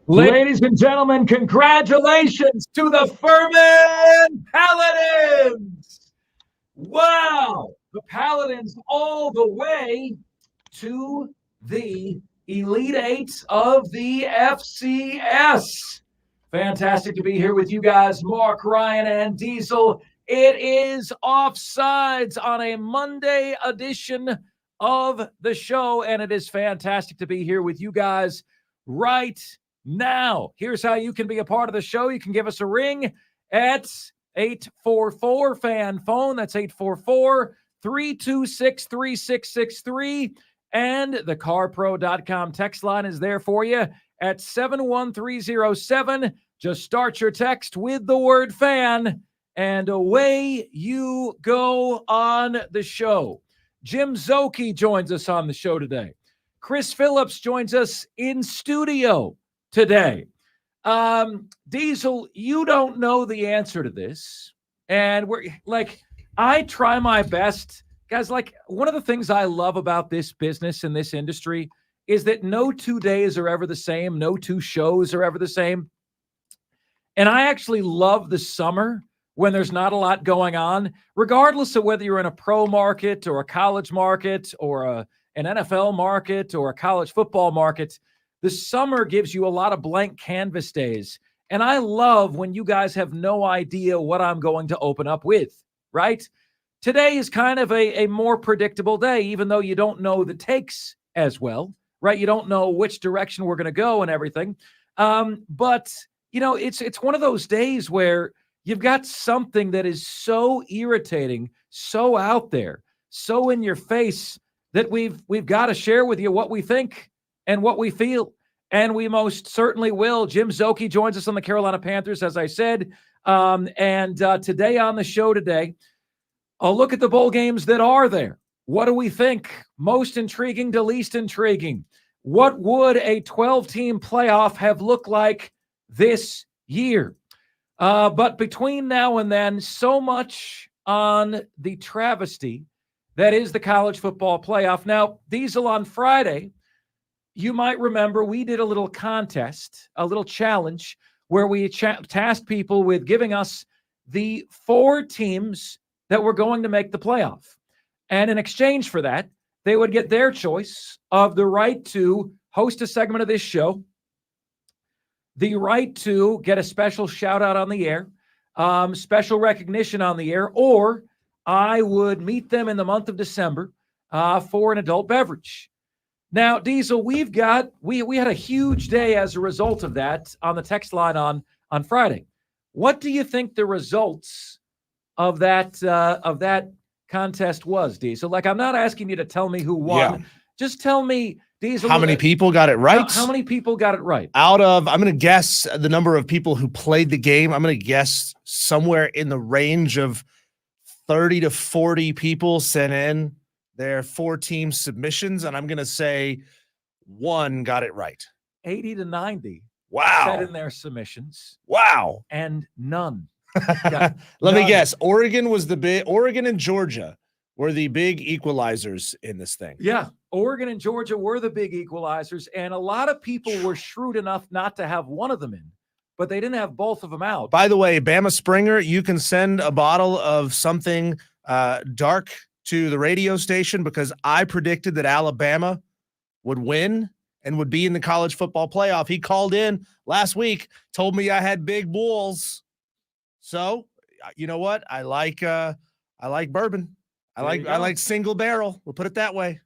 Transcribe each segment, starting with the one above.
Ladies and gentlemen, congratulations to the Furman Paladins! Wow! The Paladins all the way to the Elite Eight of the FCS. Fantastic to be here with you guys, Marc Ryan and Diesel. It is Offsides on a Monday edition of the show, and it is fantastic to be here with you guys right now. Here's how you can be a part of the show. You can give us a ring at 844-FAN phone. That's 844-326-3663. And the carpro.com text line is there for you at 71307. Just start your text with the word FAN, and away you go on the show. Jim Szoke joins us on the show today. Chris Phillips joins us in studio today. Diesel, you don't know the answer to this. And I try my best. Guys, one of the things I love about this business and this industry is that no 2 days are ever the same. No two shows are ever the same. And I actually love the summer when there's not a lot going on, regardless of whether you're in a pro market or a college market or an NFL market or a college football market. The summer gives you a lot of blank canvas days. And I love when you guys have no idea what I'm going to open up with, right? Today is kind of a more predictable day, even though you don't know the takes as well, right? You don't know which direction we're going to go and everything. But, it's one of those days where you've got something that is so irritating, so out there, so in your face that we've got to share with you what we think and what we feel. And we most certainly will. Jim Szoke joins us on the Carolina Panthers, as I said. Today on the show today, I'll look at the bowl games that are there. What do we think? Most intriguing to least intriguing. What would a 12-team playoff have looked like this year? But between now and then, so much on the travesty that is the college football playoff. Now, Diesel, on Friday, you might remember we did a little contest, a little challenge, where we tasked people with giving us the 4 teams that were going to make the playoff. And in exchange for that, they would get their choice of the right to host a segment of this show, the right to get a special shout out on the air, special recognition on the air, or I would meet them in the month of December for an adult beverage. Now, Diesel, we had a huge day as a result of that on the text line on Friday. What do you think the results of that contest was, Diesel? I'm not asking you to tell me who won. Yeah. Just tell me, Diesel, how many people got it right? How many people got it right? I'm going to guess the number of people who played the game. I'm going to guess somewhere in the range of 30 to 40 people sent in their 4-team submissions, and I'm going to say 1 got it right. 80 to 90. Wow. Sent in their submissions. Wow. And none. Let me guess. Oregon and Georgia were the big equalizers in this thing. Yeah. Oregon and Georgia were the big equalizers, and a lot of people were shrewd enough not to have one of them in, but they didn't have both of them out. By the way, Bama Springer, you can send a bottle of something dark to the radio station, because I predicted that Alabama would win and would be in the college football playoff. He called in last week, told me I had big balls. So, you know what? I like bourbon. I like single barrel. We'll put it that way.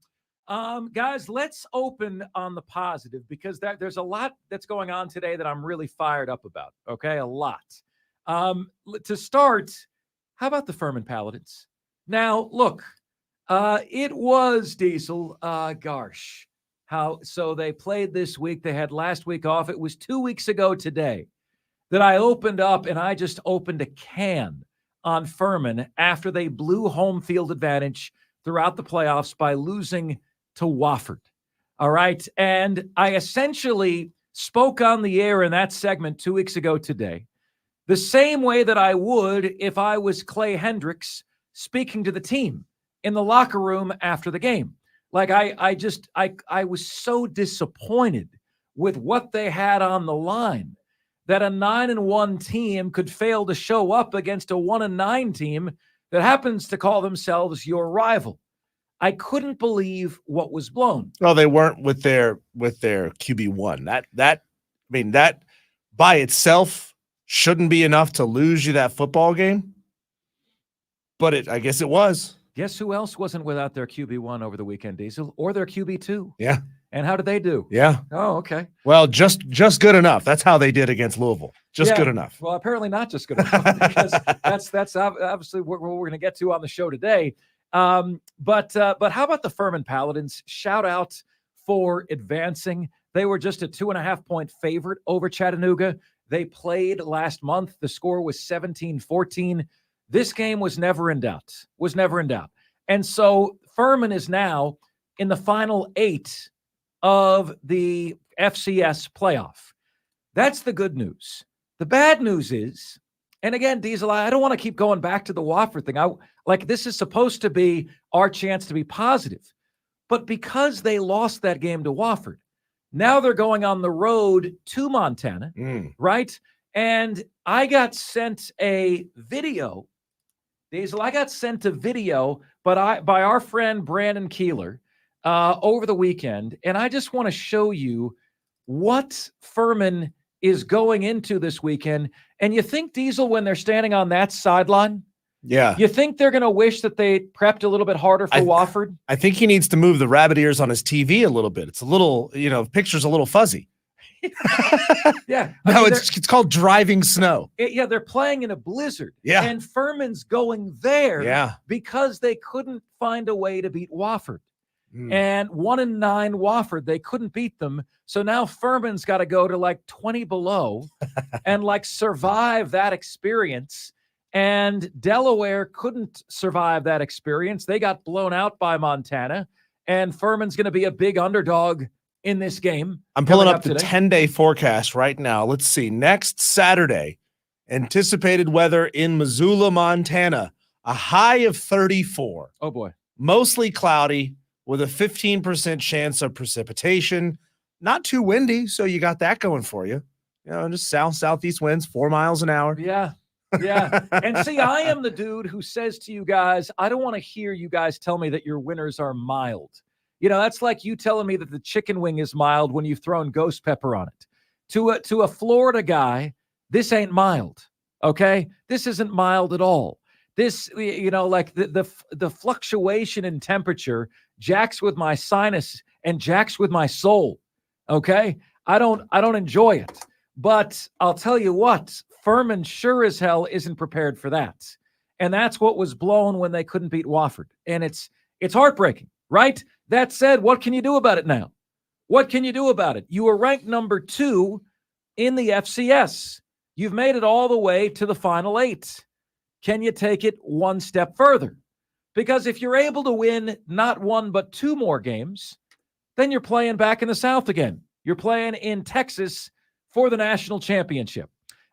Guys, let's open on the positive, because there's a lot that's going on today that I'm really fired up about. Okay, a lot. To start, how about the Furman Paladins? Now, look, it was, Diesel, gosh, so they played this week. They had last week off. It was 2 weeks ago today that I opened up, and I just opened a can on Furman after they blew home field advantage throughout the playoffs by losing to Wofford. All right. And I essentially spoke on the air in that segment 2 weeks ago today, the same way that I would if I was Clay Hendricks speaking to the team in the locker room after the game. Like I was so disappointed with what they had on the line, that a 9-1 team could fail to show up against a 1-9 team that happens to call themselves your rival. I couldn't believe what was blown. Well, they weren't with their QB1. That by itself shouldn't be enough to lose you that football game. But I guess it was. Guess who else wasn't without their QB1 over the weekend, Diesel, or their QB2? Yeah. And how did they do? Yeah. Oh, okay. Well, just good enough. That's how they did against Louisville. Just good enough. Well, apparently not just good enough, because that's obviously what we're going to get to on the show today. But how about the Furman Paladins? Shout out for advancing. They were just a 2.5-point favorite over Chattanooga. They played last month. The score was 17-14. This game was never in doubt. And so Furman is now in the final 8 of the FCS playoff. That's the good news. The bad news is, and again, Diesel, I don't want to keep going back to the Wofford thing. This is supposed to be our chance to be positive. But because they lost that game to Wofford, now they're going on the road to Montana, right? And I got sent a video. Diesel, I got sent a video by our friend Brandon Keeler over the weekend, and I just want to show you what Furman is going into this weekend. And you think, Diesel, when they're standing on that sideline, you think they're going to wish that they prepped a little bit harder for Wofford? I think he needs to move the rabbit ears on his TV a little bit. It's a little, picture's a little fuzzy. Yeah. No, it's called driving snow. They're playing in a blizzard. Yeah. And Furman's going there because they couldn't find a way to beat Wofford. And 1-9 Wofford, they couldn't beat them. So now Furman's got to go to like 20 below and survive that experience. And Delaware couldn't survive that experience. They got blown out by Montana. And Furman's going to be a big underdog in this game. I'm pulling up the 10-day forecast right now. Let's see. Next Saturday, anticipated weather in Missoula, Montana, a high of 34. Oh, boy. Mostly cloudy with a 15% chance of precipitation. Not too windy, so you got that going for you. Just southeast winds, 4 miles an hour. Yeah. And see, I am the dude who says to you guys, I don't want to hear you guys tell me that your winters are mild. That's like you telling me that the chicken wing is mild when you've thrown ghost pepper on it. To a Florida guy, this ain't mild, okay? This isn't mild at all. This, the fluctuation in temperature jacks with my sinus and jacks with my soul, okay? I don't enjoy it. But I'll tell you what, Furman sure as hell isn't prepared for that. And that's what was blown when they couldn't beat Wofford. And it's heartbreaking, right? That said, what can you do about it now? What can you do about it? You were ranked number 2 in the FCS. You've made it all the way to the final 8. Can you take it one step further? Because if you're able to win not 1 but 2 more games, then you're playing back in the South again. You're playing in Texas for the national championship.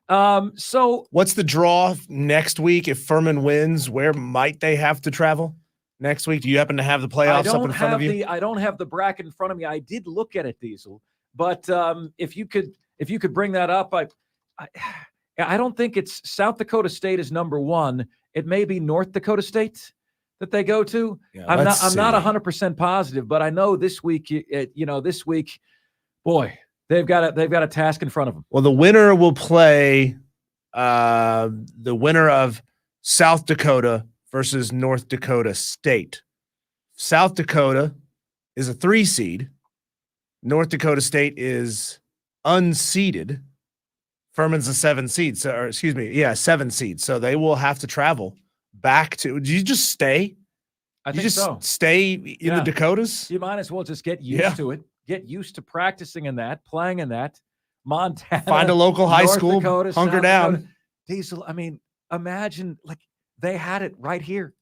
So what's the draw next week? If Furman wins, where might they have to travel next week? Do you happen to have the playoffs up in front of you? I don't have the bracket in front of me. I did look at it, Diesel, but if you could bring that up, I don't think it's South Dakota State is number 1. It may be North Dakota State that they go to. Yeah, I'm not 100% positive, but I know this week, boy, they've got a task in front of them. Well, the winner will play the winner of South Dakota versus North Dakota State. South Dakota is a 3 seed. North Dakota State is unseeded. Furman's a 7 seed. 7 seed. So they will have to travel back to. Do you just stay? I think so. Stay in the Dakotas? You might as well just get used to it. Get used to practicing in that, playing in that. Montana. Find a local high school, Dakota, hunker South down. Dakota. Diesel, imagine they had it right here,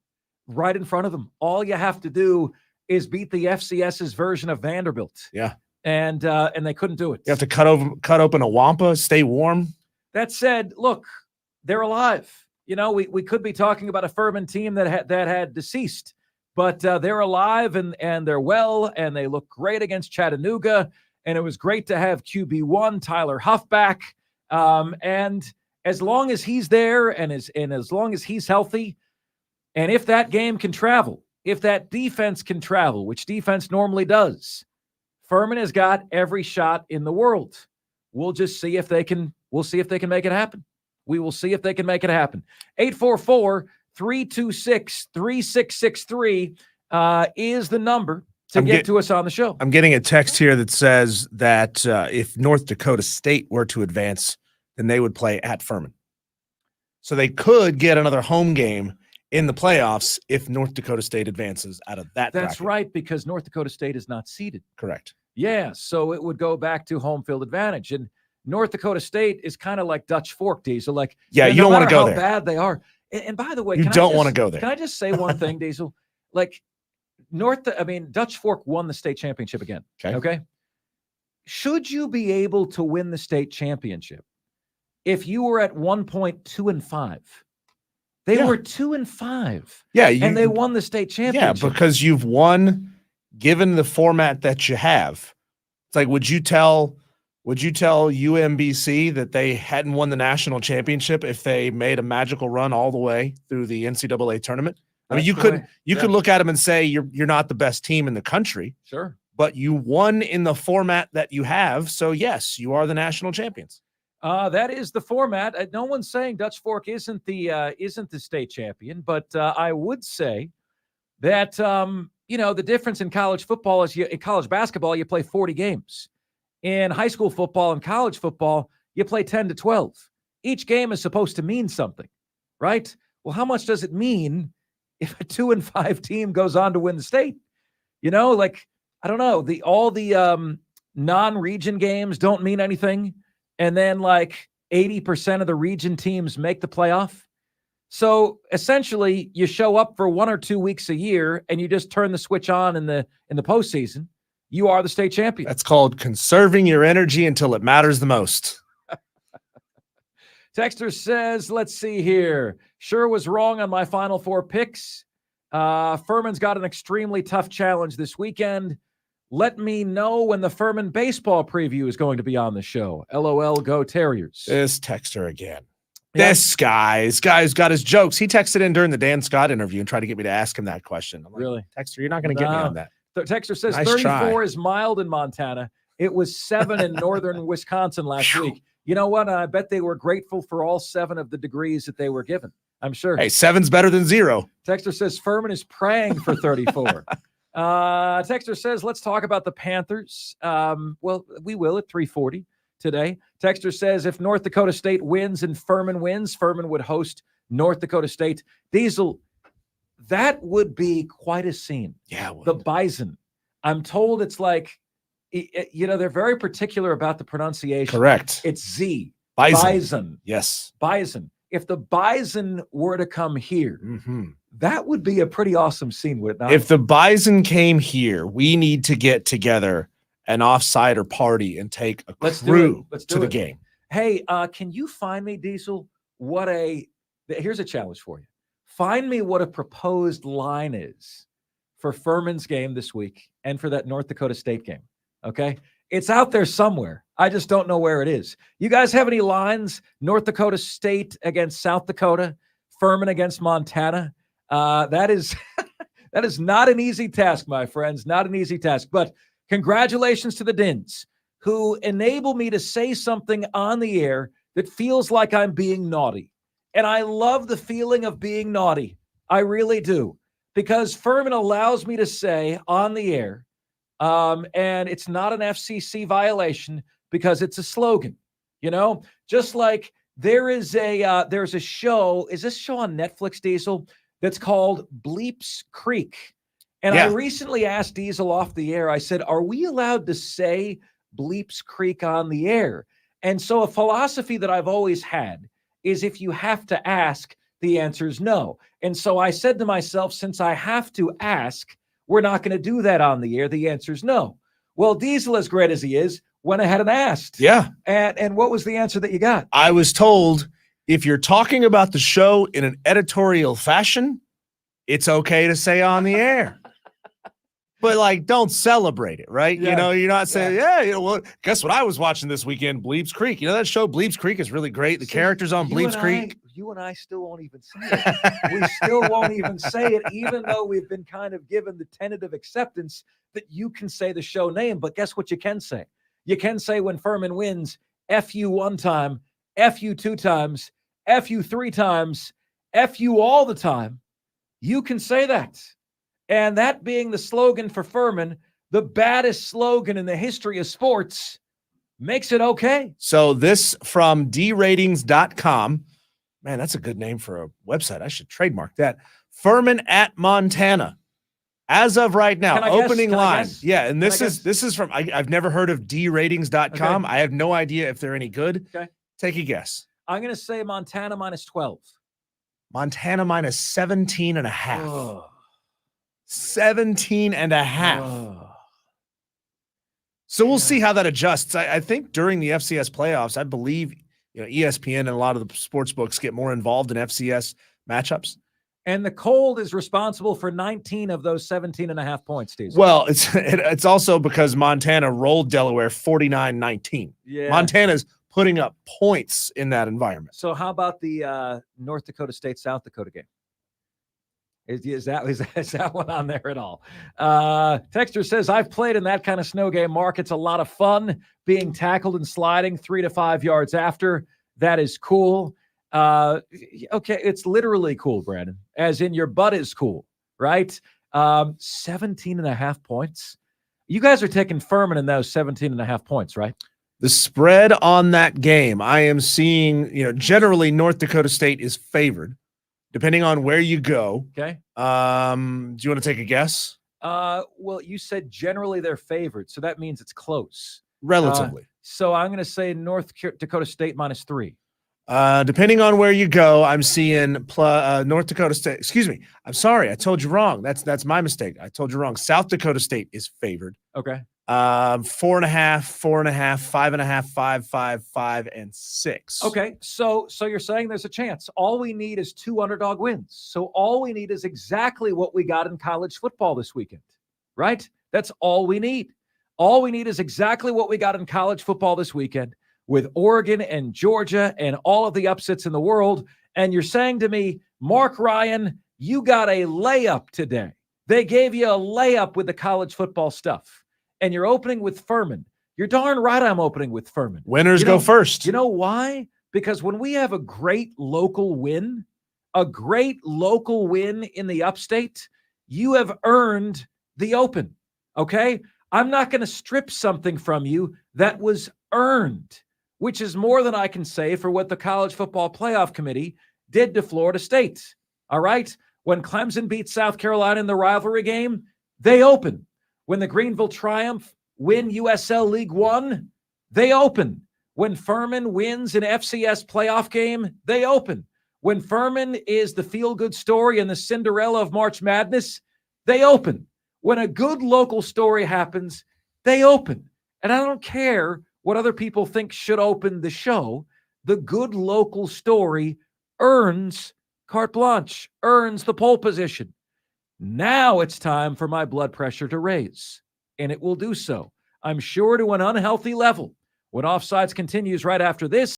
right in front of them. All you have to do is beat the FCS's version of Vanderbilt. Yeah. And they couldn't do it. You have to cut open a Wampa, stay warm. That said, look, they're alive. We could be talking about a Furman team that had deceased, but they're alive and they're well, and they look great against Chattanooga. and it was great to have QB1 Tyler Huff back. And as long as he's there and as long as he's healthy, and if that game can travel, if that defense can travel, which defense normally does, Furman has got every shot in the world. We'll just see if they can. We'll see if they can make it happen. We will see if they can make it happen. 844-326-3663 is the number to get to us on the show. I'm getting a text here that says that if North Dakota State were to advance, then they would play at Furman. So they could get another home game in the playoffs if North Dakota State advances out of that That's bracket. right, because North Dakota State is not seeded. Correct. Yeah, so it would go back to home field advantage. And North Dakota State is kind of like Dutch Fork, Diesel. Like, yeah, you don't want to go there. How bad they are. And by the way, you don't want to go there. Can I just say one thing, Diesel? Like, Dutch Fork won the state championship again. Okay. Should you be able to win the state championship if you were at 1 point 2-5? They were 2-5. Yeah, and they won the state championship. Yeah, because you've won, given the format that you have. It's like, would you tell UMBC that they hadn't won the national championship if they made a magical run all the way through the NCAA tournament? I mean, you could look at them and say you're not the best team in the country. Sure. But you won in the format that you have. So yes, you are the national champions. That is the format. No one's saying Dutch Fork isn't the state champion, but I would say that the difference in college football is in college basketball you play 40 games. In high school football and college football you play 10 to 12. Each game is supposed to mean something, right? Well, how much does it mean if a 2-5 team goes on to win the state? I don't know. All the non-region games don't mean anything. And then 80% of the region teams make the playoff. So essentially you show up for 1 or 2 weeks a year and you just turn the switch on in the postseason. You are the state champion. That's called conserving your energy until it matters the most. Texter says, let's see here. Sure was wrong on my Final Four picks. Furman's got an extremely tough challenge this weekend. Let me know when the Furman baseball preview is going to be on the show. LOL, go Terriers. This texter again. Yep. This guy's got his jokes. He texted in during the Dan Scott interview and tried to get me to ask him that question. I'm like, really? Texter, you're not going to get me on that. The texter says nice 34 try. Is mild in Montana. It was 7 in northern Wisconsin last week. You know what? I bet they were grateful for all 7 of the degrees that they were given. I'm sure. Hey, 7's better than 0. Texter says Furman is praying for 34. Texter says, let's talk about the Panthers. Well, we will at 3:40 today. Texter says, if North Dakota State wins and Furman wins, Furman would host North Dakota State. Diesel, that would be quite a scene. Yeah. The Bison. I'm told it's they're very particular about the pronunciation. Correct. It's Z. Bison. Yes. Bison. If the Bison were to come here, that would be a pretty awesome scene, would it not? If the Bison came here, we need to get together an offsider party and take a crew to the game. Hey, can you find me, Diesel, here's a challenge for you. Find me what a proposed line is for Furman's game this week and for that North Dakota State game, okay? It's out there somewhere. I just don't know where it is. You guys have any lines? North Dakota State against South Dakota, Furman against Montana. That is not an easy task, my friends. Not an easy task. But congratulations to the Dins, who enable me to say something on the air that feels like I'm being naughty. And I love the feeling of being naughty. I really do. Because Furman allows me to say on the air, and it's not an FCC violation because it's a slogan, just like there's a show. Is this show on Netflix, Diesel, that's called Bleeps Creek? And I recently asked Diesel off the air, I said, are we allowed to say Bleeps Creek on the air? And so a philosophy that I've always had is if you have to ask, the answer is no. And so I said to myself, since I have to ask, we're not going to do that on the air. The answer is no. Well, Diesel, as great as he is, went ahead and asked. Yeah. And what was the answer that you got? I was told if you're talking about the show in an editorial fashion, it's okay to say on the air. but like, don't celebrate it, right? Yeah. You know, you're not saying, well, guess what I was watching this weekend? Bleeps Creek. You know, that show Bleeps Creek is really great. The characters on Bleeps Creek. You and I still won't even say it. We still won't even say it, even though we've been kind of given the tentative acceptance that you can say the show name. But guess what you can say? You can say when Furman wins, F you one time, F you two times, F you three times, F you all the time. You can say that. And that being the slogan for Furman, the baddest slogan in the history of sports, makes it okay. So this from dratings.com. Man, that's a good name for a website. I should trademark that. Furman at Montana. As of right now, opening line. Yeah, and this is from I've never heard of dratings.com. Okay. I have no idea if they're any good. Okay. Take a guess. I'm going to say Montana minus 12. Montana minus 17 and a half. Oh. 17 and a half. Oh. So we'll see how that adjusts. I think during the FCS playoffs, I believe ESPN and a lot of the sports books get more involved in FCS matchups. And the cold is responsible for 19 of those 17 and a half points, Steve. Well, it's also because Montana rolled Delaware 49-19. Yeah. Montana's putting up points in that environment. So how about the North Dakota State, South Dakota game? Is that one on there at all? Texter says, I've played in that kind of snow game, Mark. It's a lot of fun being tackled and sliding 3 to 5 yards after. That is cool. Okay, it's literally cool, Brandon, as in your butt is cool, right? 17 and a half points. You guys are taking Furman in those 17 and a half points, right? The spread on that game, I am seeing, generally North Dakota State is favored. Depending on where you go. Okay. Do you want to take a guess? Well, you said generally they're favored, so that means it's close. Relatively. So I'm going to say North Dakota State minus 3. Depending on where you go, I'm seeing North Dakota State. Excuse me. I'm sorry. I told you wrong. That's my mistake. I told you wrong. South Dakota State is favored. Okay. 4.5, 4.5, 5.5, 5, 5, and 6. Okay. So you're saying there's a chance. All we need is 2 underdog wins. So all we need is exactly what we got in college football this weekend, right? That's all we need. All we need is exactly what we got in college football this weekend with Oregon and Georgia and all of the upsets in the world. And you're saying to me, Marc Ryan, you got a layup today. They gave you a layup with the college football stuff. And you're opening with Furman. You're darn right I'm opening with Furman. Winners go first. You know why? Because when we have a great local win in the upstate, you have earned the open, okay? I'm not going to strip something from you that was earned, which is more than I can say for what the College Football Playoff Committee did to Florida State, all right? When Clemson beat South Carolina in the rivalry game, they open. When the Greenville Triumph win USL League One, they open. When Furman wins an FCS playoff game, they open. When Furman is the feel-good story and the Cinderella of March Madness, they open. When a good local story happens, they open. And I don't care what other people think should open the show. The good local story earns carte blanche, earns the pole position. Now it's time for my blood pressure to raise, and it will do so, I'm sure, to an unhealthy level. When Offsides continues right after this.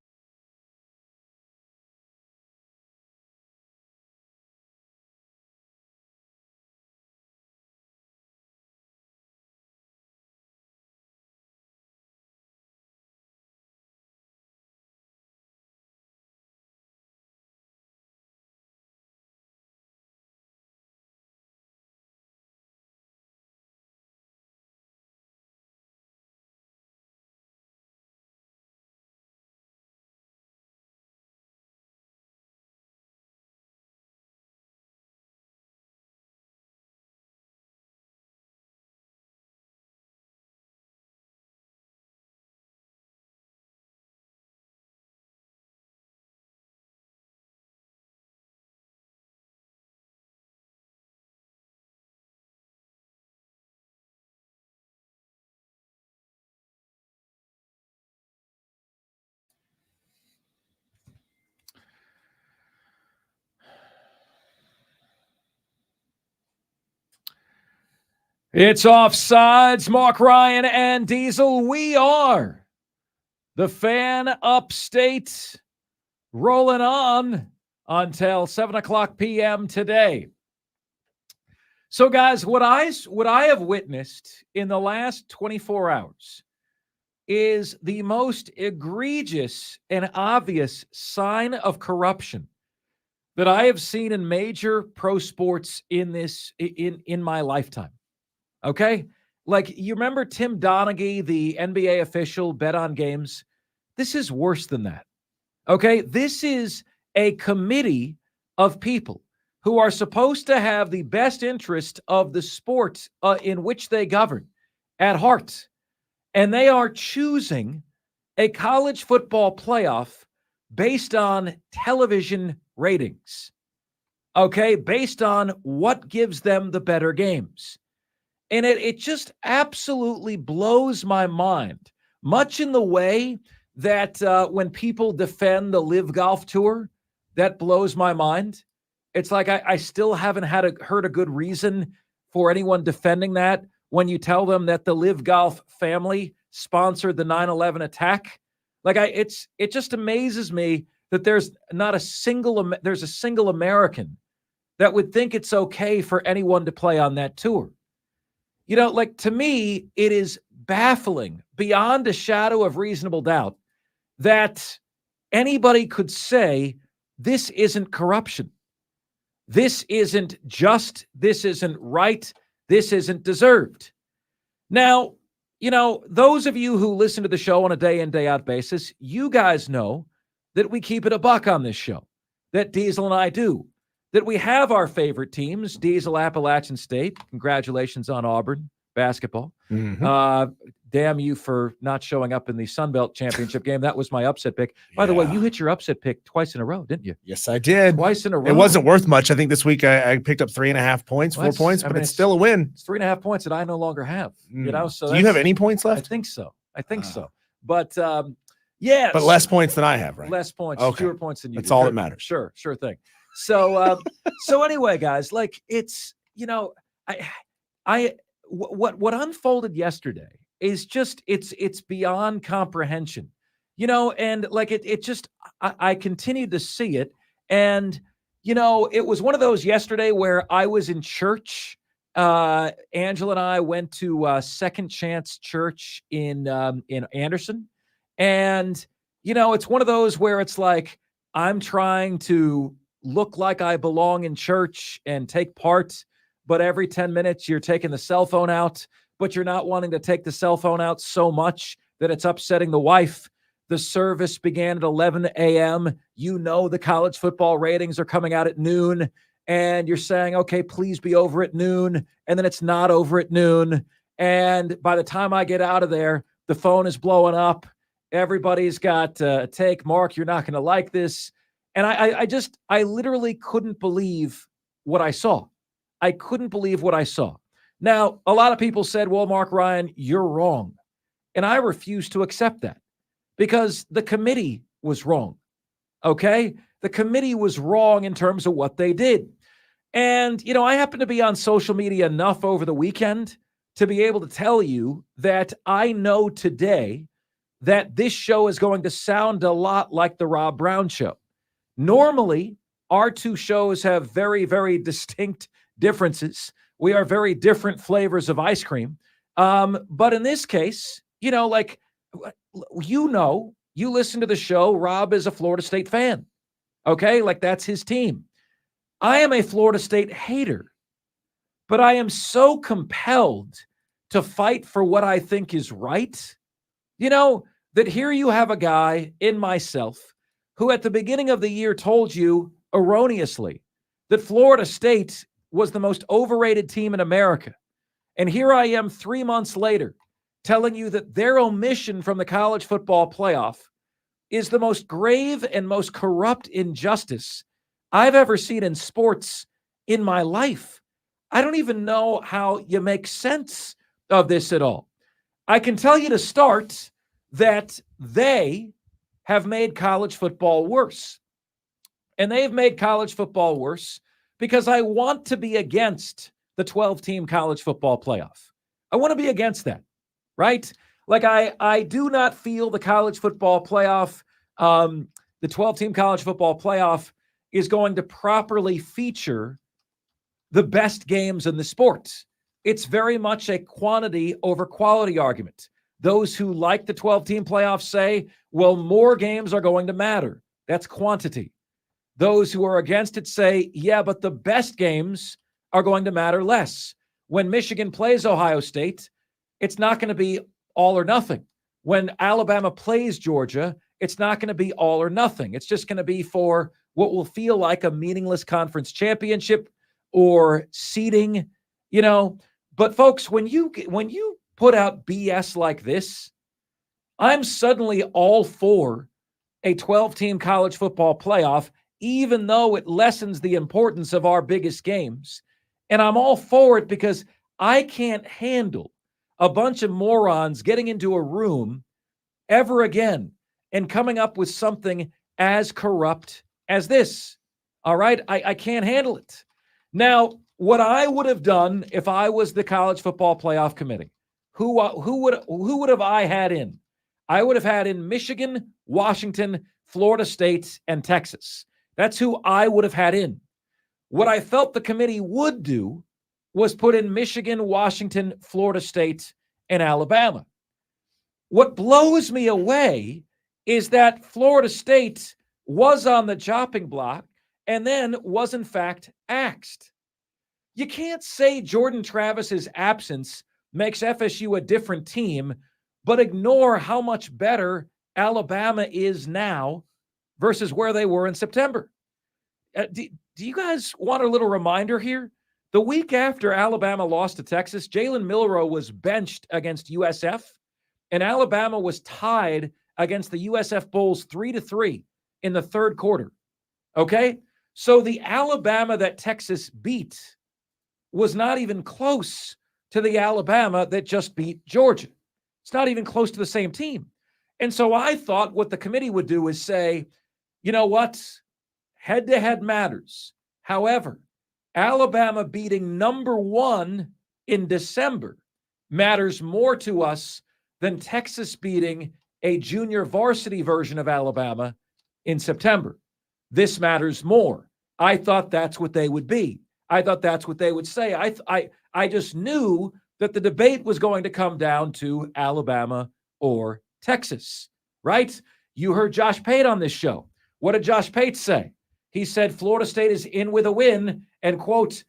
It's Offsides, Marc Ryan and Diesel. We are the Fan Upstate, rolling on until 7 o'clock p.m. today. So, guys, what I have witnessed in the last 24 hours is the most egregious and obvious sign of corruption that I have seen in major pro sports in my lifetime. Okay? Like, you remember Tim Donaghy, the NBA official, bet on games? This is worse than that. Okay? This is a committee of people who are supposed to have the best interest of the sport in which they govern at heart. And they are choosing a college football playoff based on television ratings. Okay? Based on what gives them the better games. And it just absolutely blows my mind, much in the way that when people defend the Live Golf Tour, that blows my mind. It's like I still haven't heard a good reason for anyone defending that when you tell them that the Live Golf family sponsored the 9/11 attack. Like it just amazes me that there's a single American that would think it's okay for anyone to play on that tour. You know, like, to me, it is baffling beyond a shadow of reasonable doubt that anybody could say this isn't corruption. This isn't just, this isn't right, this isn't deserved. Now, you know, those of you who listen to the show on a day in, day out basis, you guys know that we keep it a buck on this show, that Diesel and I do. That we have our favorite teams, Diesel, Appalachian State. Congratulations on Auburn basketball. Mm-hmm. Damn you for not showing up in the Sun Belt Championship game. That was my upset pick. By the way, you hit your upset pick twice in a row, didn't you? Yes, I did. Twice in a row. It wasn't worth much. I think this week I picked up 3.5 points, 4 points, but it's still a win. It's 3.5 points that I no longer have. You know, so do you have any points left? I think so. But yeah, but less points than I have, right? Less points, okay. Fewer points than you. That's all that matters. Sure thing. So, so anyway, guys, like, it's, you know, what unfolded yesterday is just, it's beyond comprehension, you know, and like, it just, I continued to see it. And, you know, it was one of those yesterday where I was in church. Angela and I went to Second Chance Church in Anderson. And, you know, it's one of those where it's like, I'm trying to look like I belong in church and take part, but every 10 minutes you're taking the cell phone out, but you're not wanting to take the cell phone out so much that it's upsetting the wife. The service began at 11 a.m. You know, the college football ratings are coming out at noon, and you're saying, okay, please be over at noon. And then it's not over at noon. And by the time I get out of there, the phone is blowing up. Everybody's got a take. Mark, you're not going to like this. And I literally couldn't believe what I saw. I couldn't believe what I saw. Now, a lot of people said, well, Marc Ryan, you're wrong. And I refuse to accept that because the committee was wrong. Okay? The committee was wrong in terms of what they did. And, you know, I happen to be on social media enough over the weekend to be able to tell you that I know today that this show is going to sound a lot like the Rob Brown Show. Normally, our two shows have very, very distinct differences. We are very different flavors of ice cream. But in this case, you know, like, you know, you listen to the show, Rob is a Florida State fan. Okay? Like, that's his team. I am a Florida State hater. But I am so compelled to fight for what I think is right, you know, that here you have a guy in myself who at the beginning of the year told you erroneously that Florida State was the most overrated team in America. And here I am 3 months later telling you that their omission from the college football playoff is the most grave and most corrupt injustice I've ever seen in sports in my life. I don't even know how you make sense of this at all. I can tell you to start that they have made college football worse. And they've made college football worse because I want to be against the 12-team college football playoff. I want to be against that, right? Like I do not feel the college football playoff, the 12-team college football playoff is going to properly feature the best games in the sport. It's very much a quantity over quality argument. Those who like the 12-team playoff say, well, more games are going to matter. That's quantity. Those who are against it say, yeah, but the best games are going to matter less. When Michigan plays Ohio State, it's not going to be all or nothing. When Alabama plays Georgia, it's not going to be all or nothing. It's just going to be for what will feel like a meaningless conference championship or seeding, you know. But folks, when you put out BS like this, I'm suddenly all for a 12-team college football playoff, even though it lessens the importance of our biggest games. And I'm all for it because I can't handle a bunch of morons getting into a room ever again and coming up with something as corrupt as this. All right? I can't handle it. Now, what I would have done if I was the college football playoff committee, who would have I had in? I would have had in Michigan, Washington, Florida State, and Texas. That's who I would have had in. What I felt the committee would do was put in Michigan, Washington, Florida State, and Alabama. What blows me away is that Florida State was on the chopping block and then was in fact axed. You can't say Jordan Travis's absence makes FSU a different team, but ignore how much better Alabama is now versus where they were in September. Do you guys want a little reminder here? The week after Alabama lost to Texas, Jalen Milroe was benched against USF, and Alabama was tied against the USF Bulls 3-3 in the third quarter. Okay? So the Alabama that Texas beat was not even close to the Alabama that just beat Georgia. It's not even close to the same team. And so I thought what the committee would do is say, you know what? Head-to-head matters. However, Alabama beating number one in December matters more to us than Texas beating a junior varsity version of Alabama in September. This matters more. I thought that's what they would be. I thought that's what they would say. I just knew that the debate was going to come down to Alabama or Texas, right? You heard Josh Pate on this show. What did Josh Pate say? He said Florida State is in with a win, and quote,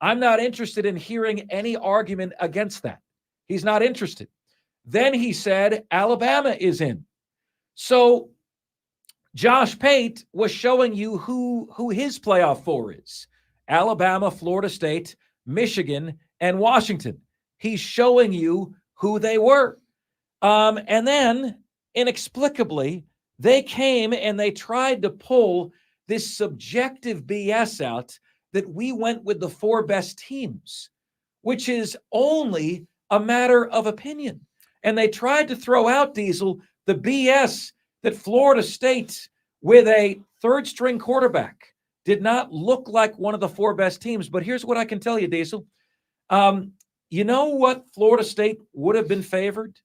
I'm not interested in hearing any argument against that. He's not interested. Then he said Alabama is in. So Josh Pate was showing you who his playoff four is. Alabama, Florida State, Michigan, and Washington. He's showing you who they were. And then, inexplicably, they came and they tried to pull this subjective BS out that we went with the four best teams, which is only a matter of opinion. And they tried to throw out, Diesel, the BS that Florida State, with a third-string quarterback, did not look like one of the four best teams. But here's what I can tell you, Diesel. You know what Florida State would have been favored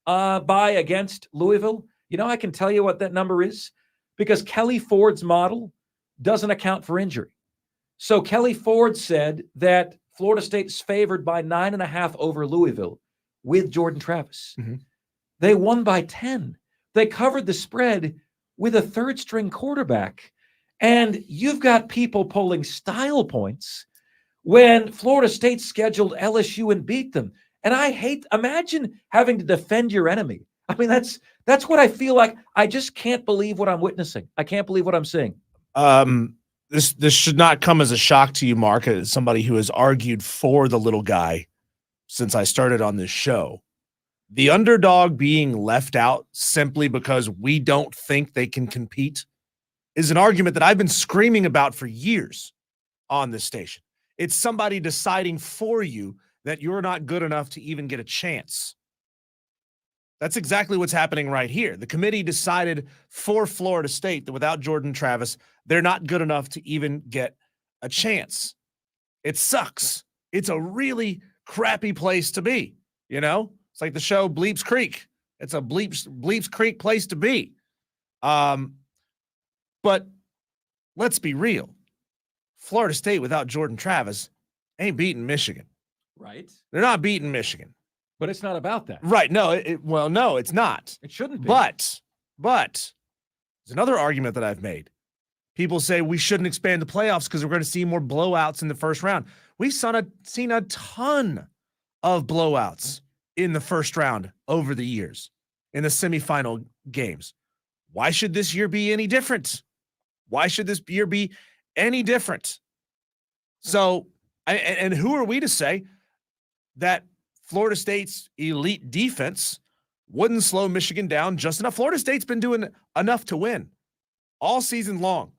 by against Louisville? You know, I can tell you what that number is because Kelly Ford's model doesn't account for injury. So Kelly Ford said that Florida State's favored by 9.5 over Louisville with Jordan Travis. Mm-hmm. They won by 10. They covered the spread with a third-string quarterback. And you've got people pulling style points when Florida State scheduled LSU and beat them. And imagine having to defend your enemy. I mean, that's what I feel like. I just can't believe what I'm witnessing. I can't believe what I'm seeing. This should not come as a shock to you, Mark, as somebody who has argued for the little guy since I started on this show. The underdog being left out simply because we don't think they can compete is an argument that I've been screaming about for years on this station. It's somebody deciding for you that you're not good enough to even get a chance. That's exactly what's happening right here. The committee decided for Florida State that without Jordan Travis, they're not good enough to even get a chance. It sucks. it's a really crappy place to be. You know, it's like the show Bleeps Creek. It's a Bleeps Creek place to be. But let's be real. Florida State without Jordan Travis ain't beating Michigan. Right. They're not beating Michigan. But it's not about that. Right. No, no, it's not. It shouldn't be. But there's another argument that I've made. People say we shouldn't expand the playoffs because we're going to see more blowouts in the first round. We've seen a ton of blowouts in the first round over the years in the semifinal games. Why should this year be any different? Why should this year be any different? So, and who are we to say that Florida State's elite defense wouldn't slow Michigan down just enough? Florida State's been doing enough to win all season long.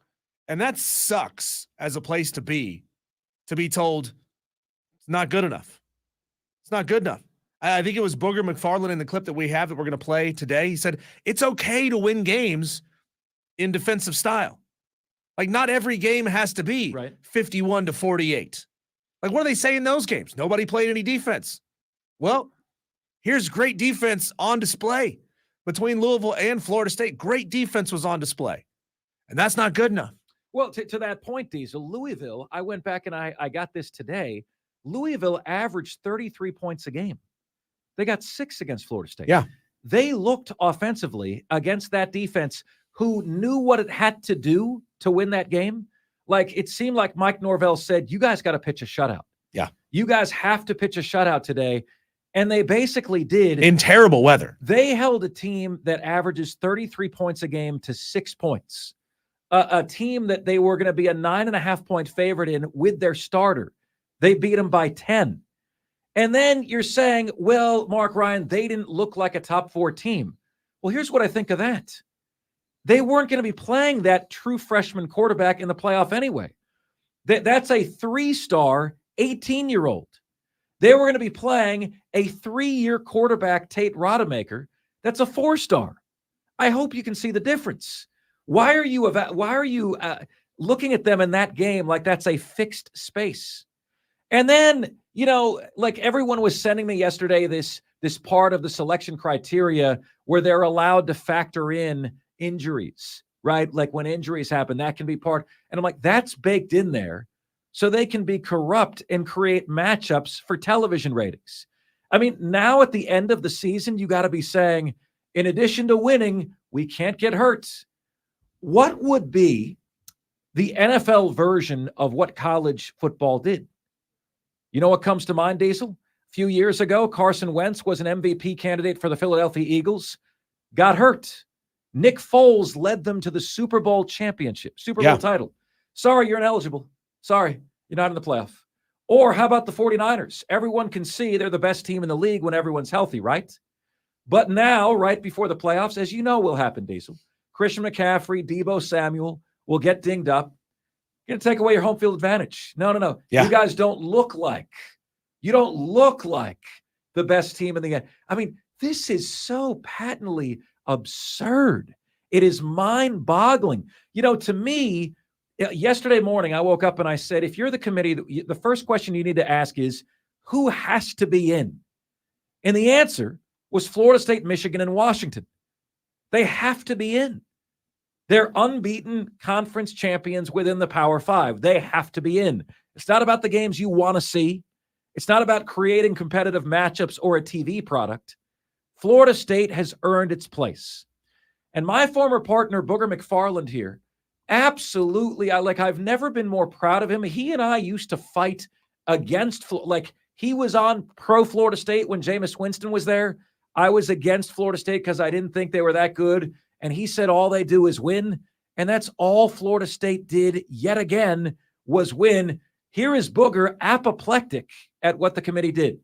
And that sucks as a place to be told it's not good enough. It's not good enough. I think it was Booger McFarland in the clip that we have that we're going to play today. He said, it's okay to win games in defensive style. Like, not every game has to be 51-48. Like, what do they say in those games? Nobody played any defense. Well, here's great defense on display between Louisville and Florida State. Great defense was on display. And that's not good enough. Well, to that point, Diesel, Louisville, I went back and I got this today. Louisville averaged 33 points a game. They got 6 against Florida State. Yeah. They looked offensively against that defense who knew what it had to do to win that game. Like, it seemed like Mike Norvell said, you guys got to pitch a shutout. Yeah. You guys have to pitch a shutout today. And they basically did. In terrible weather. They held a team that averages 33 points a game to 6 points. A team that they were going to be a 9.5-point favorite in with their starter. They beat them by 10. And then you're saying, well, Marc Ryan, they didn't look like a top 4 team. Well, here's what I think of that. They weren't going to be playing that true freshman quarterback in the playoff anyway. That's a 3-star 18-year-old. They were going to be playing a 3-year quarterback, Tate Rodemaker. That's a 4-star. I hope you can see the difference. Why are you looking at them in that game like that's a fixed space? And then, like everyone was sending me yesterday this part of the selection criteria where they're allowed to factor in injuries, right? Like when injuries happen, that can be part. And I'm like, that's baked in there so they can be corrupt and create matchups for television ratings. I mean, now at the end of the season, you got to be saying, in addition to winning, we can't get hurt. What would be the NFL version of what college football did? You know what comes to mind, Diesel? A few years ago, Carson Wentz was an MVP candidate for the Philadelphia Eagles, got hurt. Nick Foles led them to the Super Bowl championship, Super Bowl title. Sorry, you're ineligible. Sorry, you're not in the playoff. Or how about the 49ers? Everyone can see they're the best team in the league when everyone's healthy, right? But now, right before the playoffs, as you know will happen, Diesel, Christian McCaffrey, Deebo Samuel will get dinged up. You're going to take away your home field advantage. No. Yeah. You guys don't look like the best team in the end. I mean, this is so patently absurd. It is mind-boggling. To me, yesterday morning, I woke up and I said, if you're the committee, the first question you need to ask is, who has to be in? And the answer was Florida State, Michigan, and Washington. They have to be in. They're unbeaten conference champions within the Power 5. They have to be in. It's not about the games you want to see. It's not about creating competitive matchups or a TV product. Florida State has earned its place. And my former partner, Booger McFarland here, absolutely, I've never been more proud of him. He and I used to fight against, he was on pro Florida State when Jameis Winston was there. I was against Florida State because I didn't think they were that good. And he said all they do is win. And that's all Florida State did yet again was win. Here is Booger apoplectic at what the committee did.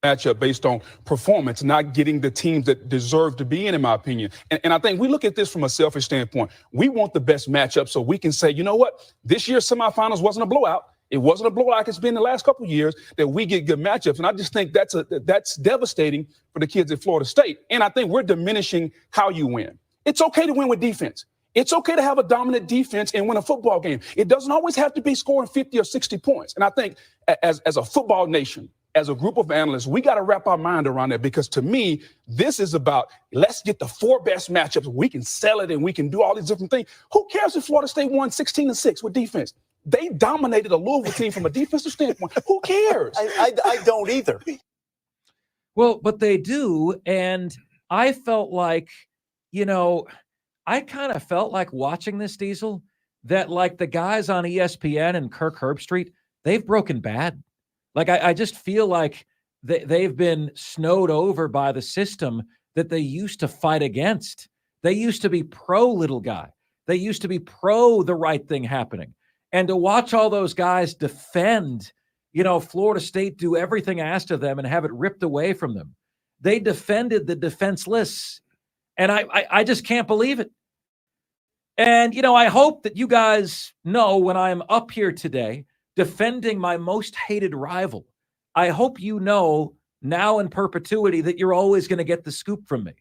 Matchup based on performance, not getting the teams that deserve to be in my opinion. And I think we look at this from a selfish standpoint. We want the best matchup so we can say, you know what? This year's semifinals wasn't a blowout. It wasn't a blowout like it's been the last couple of years that we get good matchups. And I just think that's devastating for the kids at Florida State. And I think we're diminishing how you win. It's okay to win with defense. It's okay to have a dominant defense and win a football game. It doesn't always have to be scoring 50 or 60 points. And I think as a football nation, as a group of analysts, we got to wrap our mind around that, because to me, this is about, let's get the 4 best matchups. We can sell it and we can do all these different things. Who cares if Florida State won 16-6 with defense? They dominated a Louisville team from a defensive standpoint. Who cares? I don't either. Well, but they do. And I felt like, I kind of felt like watching this, Diesel, that like the guys on ESPN and Kirk Herbstreit, they've broken bad. Like I just feel like they've been snowed over by the system that they used to fight against. They used to be pro little guy. They used to be pro the right thing happening. And to watch all those guys defend, Florida State do everything asked of them and have it ripped away from them. They defended the defenseless. And I just can't believe it. And, I hope that you guys know when I'm up here today defending my most hated rival, I hope you know now in perpetuity that you're always going to get the scoop from me,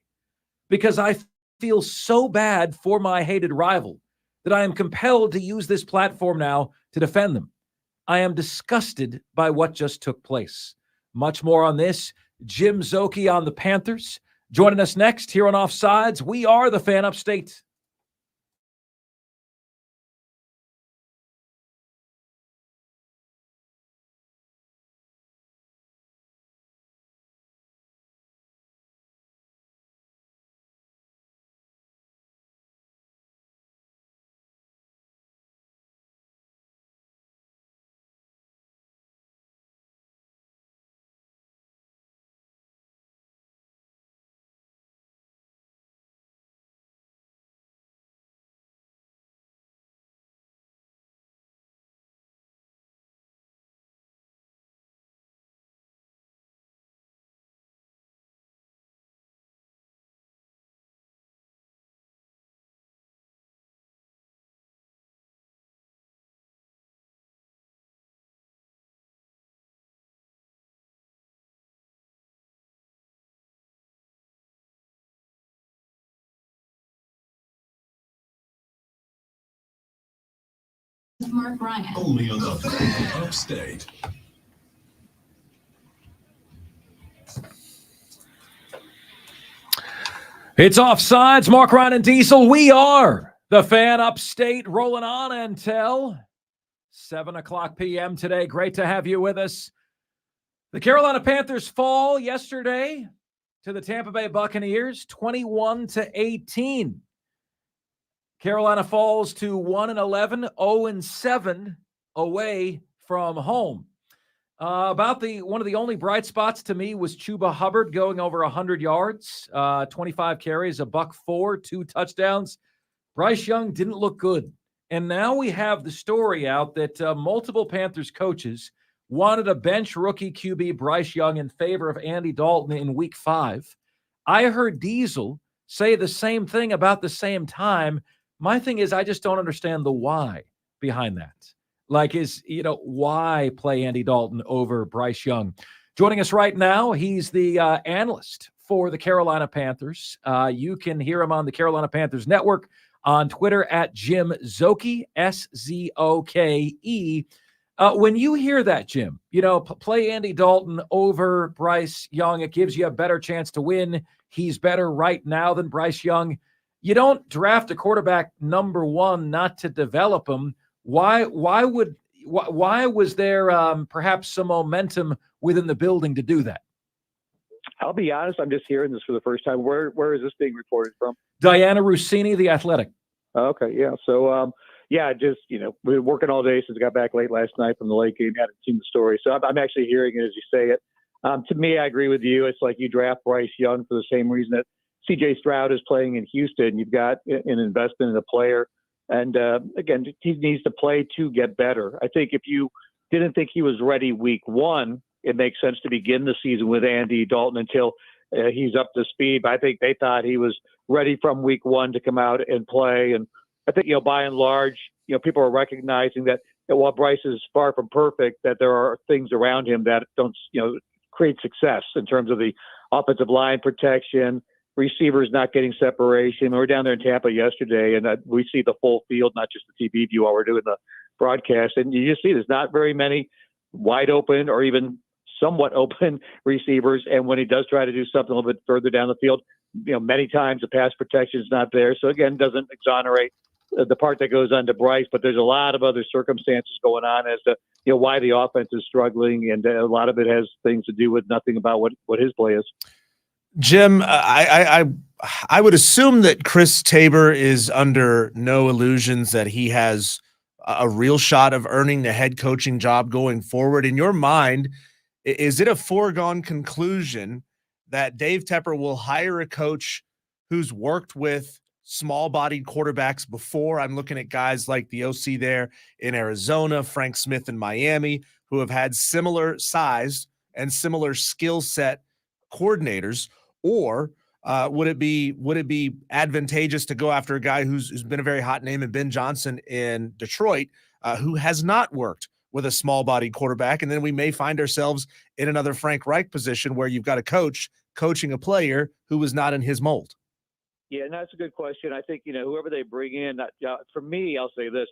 because I feel so bad for my hated rival that I am compelled to use this platform now to defend them. I am disgusted by what just took place. Much more on this. Jim Szoke on the Panthers. Joining us next here on Offsides, we are the Fan Upstate. Marc Ryan. Only on the Fan Upstate. It's Offsides. Marc Ryan and Diesel. We are the Fan Upstate, rolling on until 7:00 p.m. today. Great to have you with us. The Carolina Panthers fall yesterday to the Tampa Bay Buccaneers, 21-18. Carolina falls to 1-11, 0-7 away from home. One of the only bright spots to me was Chuba Hubbard going over 100 yards, 25 carries, $104, 2 touchdowns. Bryce Young didn't look good. And now we have the story out that multiple Panthers coaches wanted to bench rookie QB Bryce Young in favor of Andy Dalton in Week 5. I heard Diesel say the same thing about the same time. My thing is, I just don't understand the why behind that. Like, why play Andy Dalton over Bryce Young? Joining us right now, he's the analyst for the Carolina Panthers. You can hear him on the Carolina Panthers Network on Twitter at Jim Szoke, S-Z-O-K-E. When you hear that, Jim, play Andy Dalton over Bryce Young, it gives you a better chance to win. He's better right now than Bryce Young. You don't draft a quarterback number 1 not to develop him. Why was there perhaps some momentum within the building to do that? I'll be honest, I'm just hearing this for the first time. Where is this being reported from? Diana Rossini, The Athletic. Okay, yeah. So, we've been working all day since I got back late last night from the late game. Hadn't seen the story. So I'm actually hearing it as you say it. To me, I agree with you. It's like you draft Bryce Young for the same reason that C.J. Stroud is playing in Houston. You've got an investment in a player. And, again, he needs to play to get better. I think if you didn't think he was ready Week 1, it makes sense to begin the season with Andy Dalton until he's up to speed. But I think they thought he was ready from Week 1 to come out and play. And I think, by and large, people are recognizing that while Bryce is far from perfect, that there are things around him that don't, create success in terms of the offensive line protection, receivers not getting separation. We were down there in Tampa yesterday, and we see the full field, not just the TV view while we're doing the broadcast. And you just see there's not very many wide open or even somewhat open receivers. And when he does try to do something a little bit further down the field, many times the pass protection is not there. So again, doesn't exonerate the part that goes on to Bryce, but there's a lot of other circumstances going on as to why the offense is struggling, and a lot of it has things to do with nothing about what his play is. Jim, I would assume that Chris Tabor is under no illusions that he has a real shot of earning the head coaching job going forward. In your mind, is it a foregone conclusion that Dave Tepper will hire a coach who's worked with small-bodied quarterbacks before? I'm looking at guys like the OC there in Arizona, Frank Smith in Miami, who have had similar size and similar skill set coordinators. Or would it be advantageous to go after a guy who's been a very hot name in Ben Johnson in Detroit, who has not worked with a small-bodied quarterback? And then we may find ourselves in another Frank Reich position where you've got a coach coaching a player who was not in his mold. Yeah, and that's a good question. I think, whoever they bring in, for me, I'll say this.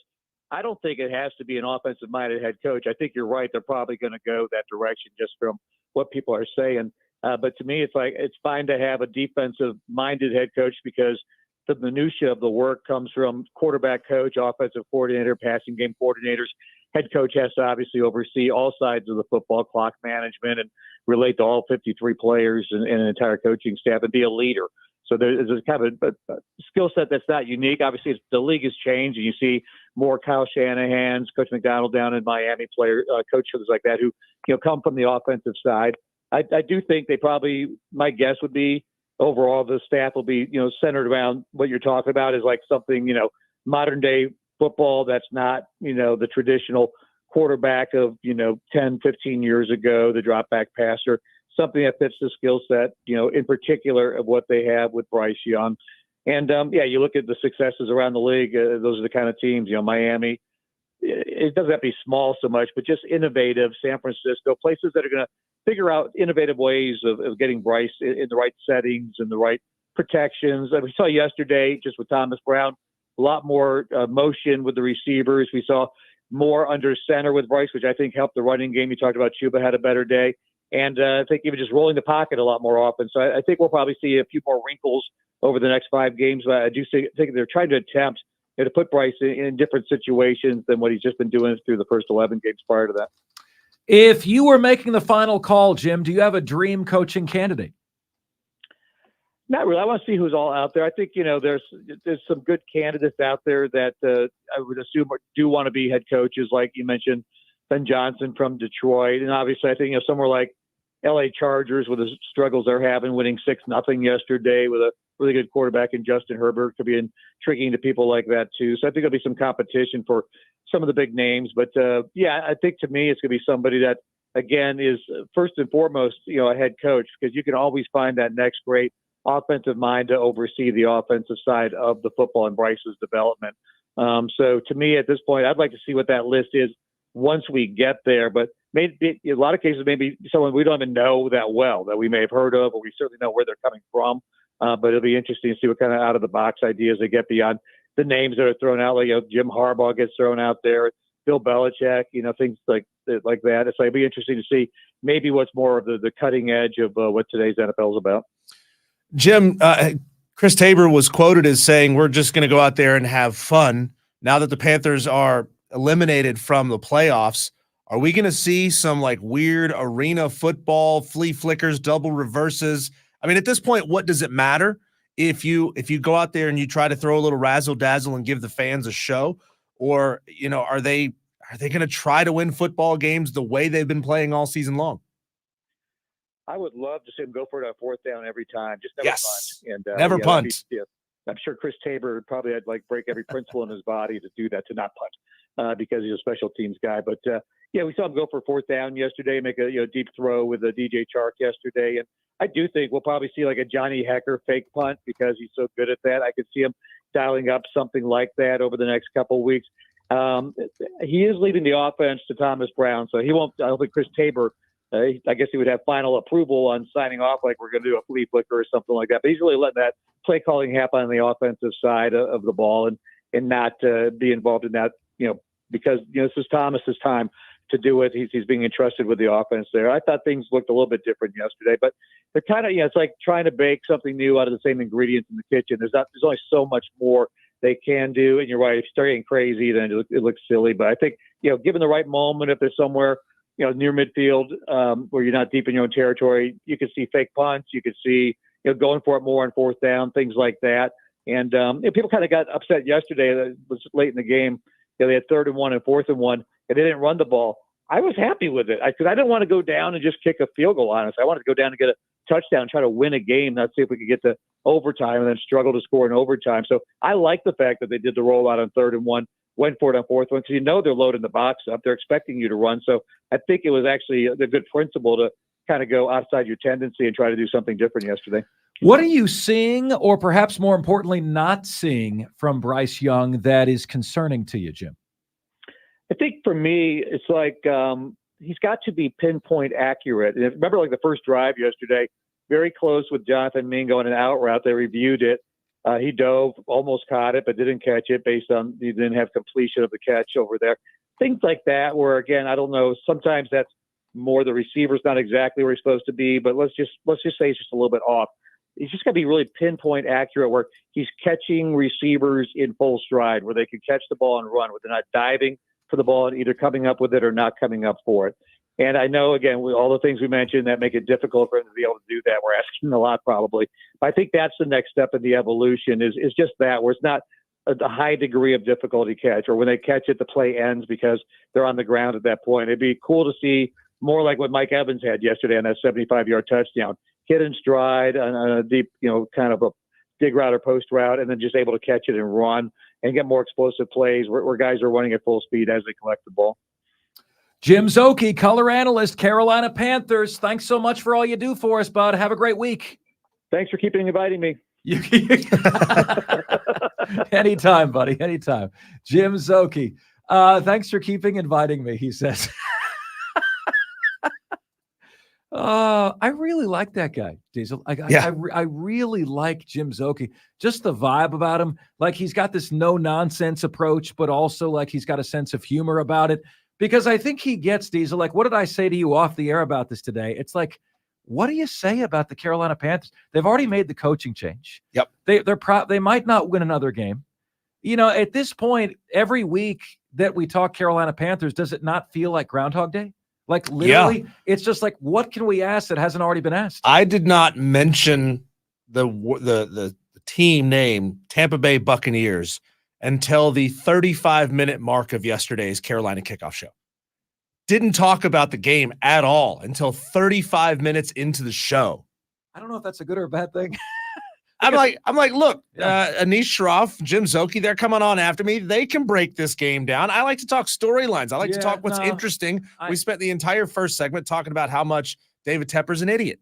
I don't think it has to be an offensive-minded head coach. I think you're right. They're probably going to go that direction just from what people are saying. But to me, it's fine to have a defensive-minded head coach because the minutia of the work comes from quarterback coach, offensive coordinator, passing game coordinators. Head coach has to obviously oversee all sides of the football, clock management, and relate to all 53 players and an entire coaching staff and be a leader. So there's kind of a skill set that's not unique. Obviously, the league has changed, and you see more Kyle Shanahan's, Coach McDonald down in Miami, coaches like that who come from the offensive side. I do think they probably, my guess would be, overall the staff will be centered around what you're talking about is like something modern day football that's not the traditional quarterback of 10, 15 years ago, the drop back passer. Something that fits the skill set, in particular of what they have with Bryce Young. And, you look at the successes around the league. Those are the kind of teams, Miami. It doesn't have to be small so much, but just innovative. San Francisco, places that are going to figure out innovative ways of getting Bryce in the right settings and the right protections. We saw yesterday, just with Thomas Brown, a lot more motion with the receivers. We saw more under center with Bryce, which I think helped the running game. You talked about Chuba had a better day. And I think even just rolling the pocket a lot more often. So I think we'll probably see a few more wrinkles over the next 5 games. But I do think they're trying to attempt to put Bryce in different situations than what he's just been doing through the first 11 games prior to that. If you were making the final call, Jim, do you have a dream coaching candidate? Not really. I want to see who's all out there. I think, there's some good candidates out there that I would assume do want to be head coaches, like you mentioned, Ben Johnson from Detroit. And obviously, I think, somewhere like LA Chargers with the struggles they're having, winning 6-0 yesterday with a really good quarterback in Justin Herbert, could be intriguing to people like that too. So I think there'll be some competition for some of the big names. But I think to me, it's going to be somebody that, again, is first and foremost, a head coach, because you can always find that next great offensive mind to oversee the offensive side of the football and Bryce's development. So to me, at this point, I'd like to see what that list is once we get there. But maybe in a lot of cases, maybe someone we don't even know that well, that we may have heard of, or we certainly know where they're coming from. But it'll be interesting to see what kind of out of the box ideas they get beyond the names that are thrown out. Like Jim Harbaugh gets thrown out there, Bill Belichick, things like that. It's like, it'll be interesting to see maybe what's more of the cutting edge of what today's NFL is about. Jim, Chris Tabor was quoted as saying, "We're just going to go out there and have fun." Now that the Panthers are eliminated from the playoffs, are we going to see some like weird arena football, flea flickers, double reverses? I mean, at this point, what does it matter if you go out there and you try to throw a little razzle dazzle and give the fans a show, or are they going to try to win football games the way they've been playing all season long? I would love to see him go for it on 4th down every time. Just never punt. And never punt. I'm sure Chris Tabor probably had break every principle in his body to do that, to not punt, because he's a special teams guy. But we saw him go for 4th down yesterday, make a deep throw with DJ Chark yesterday. And I do think we'll probably see like a Johnny Hecker fake punt because he's so good at that. I could see him dialing up something like that over the next couple of weeks. He is leading the offense to Thomas Brown, so he won't. I don't think Chris Tabor I guess he would have final approval on signing off, like we're going to do a flea flicker or something like that. But he's really letting that play calling happen on the offensive side of the ball and not be involved in that, because, this is Thomas's time to do it. He's being entrusted with the offense there. I thought things looked a little bit different yesterday, but they're kind of, it's like trying to bake something new out of the same ingredients in the kitchen. There's only so much more they can do. And you're right, if you start getting crazy, then it looks silly. But I think, given the right moment, if there's somewhere, near midfield, where you're not deep in your own territory, you can see fake punts. You could see, going for it more on fourth down, things like that. And people kind of got upset yesterday. It was late in the game. They had 3rd and 1 and 4th and 1, and they didn't run the ball. I was happy with it because I didn't want to go down and just kick a field goal, honestly. I wanted to go down and get a touchdown, try to win a game, not see if we could get to overtime and then struggle to score in overtime. So I like the fact that they did the rollout on 3rd and 1, went for it on 4th one, because they're loading the box up. They're expecting you to run. So I think it was actually a good principle to kind of go outside your tendency and try to do something different yesterday. What are you seeing, or perhaps more importantly, not seeing from Bryce Young that is concerning to you, Jim? I think for me, it's like he's got to be pinpoint accurate. And remember, like the first drive yesterday, very close with Jonathan Mingo on an out route. They reviewed it. He dove, almost caught it, but didn't catch it based on he didn't have completion of the catch over there. Things like that where, again, I don't know, sometimes that's more the receiver's not exactly where he's supposed to be, but let's just say he's just a little bit off. He's just got to be really pinpoint accurate where he's catching receivers in full stride, where they can catch the ball and run, where they're not diving for the ball and either coming up with it or not coming up for it. And I know, again, with all the things we mentioned that make it difficult for him to be able to do that, we're asking a lot probably. But I think that's the next step in the evolution is just that, where it's not a high degree of difficulty catch, or when they catch it, the play ends because they're on the ground at that point. It'd be cool to see more like what Mike Evans had yesterday on that 75-yard touchdown. Hit in stride on a deep, kind of a dig route or post route, and then just able to catch it and run and get more explosive plays where guys are running at full speed as they collect the ball. Jim Szoke, color analyst, Carolina Panthers. Thanks so much for all you do for us, bud. Have a great week. Thanks for keeping inviting me. Anytime, buddy. Anytime. Jim Szoke. Thanks for keeping inviting me, he says. I really like that guy, Diesel. I really like Jim Szoke. Just the vibe about him. Like he's got this no-nonsense approach, but also like he's got a sense of humor about it. Because I think he gets, Diesel, like, what did I say to you off the air about this today? It's like, what do you say about the Carolina Panthers? They've already made the coaching change. Yep. They might not win another game. At this point, every week that we talk Carolina Panthers, does it not feel like Groundhog Day? Like literally, It's just like, what can we ask that hasn't already been asked? I did not mention the team name, Tampa Bay Buccaneers, until the 35-minute mark of yesterday's Carolina kickoff show. Didn't talk about the game at all until 35 minutes into the show. I don't know if that's a good or a bad thing. I'm like, look, Anish Shroff, Jim Szoke, they're coming on after me. They can break this game down. I like to talk storylines. I like to talk what's interesting. We spent the entire first segment talking about how much David Tepper's an idiot.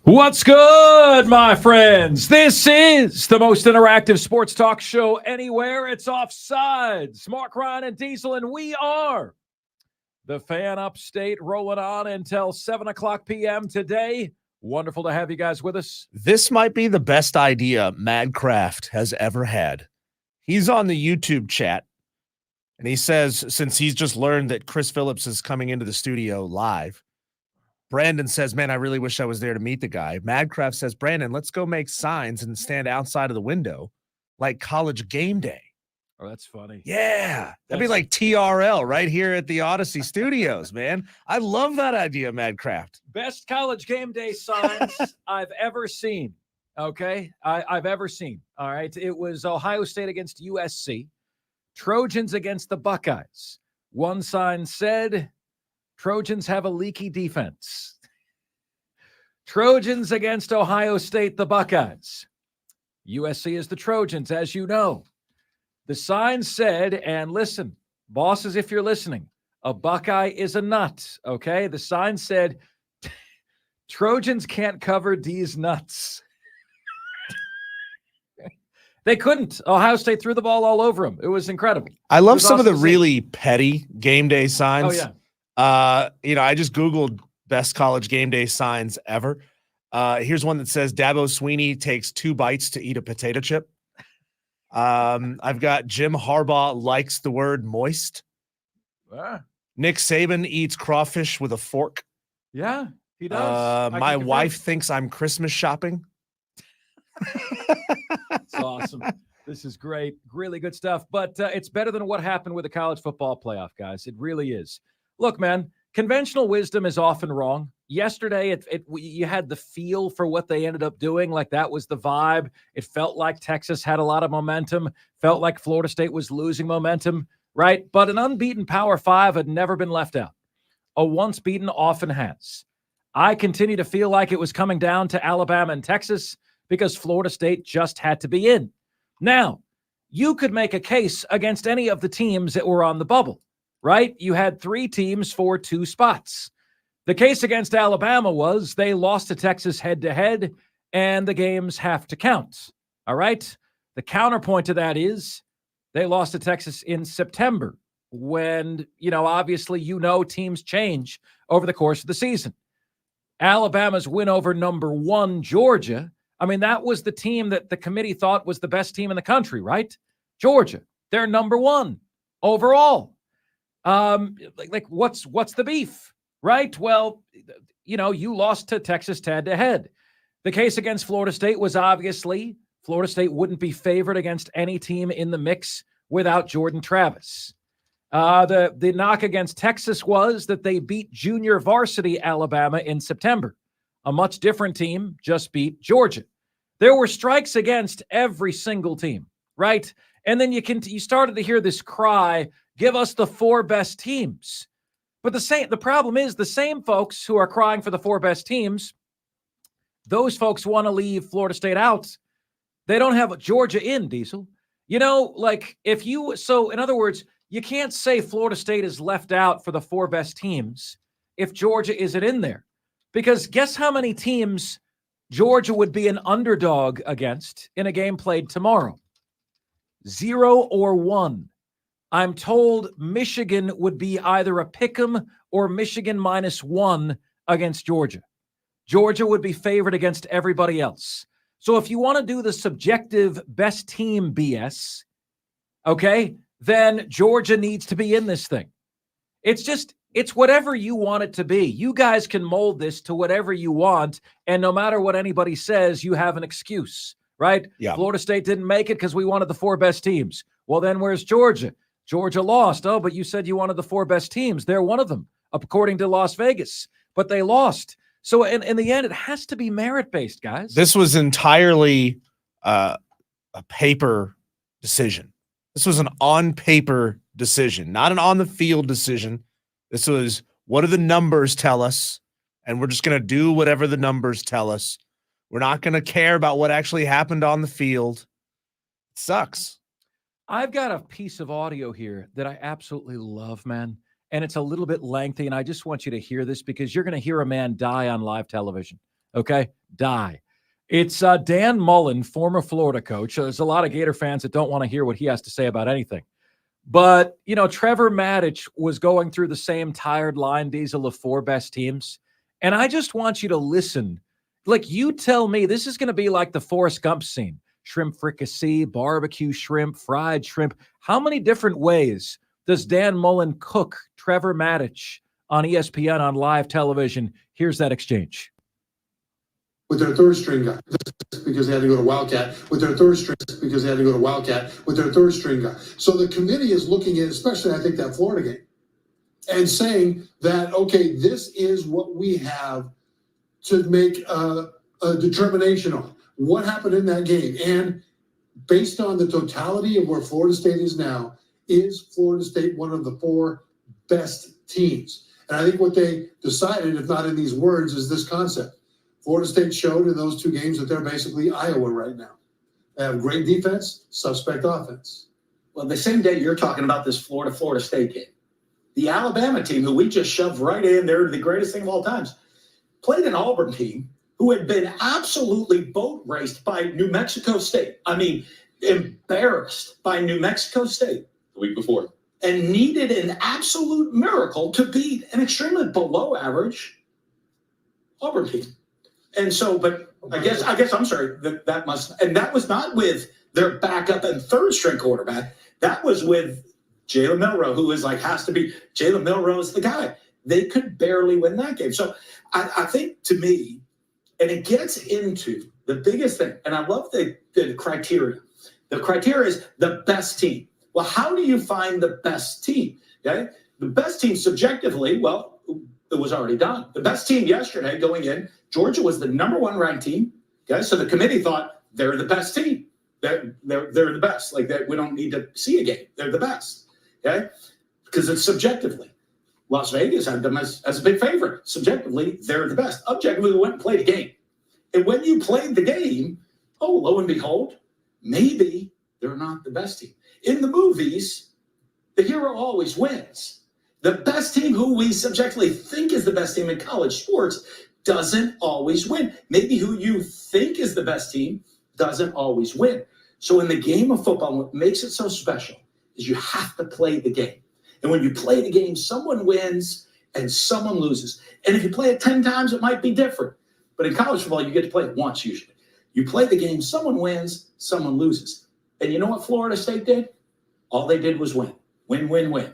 What's good, my friends? This is the most interactive sports talk show anywhere. It's Offsides. Marc Ryan and Diesel, and we are the Fan Upstate, rolling on until 7 o'clock p.m. today. Wonderful to have you guys with us. This might be the best idea Madcraft has ever had. He's on the YouTube chat, and he says, since he's just learned that Chris Phillips is coming into the studio live, Brandon says, man, I really wish I was there to meet the guy. Madcraft says, Brandon, let's go make signs and stand outside of the window like College Game Day. Oh, that's funny. Yeah. That'd be like TRL right here at the Odyssey Studios, man. I love that idea, Madcraft. Best College Game Day signs I've ever seen. Okay. I've ever seen. All right. It was Ohio State against USC, Trojans against the Buckeyes. One sign said, Trojans have a leaky defense. Trojans against Ohio State, the Buckeyes. USC is the Trojans, as you know. The sign said, and listen, bosses, if you're listening, a Buckeye is a nut, okay? The sign said, Trojans can't cover D's nuts. They couldn't. Ohio State threw the ball all over them. It was incredible. I love some of the really petty game day signs. Oh, yeah. I just Googled best college game day signs ever. Here's one that says Dabo Sweeney takes 2 bites to eat a potato chip. I've got Jim Harbaugh likes the word moist. Nick Saban eats crawfish with a fork. Yeah, he does. My wife thinks I'm Christmas shopping. It's awesome. This is great. Really good stuff. But it's better than what happened with the college football playoff, guys. It really is. Look, man, conventional wisdom is often wrong. Yesterday, you had the feel for what they ended up doing. Like that was the vibe. It felt like Texas had a lot of momentum. Felt like Florida State was losing momentum, right? But an unbeaten Power 5 had never been left out. A once beaten often has. I continue to feel like it was coming down to Alabama and Texas because Florida State just had to be in. Now, you could make a case against any of the teams that were on the bubble, right? You had 3 teams for 2 spots. The case against Alabama was they lost to Texas head-to-head, and the games have to count, all right? The counterpoint to that is they lost to Texas in September when, obviously, teams change over the course of the season. Alabama's win over number 1, Georgia, that was the team that the committee thought was the best team in the country, right? Georgia, they're number 1 overall. What's the beef, right? Well, you lost to Texas head-to-head. The case against Florida State was obviously Florida State wouldn't be favored against any team in the mix without Jordan Travis. The knock against Texas was that they beat junior varsity Alabama in September. A much different team just beat Georgia. There were strikes against every single team, right? And then you started to hear this cry, give us the 4 best teams. But the problem is the same folks who are crying for the 4 best teams, those folks want to leave Florida State out. They don't have Georgia in, Diesel. In other words, you can't say Florida State is left out for the 4 best teams if Georgia isn't in there. Because guess how many teams Georgia would be an underdog against in a game played tomorrow? 0 or 1. I'm told Michigan would be either a pick'em or Michigan -1 against Georgia. Georgia would be favored against everybody else. So if you want to do the subjective best team BS, okay, then Georgia needs to be in this thing. It's whatever you want it to be. You guys can mold this to whatever you want, and no matter what anybody says, you have an excuse, right? Yeah. Florida State didn't make it because we wanted the 4 best teams. Well, then where's Georgia? Georgia lost. Oh, but you said you wanted the 4 best teams. They're one of them, according to Las Vegas. But they lost. So in the end, it has to be merit-based, guys. This was entirely a paper decision. This was an on-paper decision, not an on-the-field decision. This was, what do the numbers tell us? And we're just going to do whatever the numbers tell us. We're not going to care about what actually happened on the field. It sucks. I've got a piece of audio here that I absolutely love, man. And it's a little bit lengthy, and I just want you to hear this because you're going to hear a man die on live television. Okay? Die. It's Dan Mullen, former Florida coach. There's a lot of Gator fans that don't want to hear what he has to say about anything. But, Trevor Maddich was going through the same tired line, Diesel, of 4 best teams. And I just want you to listen. Like, you tell me, this is going to be like the Forrest Gump scene. Shrimp fricassee, barbecue shrimp, fried shrimp. How many different ways does Dan Mullen cook Trevor Maddich on ESPN on live television? Here's that exchange. With their third string guy, because they had to go to Wildcat, with their third string, because they had to go to Wildcat, with their third string guy. So the committee is looking at, especially I think that Florida game, and saying that, okay, this is what we have to make a determination on. What happened in that game? And based on the totality of where Florida State is now, is Florida State one of the 4 best teams? And I think what they decided, if not in these words, is this concept. Florida State showed in those 2 games that they're basically Iowa right now. They have great defense, suspect offense. Well, the same day you're talking about this Florida State game, the Alabama team, who we just shoved right in, they're the greatest thing of all times, played an Auburn team who had been absolutely boat raced by New Mexico State. I mean, embarrassed by New Mexico State the week before, and needed an absolute miracle to beat an extremely below average Auburn team. And so, but I guess I'm sorry, that was not with their backup and third string quarterback. That was with Jalen Milroe, who is like, has to be, Jalen Milroe is the guy. They could barely win that game. So I think, to me, and it gets into the biggest thing, and I love the criteria. The criteria is the best team. Well, how do you find the best team? Okay, the best team subjectively, well, it was already done. The best team yesterday going in, Georgia was the number 1 ranked team. Okay, so the committee thought they're the best team. They're the best. Like that, we don't need to see a game. They're the best. Okay, because it's subjectively. Las Vegas had them as a big favorite. Subjectively, they're the best. Objectively, we went and played a game. And when you played the game, oh, lo and behold, maybe they're not the best team. In the movies, the hero always wins. The best team, who we subjectively think is the best team in college sports, doesn't always win. Maybe who you think is the best team doesn't always win. So in the game of football, what makes it so special is you have to play the game. And when you play the game, someone wins and someone loses. And if you play it 10 times, it might be different. But in college football, you get to play it once usually. You play the game, someone wins, someone loses. And you know what Florida State did? All they did was win. Win, win, win.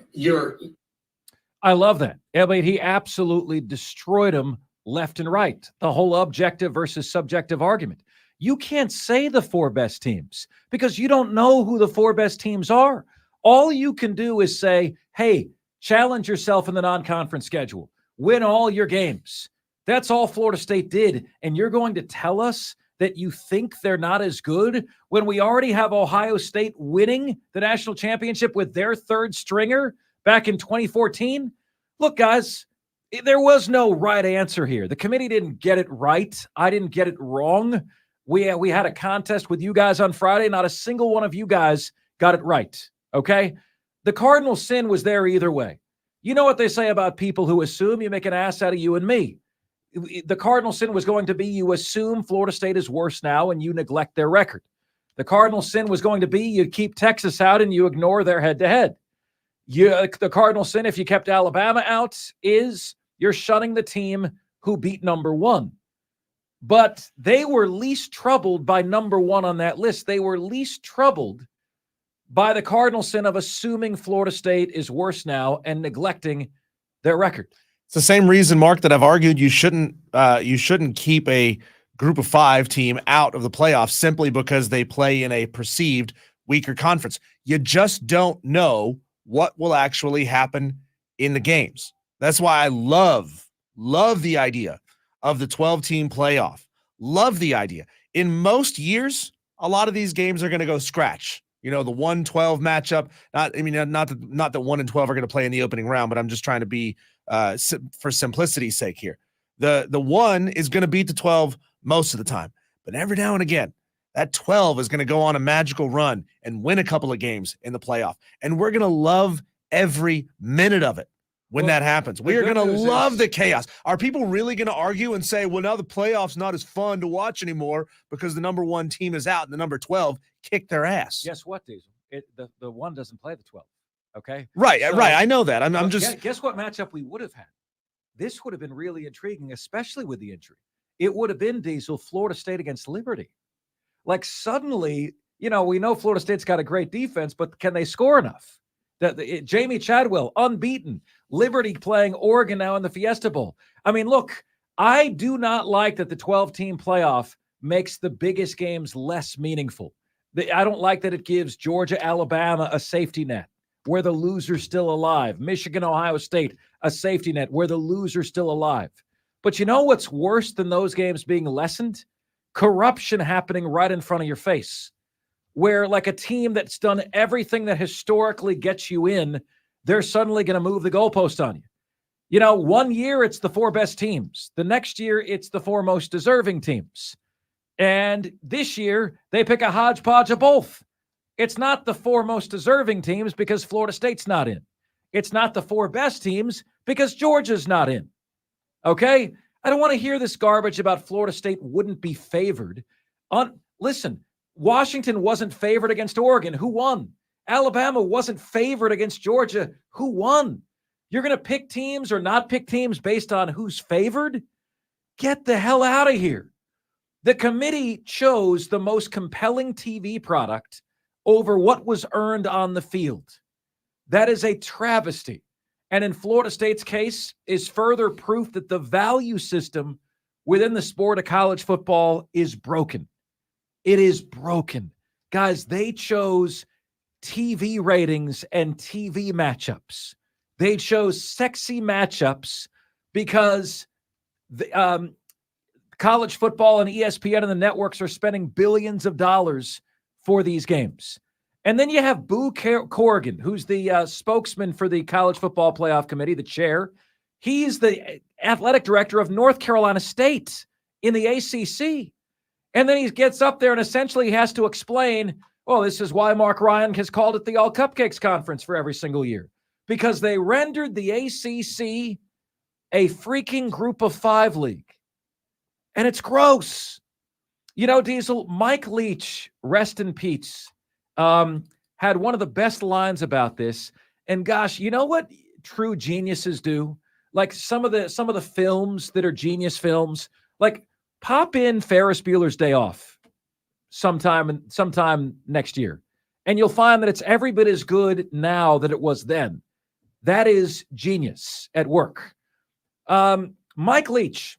I love that. I mean, he absolutely destroyed them left and right. The whole objective versus subjective argument. You can't say the 4 best teams because you don't know who the 4 best teams are. All you can do is say, hey, challenge yourself in the non-conference schedule. Win all your games. That's all Florida State did. And you're going to tell us that you think they're not as good when we already have Ohio State winning the national championship with their 3rd stringer back in 2014? Look, guys, there was no right answer here. The committee didn't get it right. I didn't get it wrong. We had a contest with you guys on Friday. Not a single one of you guys got it right. Okay? The cardinal sin was there either way. You know what they say about people who assume you make an ass out of you and me. The cardinal sin was going to be you assume Florida State is worse now and you neglect their record. The cardinal sin was going to be you keep Texas out and you ignore their head-to-head. The cardinal sin, if you kept Alabama out, is you're shunning the team who beat number 1. But they were least troubled by number 1 on that list. They were least troubled by the cardinal sin of assuming Florida State is worse now and neglecting their record. It's the same reason, Mark, that I've argued you shouldn't keep a group of 5 team out of the playoffs simply because they play in a perceived weaker conference. You just don't know what will actually happen in the games. That's why I love the idea of the 12-team playoff. Love the idea. In most years, a lot of these games are going to go scratch. You know, the 1-12 matchup. Not that 1 and 12 are going to play in the opening round, but I'm just trying to be for simplicity's sake here. The 1 is going to beat the 12 most of the time, but every now and again, that 12 is going to go on a magical run and win a couple of games in the playoff, and we're going to love every minute of it. When that happens, we are going to love the chaos. Are people really going to argue and say, well, now the playoffs not as fun to watch anymore because the number 1 team is out and the number 12 kicked their ass? Guess what, Diesel? The 1 doesn't play the 12. Okay. Right. I know that. I'm just guess what matchup we would have had. This would have been really intriguing, especially with the injury. It would have been, Diesel, Florida State against Liberty. Like suddenly, we know Florida State's got a great defense, but can they score enough? Jamie Chadwell, unbeaten. Liberty playing Oregon now in the Fiesta Bowl. I mean, look, I do not like that the 12-team playoff makes the biggest games less meaningful. I don't like that it gives Georgia, Alabama a safety net where the loser's still alive. Michigan, Ohio State, a safety net where the loser's still alive. But you know what's worse than those games being lessened? Corruption happening right in front of your face, where like a team that's done everything that historically gets you in, they're suddenly going to move the goalpost on you. You know, one year it's the 4 best teams. The next year it's the 4 most deserving teams. And this year they pick a hodgepodge of both. It's not the 4 most deserving teams because Florida State's not in. It's not the 4 best teams because Georgia's not in. Okay? I don't want to hear this garbage about Florida State wouldn't be favored. Listen, Washington wasn't favored against Oregon. Who won? Alabama wasn't favored against Georgia. Who won? You're going to pick teams or not pick teams based on who's favored? Get the hell out of here. The committee chose the most compelling TV product over what was earned on the field. That is a travesty. And in Florida State's case is further proof that the value system within the sport of college football is broken. It is broken. Guys, they chose TV ratings and TV matchups. They chose sexy matchups because the college football and ESPN and the networks are spending billions of dollars for these games. And then you have Boo Corrigan, who's the spokesman for the College Football Playoff Committee, the chair. He's the athletic director of North Carolina State in the ACC. And then he gets up there and essentially has to explain, well, this is why Marc Ryan has called it the All Cupcakes Conference for every single year. Because they rendered the ACC a freaking group of 5 league. And it's gross. You know, Diesel, Mike Leach, rest in peace, had one of the best lines about this. And gosh, you know what true geniuses do? Like some of the films that are genius films, like pop in Ferris Bueller's Day Off sometime next year. And you'll find that it's every bit as good now that it was then. That is genius at work. Mike Leach,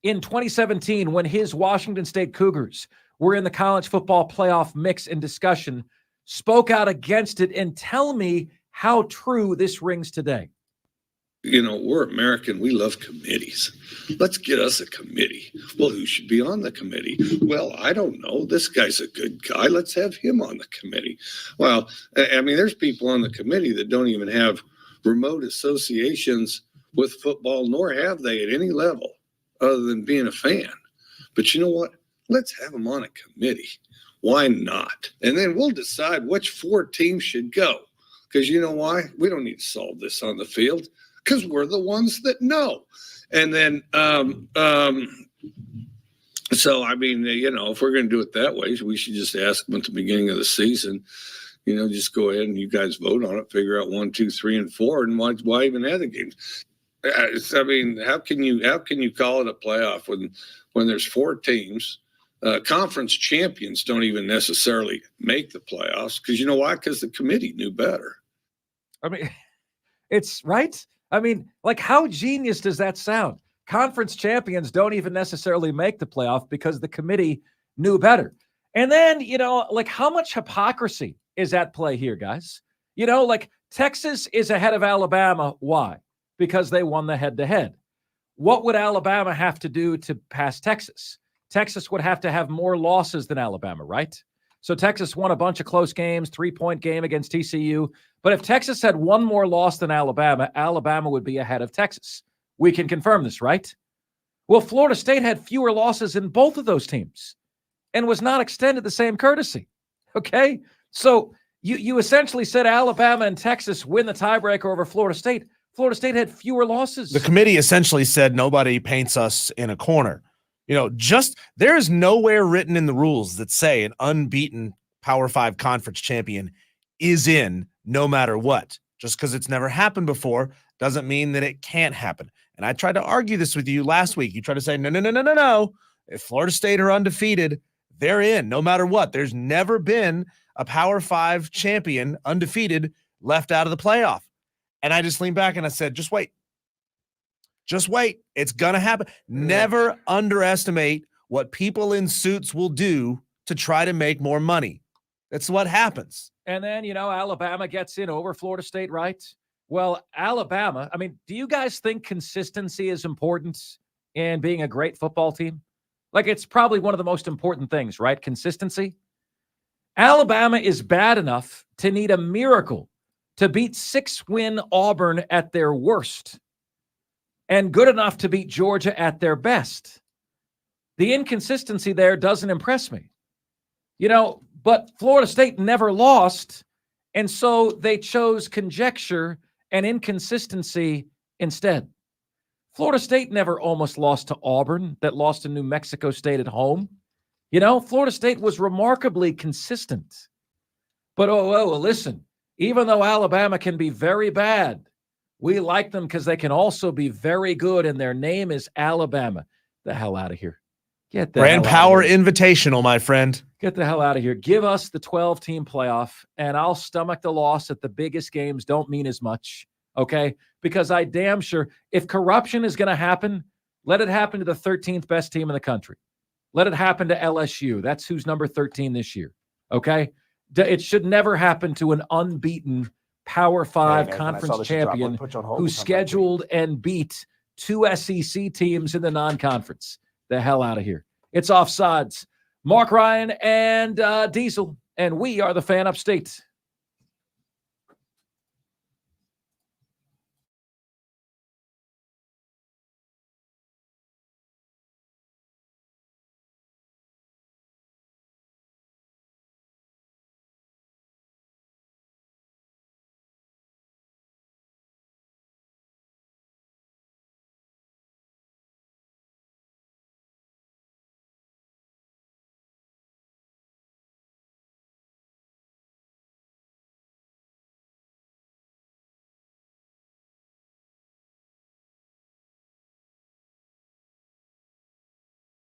in 2017, when his Washington State Cougars were in the college football playoff mix and discussion, spoke out against it. And tell me how true this rings today. You know, we're American. We love committees. Let's get us a committee. Well, who should be on the committee? Well, I don't know. This guy's a good guy. Let's have him on the committee. Well, I mean, there's people on the committee that don't even have remote associations with football, nor have they at any level other than being a fan. But you know what? Let's have them on a committee. Why not? And then we'll decide which 4 teams should go. Because you know why? We don't need to solve this on the field. Because we're the ones that know. And then, so, I mean, you know, if we're going to do it that way, we should just ask them at the beginning of the season, you know, just go ahead and you guys vote on it, figure out 1, 2, 3, and 4, and why even have the games? I mean, how can you call it a playoff when there's 4 teams? Conference champions don't even necessarily make the playoffs because you know why? Because the committee knew better. I mean, it's right. I mean, like, how genius does that sound? Conference champions don't even necessarily make the playoff because the committee knew better. And then, you know, like, how much hypocrisy is at play here, guys? You know, like, Texas is ahead of Alabama. Why? Because they won the head-to-head. What would Alabama have to do to pass Texas? Texas would have to have more losses than Alabama, right? So Texas won a bunch of close games, 3-point game against TCU. But if Texas had 1 more loss than Alabama, Alabama would be ahead of Texas. We can confirm this, right? Well, Florida State had fewer losses in both of those teams and was not extended the same courtesy. Okay? So you essentially said Alabama and Texas win the tiebreaker over Florida State. Florida State had fewer losses. The committee essentially said nobody paints us in a corner. You know, there is nowhere written in the rules that say an unbeaten Power 5 conference champion is in no matter what. Just because it's never happened before doesn't mean that it can't happen. And I tried to argue this with you last week. You tried to say, no. If Florida State are undefeated, they're in no matter what. There's never been a Power 5 champion undefeated left out of the playoff. And I just leaned back and I said, just wait. Just wait. It's going to happen. Never underestimate what people in suits will do to try to make more money. That's what happens. And then, Alabama gets in over Florida State, right? Well, Alabama, do you guys think consistency is important in being a great football team? Like, it's probably one of the most important things, right? Consistency. Alabama is bad enough to need a miracle to beat 6-win Auburn at their worst and good enough to beat Georgia at their best. The inconsistency there doesn't impress me. But Florida State never lost, and so they chose conjecture and inconsistency instead. Florida State never almost lost to Auburn, that lost to New Mexico State at home. Florida State was remarkably consistent. But, listen, even though Alabama can be very bad, we like them because they can also be very good, and their name is Alabama. The hell out of here. Get the Brand hell Power out of here. Invitational, my friend. Get the hell out of here. Give us the 12-team playoff, and I'll stomach the loss at the biggest games don't mean as much, okay? Because I damn sure, if corruption is going to happen, let it happen to the 13th best team in the country. Let it happen to LSU. That's who's number 13 this year, okay? It should never happen to an unbeaten Power 5 conference champion who scheduled and beat 2 SEC teams in the non-conference. The hell out of here. It's Offsides. Marc Ryan and Diesel, and we are the Fan Upstate.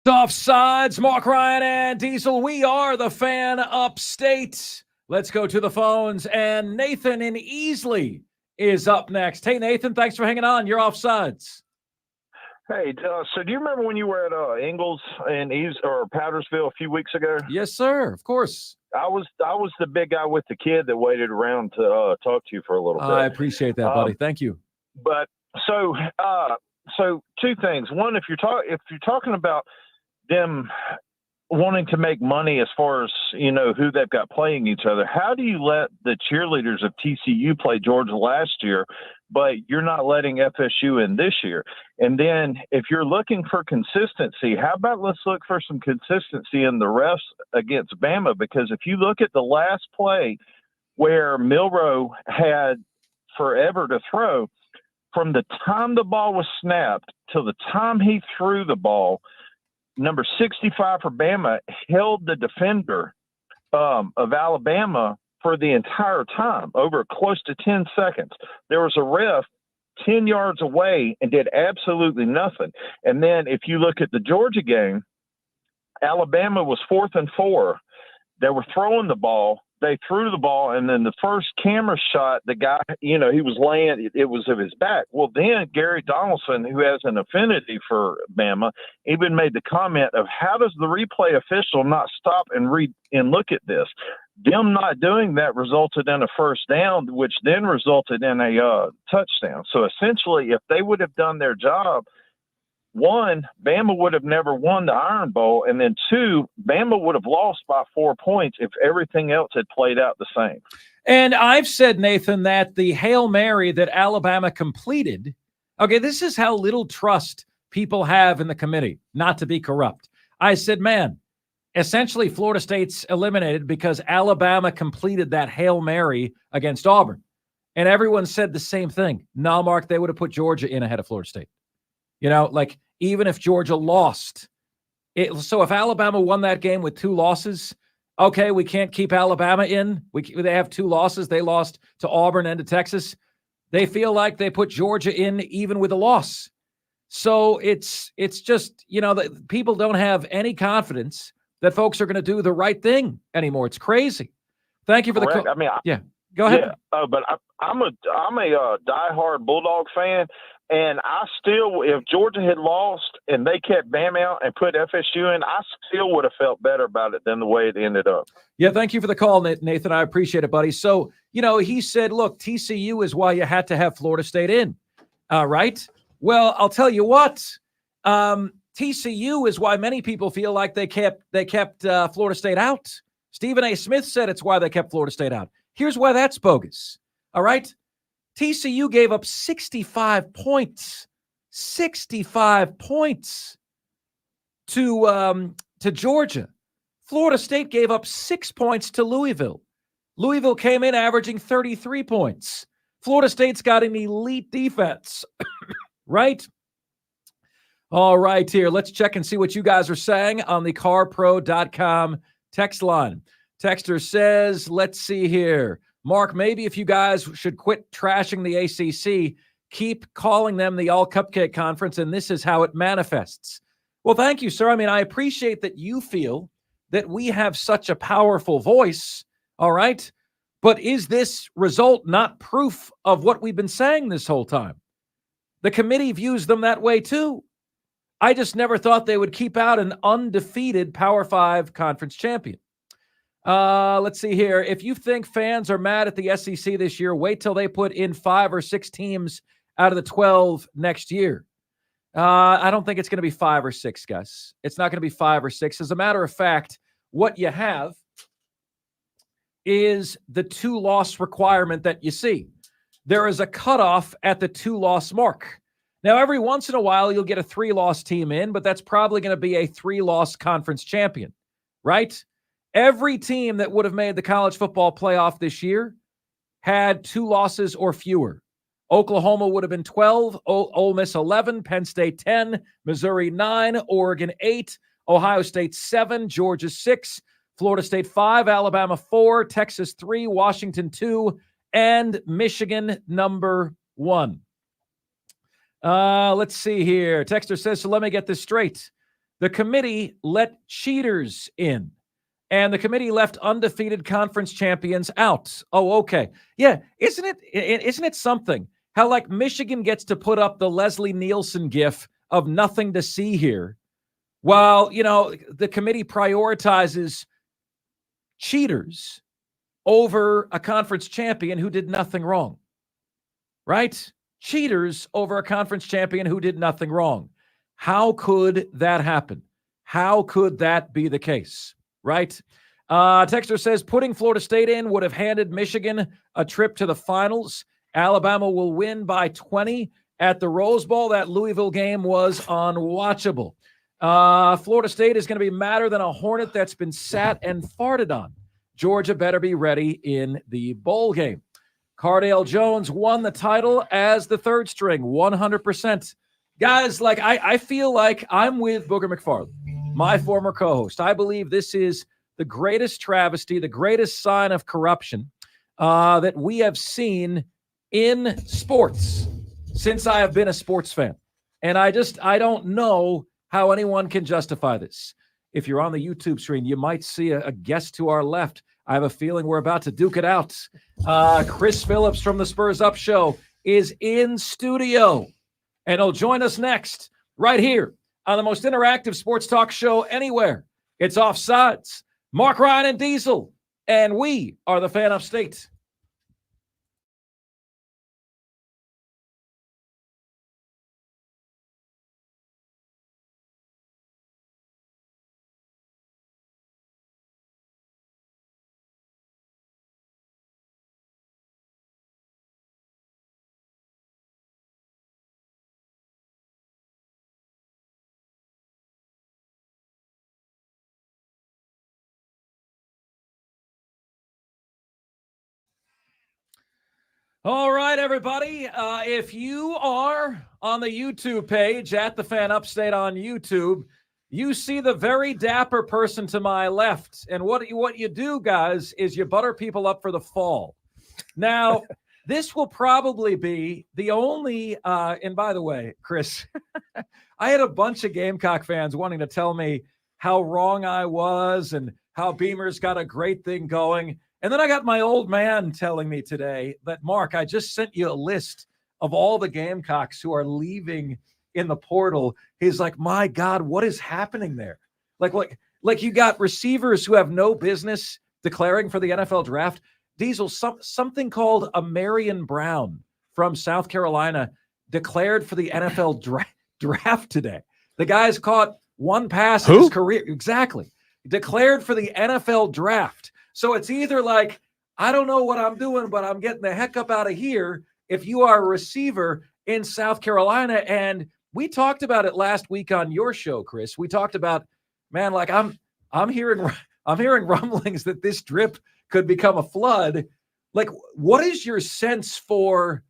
Offsides, Marc Ryan and Diesel. We are the Fan Upstate. Let's go to the phones, and Nathan in Easley is up next. Hey, Nathan, thanks for hanging on. You're Offsides. Hey, so do you remember when you were at Ingalls and Powdersville a few weeks ago? Yes, sir. Of course. I was the big guy with the kid that waited around to talk to you for a little bit. I appreciate that, buddy. Thank you. But so two things. One, if you're talking about them wanting to make money as far as, who they've got playing each other, how do you let the cheerleaders of TCU play Georgia last year, but you're not letting FSU in this year? And then if you're looking for consistency, how about let's look for some consistency in the refs against Bama? Because if you look at the last play where Milroe had forever to throw, from the time the ball was snapped till the time he threw the ball, number 65 for Bama held the defender of Alabama for the entire time, over close to 10 seconds. There was a ref 10 yards away and did absolutely nothing. And then if you look at the Georgia game, Alabama was 4th and 4. They were throwing the ball. They threw the ball, and then the first camera shot, the guy, he was laying, it was of his back. Well, then Gary Donaldson, who has an affinity for Bama, even made the comment of, how does the replay official not stop and read and look at this? Them not doing that resulted in a first down, which then resulted in a touchdown. So essentially, if they would have done their job, one, Bama would have never won the Iron Bowl, and then two, Bama would have lost by 4 points if everything else had played out the same. And I've said, Nathan, that the Hail Mary that Alabama completed, okay, this is how little trust people have in the committee not to be corrupt. I said, man, essentially Florida State's eliminated because Alabama completed that Hail Mary against Auburn. And everyone said the same thing. No, Mark, they would have put Georgia in ahead of Florida State. Even if Georgia lost. So if Alabama won that game with 2 losses, okay, we can't keep Alabama in. They have 2 losses. They lost to Auburn and to Texas. They feel like they put Georgia in even with a loss. So it's just, that people don't have any confidence that folks are going to do the right thing anymore. It's crazy. Thank you for the call. Yeah, go ahead. Yeah, but I'm a diehard Bulldog fan. And I still, if Georgia had lost and they kept Bam out and put FSU in, I still would have felt better about it than the way it ended up. Yeah, thank you for the call, Nathan. I appreciate it, buddy. So, he said, look, TCU is why you had to have Florida State in, right? Well, I'll tell you what, TCU is why many people feel like they kept Florida State out. Stephen A. Smith said it's why they kept Florida State out. Here's why that's bogus, all right? TCU gave up 65 points. 65 points to Georgia. Florida State gave up 6 points to Louisville. Louisville came in averaging 33 points. Florida State's got an elite defense, right? All right, here. Let's check and see what you guys are saying on the carpro.com text line. Texter says, let's see here. Mark, maybe if you guys should quit trashing the ACC, keep calling them the All-Cupcake Conference, and this is how it manifests. Well, thank you, sir. I mean, I appreciate that you feel that we have such a powerful voice, all right? But is this result not proof of what we've been saying this whole time? The committee views them that way too. I just never thought they would keep out an undefeated Power 5 conference champion. Let's see here. If you think fans are mad at the SEC this year, wait till they put in 5 or 6 teams out of the 12 next year. I don't think it's going to be 5 or 6, guys. It's not going to be 5 or 6. As a matter of fact, what you have is the 2-loss requirement that you see. There is a cutoff at the 2-loss mark. Now, every once in a while, you'll get a 3-loss team in, but that's probably going to be a 3-loss conference champion, right? Every team that would have made the college football playoff this year had 2 losses or fewer. Oklahoma would have been 12, Ole Miss 11, Penn State 10, Missouri 9, Oregon 8, Ohio State 7, Georgia 6, Florida State 5, Alabama 4, Texas 3, Washington 2, and Michigan number 1. Let's see here. Texter says, so let me get this straight. The committee let cheaters in, and the committee left undefeated conference champions out. Oh, okay. Yeah, isn't it something? How like Michigan gets to put up the Leslie Nielsen gif of nothing to see here, while, the committee prioritizes cheaters over a conference champion who did nothing wrong, right? Cheaters over a conference champion who did nothing wrong. How could that happen? How could that be the case, right? Texter says, putting Florida State in would have handed Michigan a trip to the finals. Alabama will win by 20 at the Rose Bowl. That Louisville game was unwatchable. Florida State is going to be madder than a hornet that's been sat and farted on. Georgia better be ready in the bowl game. Cardale Jones won the title as the third string, 100%. Guys, I feel like I'm with Booger McFarland, my former co-host. I believe this is the greatest travesty, the greatest sign of corruption that we have seen in sports since I have been a sports fan. And I don't know how anyone can justify this. If you're on the YouTube screen, you might see a guest to our left. I have a feeling we're about to duke it out. Chris Phillips from the Spurs Up Show is in studio, and he'll join us next right here on the most interactive sports talk show anywhere. It's Offsides. Marc Ryan and Diesel, and we are the Fan Upstate. All right, everybody. If you are on the YouTube page at the Fan Upstate on YouTube, you see the very dapper person to my left. And what you do, guys, is you butter people up for the fall. Now, this will probably be the only, and by the way, Chris, I had a bunch of Gamecock fans wanting to tell me how wrong I was and how Beamer's got a great thing going. And then I got my old man telling me today that, Mark, I just sent you a list of all the Gamecocks who are leaving in the portal, he's like, my God, what is happening there? Like you got receivers who have no business declaring for the NFL draft. Diesel, something called a Marion Brown from South Carolina declared for the NFL draft today. The guy's caught one pass in his career. Exactly. Declared for the NFL draft. So it's either like, I don't know what I'm doing, but I'm getting the heck up out of here if you are a receiver in South Carolina. And we talked about it last week on your show, Chris. We talked about, man, like I'm hearing rumblings that this drip could become a flood. Like, what is your sense for,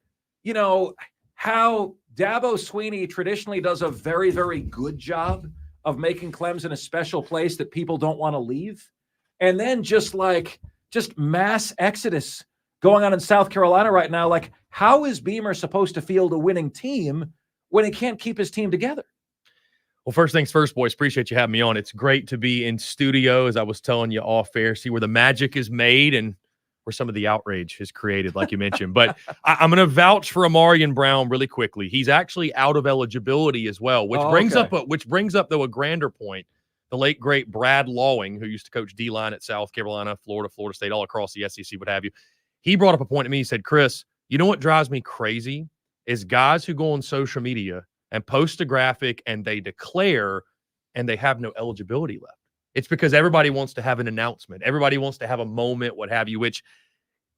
how Dabo Swinney traditionally does a very, very good job of making Clemson a special place that people don't want to leave? And then just mass exodus going on in South Carolina right now. Like, how is Beamer supposed to field a winning team when he can't keep his team together? Well, first things first, boys, appreciate you having me on. It's great to be in studio, as I was telling you off air, see where the magic is made and where some of the outrage is created, like you mentioned. But I'm going to vouch for Amarian Brown really quickly. He's actually out of eligibility as well, which brings up, though, a grander point. The late, great Brad Lawing, who used to coach D-line at South Carolina, Florida State, all across the SEC, what have you. He brought up a point to me. He said, Chris, you know what drives me crazy is guys who go on social media and post a graphic and they declare and they have no eligibility left. It's because everybody wants to have an announcement. Everybody wants to have a moment, what have you, which,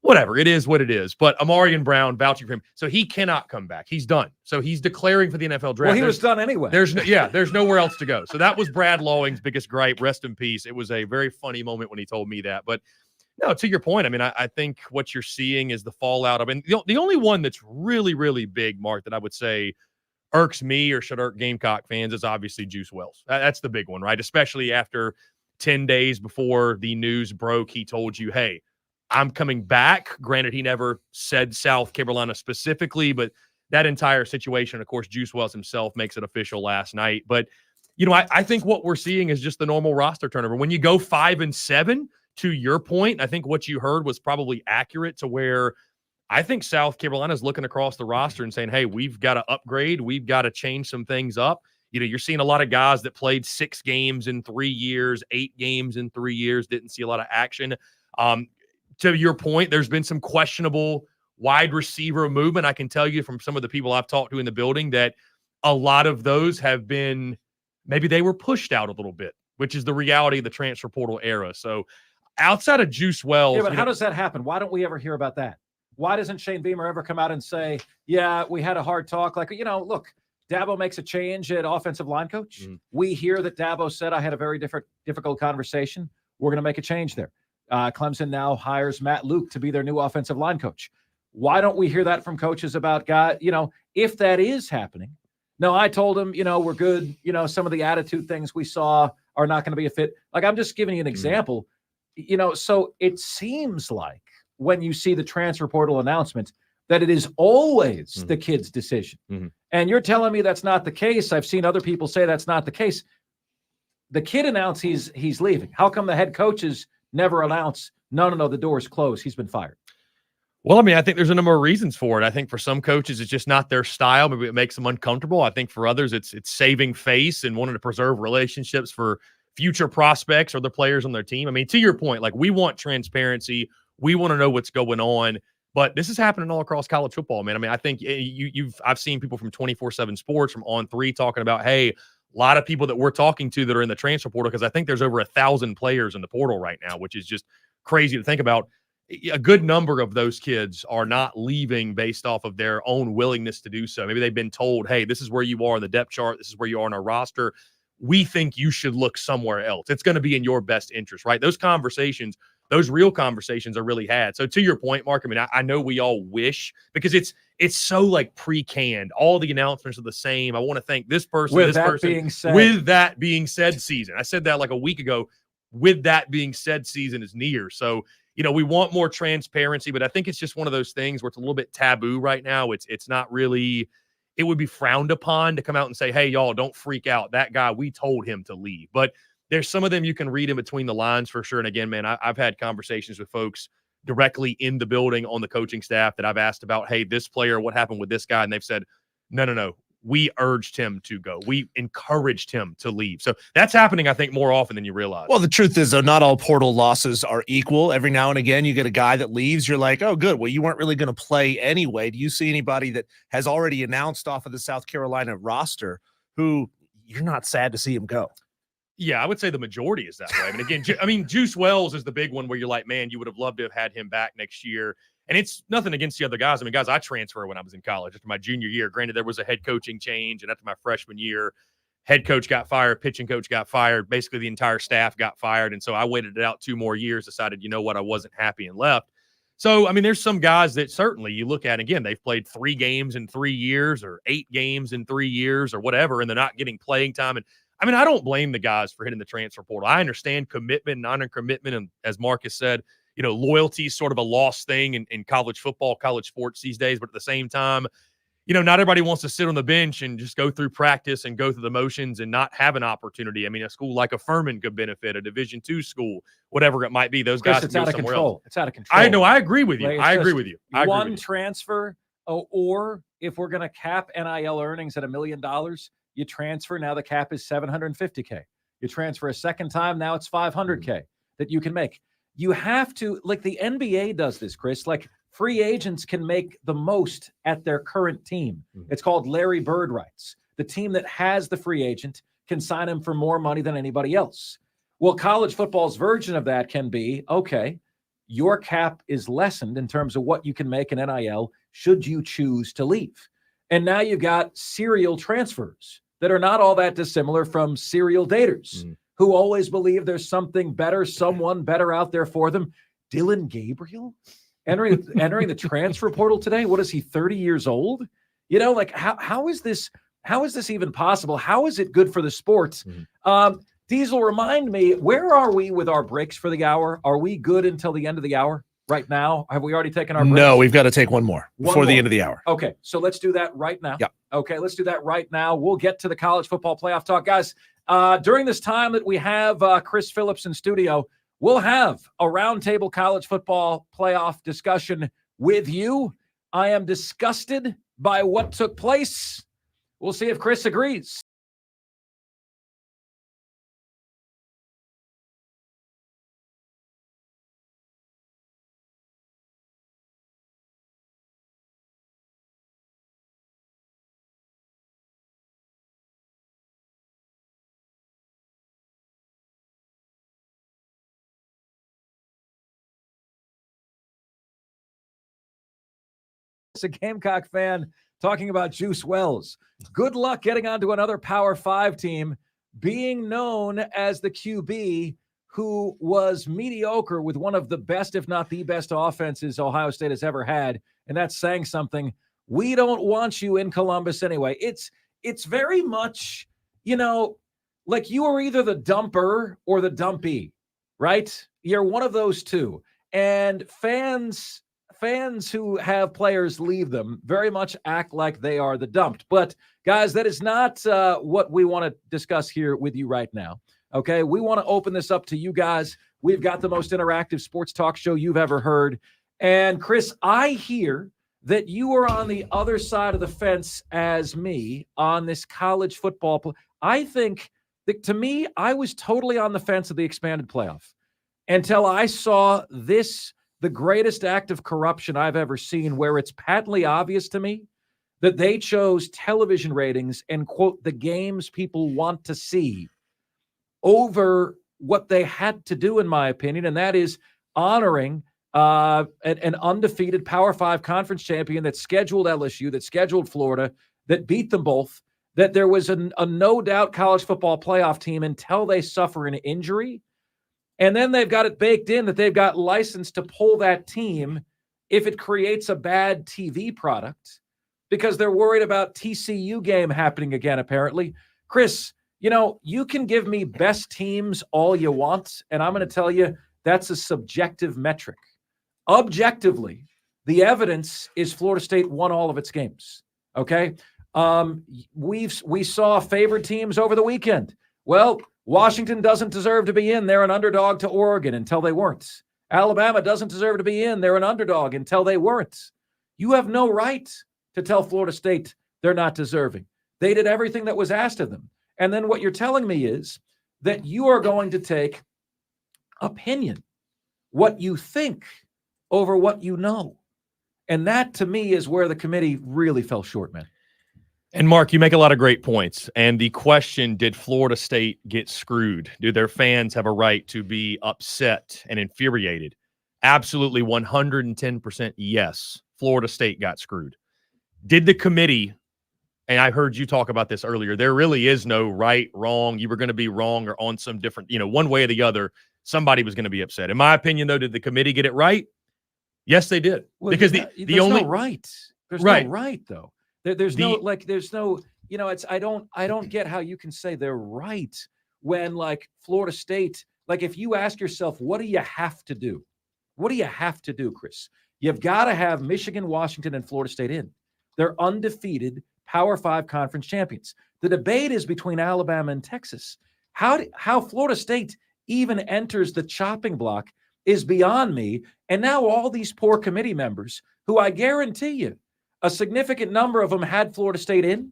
whatever, it is what it is. But Amarian Brown, vouching for him. So he cannot come back. He's done. So he's declaring for the NFL draft. Well, he was done anyway. There's nowhere else to go. So that was Brad Lawing's biggest gripe. Rest in peace. It was a very funny moment when he told me that. But no, to your point, I mean, I think what you're seeing is the fallout. I mean, the only one that's really, really big, Mark, that I would say irks me or should irk Gamecock fans is obviously Juice Wells. That's the big one, right? Especially after 10 days before the news broke, he told you, hey, I'm coming back. Granted, he never said South Carolina specifically, but that entire situation, of course, Juice Wells himself makes it official last night. But, I think what we're seeing is just the normal roster turnover. When you go 5-7, to your point, I think what you heard was probably accurate to where I think South Carolina is looking across the roster and saying, hey, we've got to upgrade. We've got to change some things up. You're seeing a lot of guys that played 6 games in 3 years, 8 games in 3 years, didn't see a lot of action. To your point, there's been some questionable wide receiver movement. I can tell you from some of the people I've talked to in the building that a lot of those have been, maybe they were pushed out a little bit, which is the reality of the transfer portal era. So outside of Juice Wells. Yeah, but how does that happen? Why don't we ever hear about that? Why doesn't Shane Beamer ever come out and say, yeah, we had a hard talk? Like, look, Dabo makes a change at offensive line coach. Mm-hmm. We hear that Dabo said, I had a very difficult conversation. We're going to make a change there. Clemson now hires Matt Luke to be their new offensive line coach. Why don't we hear that from coaches about guys, if that is happening? No, I told him, we're good. Some of the attitude things we saw are not going to be a fit. Like, I'm just giving you an example. So it seems like when you see the transfer portal announcement that it is always the kid's decision. Mm-hmm. And you're telling me that's not the case. I've seen other people say that's not the case. The kid announced he's leaving. How come the head coaches never announce, no, the door's closed, he's been fired? Well, I mean, I think there's a number of reasons for it. I think for some coaches, it's just not their style. Maybe it makes them uncomfortable. I think for others, it's saving face and wanting to preserve relationships for future prospects or the players on their team. I mean, to your point, like, we want transparency. We want to know what's going on. But this is happening all across college football, man. I mean, I think I've seen people from 24/7 Sports, from On3, talking about, hey, a lot of people that we're talking to that are in the transfer portal, because I think there's over 1,000 players in the portal right now, which is just crazy to think about. A good number of those kids are not leaving based off of their own willingness to do so. Maybe they've been told, hey, this is where you are in the depth chart. This is where you are in our roster. We think you should look somewhere else. It's going to be in your best interest, right? Those conversations, those real conversations are really had. So to your point, Mark, I mean, I know we all wish, because it's so like pre-canned. All the announcements are the same. I want to thank this person, with that being said, season. I said that like a week ago. With that being said, season is near. So, we want more transparency, but I think it's just one of those things where it's a little bit taboo right now. It's not really, it would be frowned upon to come out and say, hey, y'all, don't freak out. That guy, we told him to leave. But there's some of them you can read in between the lines for sure. And again, man, I've had conversations with folks directly in the building on the coaching staff that I've asked about, hey, this player, what happened with this guy? And they've said, no. We urged him to go. We encouraged him to leave. So that's happening, I think, more often than you realize. Well, the truth is, though, not all portal losses are equal. Every now and again, you get a guy that leaves. You're like, oh, good. Well, you weren't really going to play anyway. Do you see anybody that has already announced off of the South Carolina roster who you're not sad to see him go? Yeah, I would say the majority is that way. I mean, Juice Wells is the big one where you're like, man, you would have loved to have had him back next year. And it's nothing against the other guys. I mean, guys, I transferred when I was in college after my junior year. Granted, there was a head coaching change, and after my freshman year, head coach got fired, pitching coach got fired. Basically, the entire staff got fired. And so I waited it out 2 more years, decided, you know what, I wasn't happy and left. So, I mean, there's some guys that certainly you look at, again, they've played 3 games in 3 years or 8 games in 3 years or whatever, and they're not getting playing time. And I mean, I don't blame the guys for hitting the transfer portal. I understand commitment, non-commitment, and as Marcus said, you know, loyalty is sort of a lost thing in college football, college sports these days. But at the same time, you know, not everybody wants to sit on the bench and just go through practice and go through the motions and not have an opportunity. I mean, a school like a Furman could benefit, a Division II school, whatever it might be. Those guys it's can out go of somewhere control. else. It's out of control. I know. I agree with you. Like, I agree with you. One transfer, or if we're going to cap NIL earnings at $1 million, you transfer. Now the cap is $750K. You transfer a second time. Now it's $500K that you can make. You have to, like the NBA does this, Chris, like free agents can make the most at their current team. It's called Larry Bird rights. The team that has the free agent can sign him for more money than anybody else. Well, college football's version of that can be, okay, your cap is lessened in terms of what you can make in NIL should you choose to leave. And now you've got serial transfers that are not all that dissimilar from serial daters who always believe there's something better, someone better out there for them. Dylan Gabriel entering the transfer portal today. What is he, 30 years old? You know, like how is this even possible? How is it good for the sports? Diesel, remind me, where are we with our breaks for the hour? Are we good until the end of the hour right now? Have we already taken our breaks? No, we've got to take one more before the end of the hour. Okay, so let's do that right now. Yeah. Okay, let's do that right now. We'll get to the college football playoff talk. Guys, during this time that we have Chris Phillips in studio, we'll have a roundtable college football playoff discussion with you. I am disgusted by what took place. We'll see if Chris agrees. A Gamecock fan talking about Juice Wells. Good luck getting onto another Power 5 team, being known as the QB who was mediocre with one of the best, if not the best offenses Ohio State has ever had. And that's saying something. We don't want you in Columbus anyway. It's very much, you know, like you are either the dumper or the dumpy, right? You're one of those two. And fans who have players leave them very much act like they are the dumped. But guys, that is not what we want to discuss here with you right now. Okay, we want to open this up to you guys. We've got the most interactive sports talk show you've ever heard. And Chris, I hear that you are on the other side of the fence as me on this college football. I think that, to me, I was totally on the fence of the expanded playoff until I saw this, the greatest act of corruption I've ever seen, where it's patently obvious to me that they chose television ratings and, quote, the games people want to see over what they had to do, in my opinion, and that is honoring an undefeated Power 5 conference champion that scheduled LSU, that scheduled Florida, that beat them both, that there was a no-doubt college football playoff team until they suffer an injury. And then they've got it baked in that they've got license to pull that team if it creates a bad TV product because they're worried about TCU game happening again, apparently. Chris, you know, you can give me best teams all you want, and I'm going to tell you that's a subjective metric. Objectively, the evidence is Florida State won all of its games, okay? We saw favored teams over the weekend. Well, Washington doesn't deserve to be in. They're an underdog to Oregon until they weren't. Alabama doesn't deserve to be in. They're an underdog until they weren't. You have no right to tell Florida State they're not deserving. They did everything that was asked of them. And then what you're telling me is that you are going to take opinion, what you think, over what you know. And that, to me, is where the committee really fell short, man. And Mark, you make a lot of great points. And the question, did Florida State get screwed? Do their fans have a right to be upset and infuriated? Absolutely 110% yes. Florida State got screwed. Did the committee, and I heard you talk about this earlier, there really is no right, wrong. You were going to be wrong or on some different, one way or the other, somebody was going to be upset. In my opinion, though, did the committee get it right? Yes, they did. Well, because there's the only no right. There's right. no right, though. There's no it's I don't get how you can say they're right when, like, Florida State, like, if you ask yourself, what do you have to do? What do you have to do, Chris? You've got to have Michigan, Washington, and Florida State in. They're undefeated Power 5 conference champions. The debate is between Alabama and Texas. How Florida State even enters the chopping block is beyond me. And now all these poor committee members, who I guarantee you, a significant number of them had Florida State in.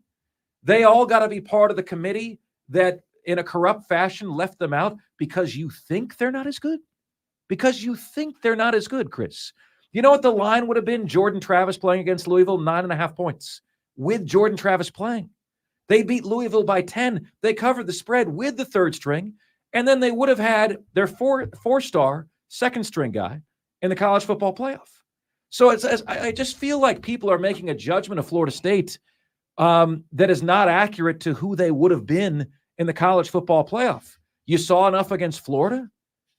They all got to be part of the committee that, in a corrupt fashion, left them out because you think they're not as good? Because you think they're not as good, Chris. You know what the line would have been? Jordan Travis playing against Louisville, 9.5 points. With Jordan Travis playing, they beat Louisville by 10. They covered the spread with the third string, and then they would have had their four-star second string guy in the college football playoff. So I just feel like people are making a judgment of Florida State that is not accurate to who they would have been in the college football playoff. You saw enough against Florida.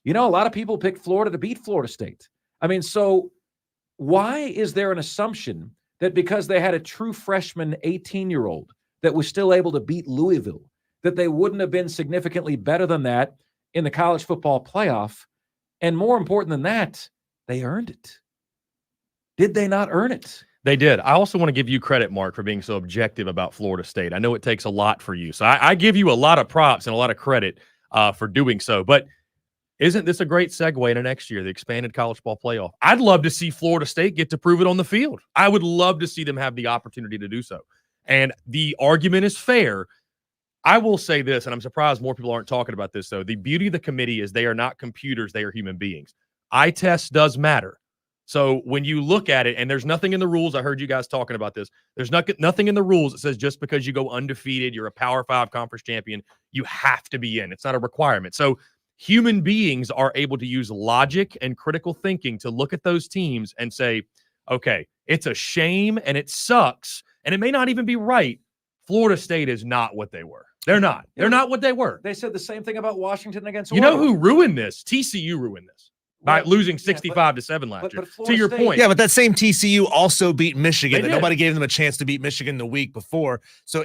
A lot of people picked Florida to beat Florida State. I mean, so why is there an assumption that because they had a true freshman 18-year-old that was still able to beat Louisville, that they wouldn't have been significantly better than that in the college football playoff? And more important than that, they earned it. Did they not earn it? They did. I also want to give you credit, Mark, for being so objective about Florida State. I know it takes a lot for you. So I give you a lot of props and a lot of credit for doing so. But isn't this a great segue into next year, the expanded college ball playoff? I'd love to see Florida State get to prove it on the field. I would love to see them have the opportunity to do so. And the argument is fair. I will say this, and I'm surprised more people aren't talking about this, though. The beauty of the committee is they are not computers. They are human beings. Eye test does matter. So when you look at it, and there's nothing in the rules, I heard you guys talking about this, there's nothing in the rules that says just because you go undefeated, you're a Power 5 conference champion, you have to be in. It's not a requirement. So human beings are able to use logic and critical thinking to look at those teams and say, okay, it's a shame and it sucks, and it may not even be right. Florida State is not what they were. They're not. They're not what they were. They said the same thing about Washington against Oregon. You know who ruined this? TCU ruined this by losing 65-7 last year. To your point. Yeah, but that same TCU also beat Michigan. Nobody gave them a chance to beat Michigan the week before. So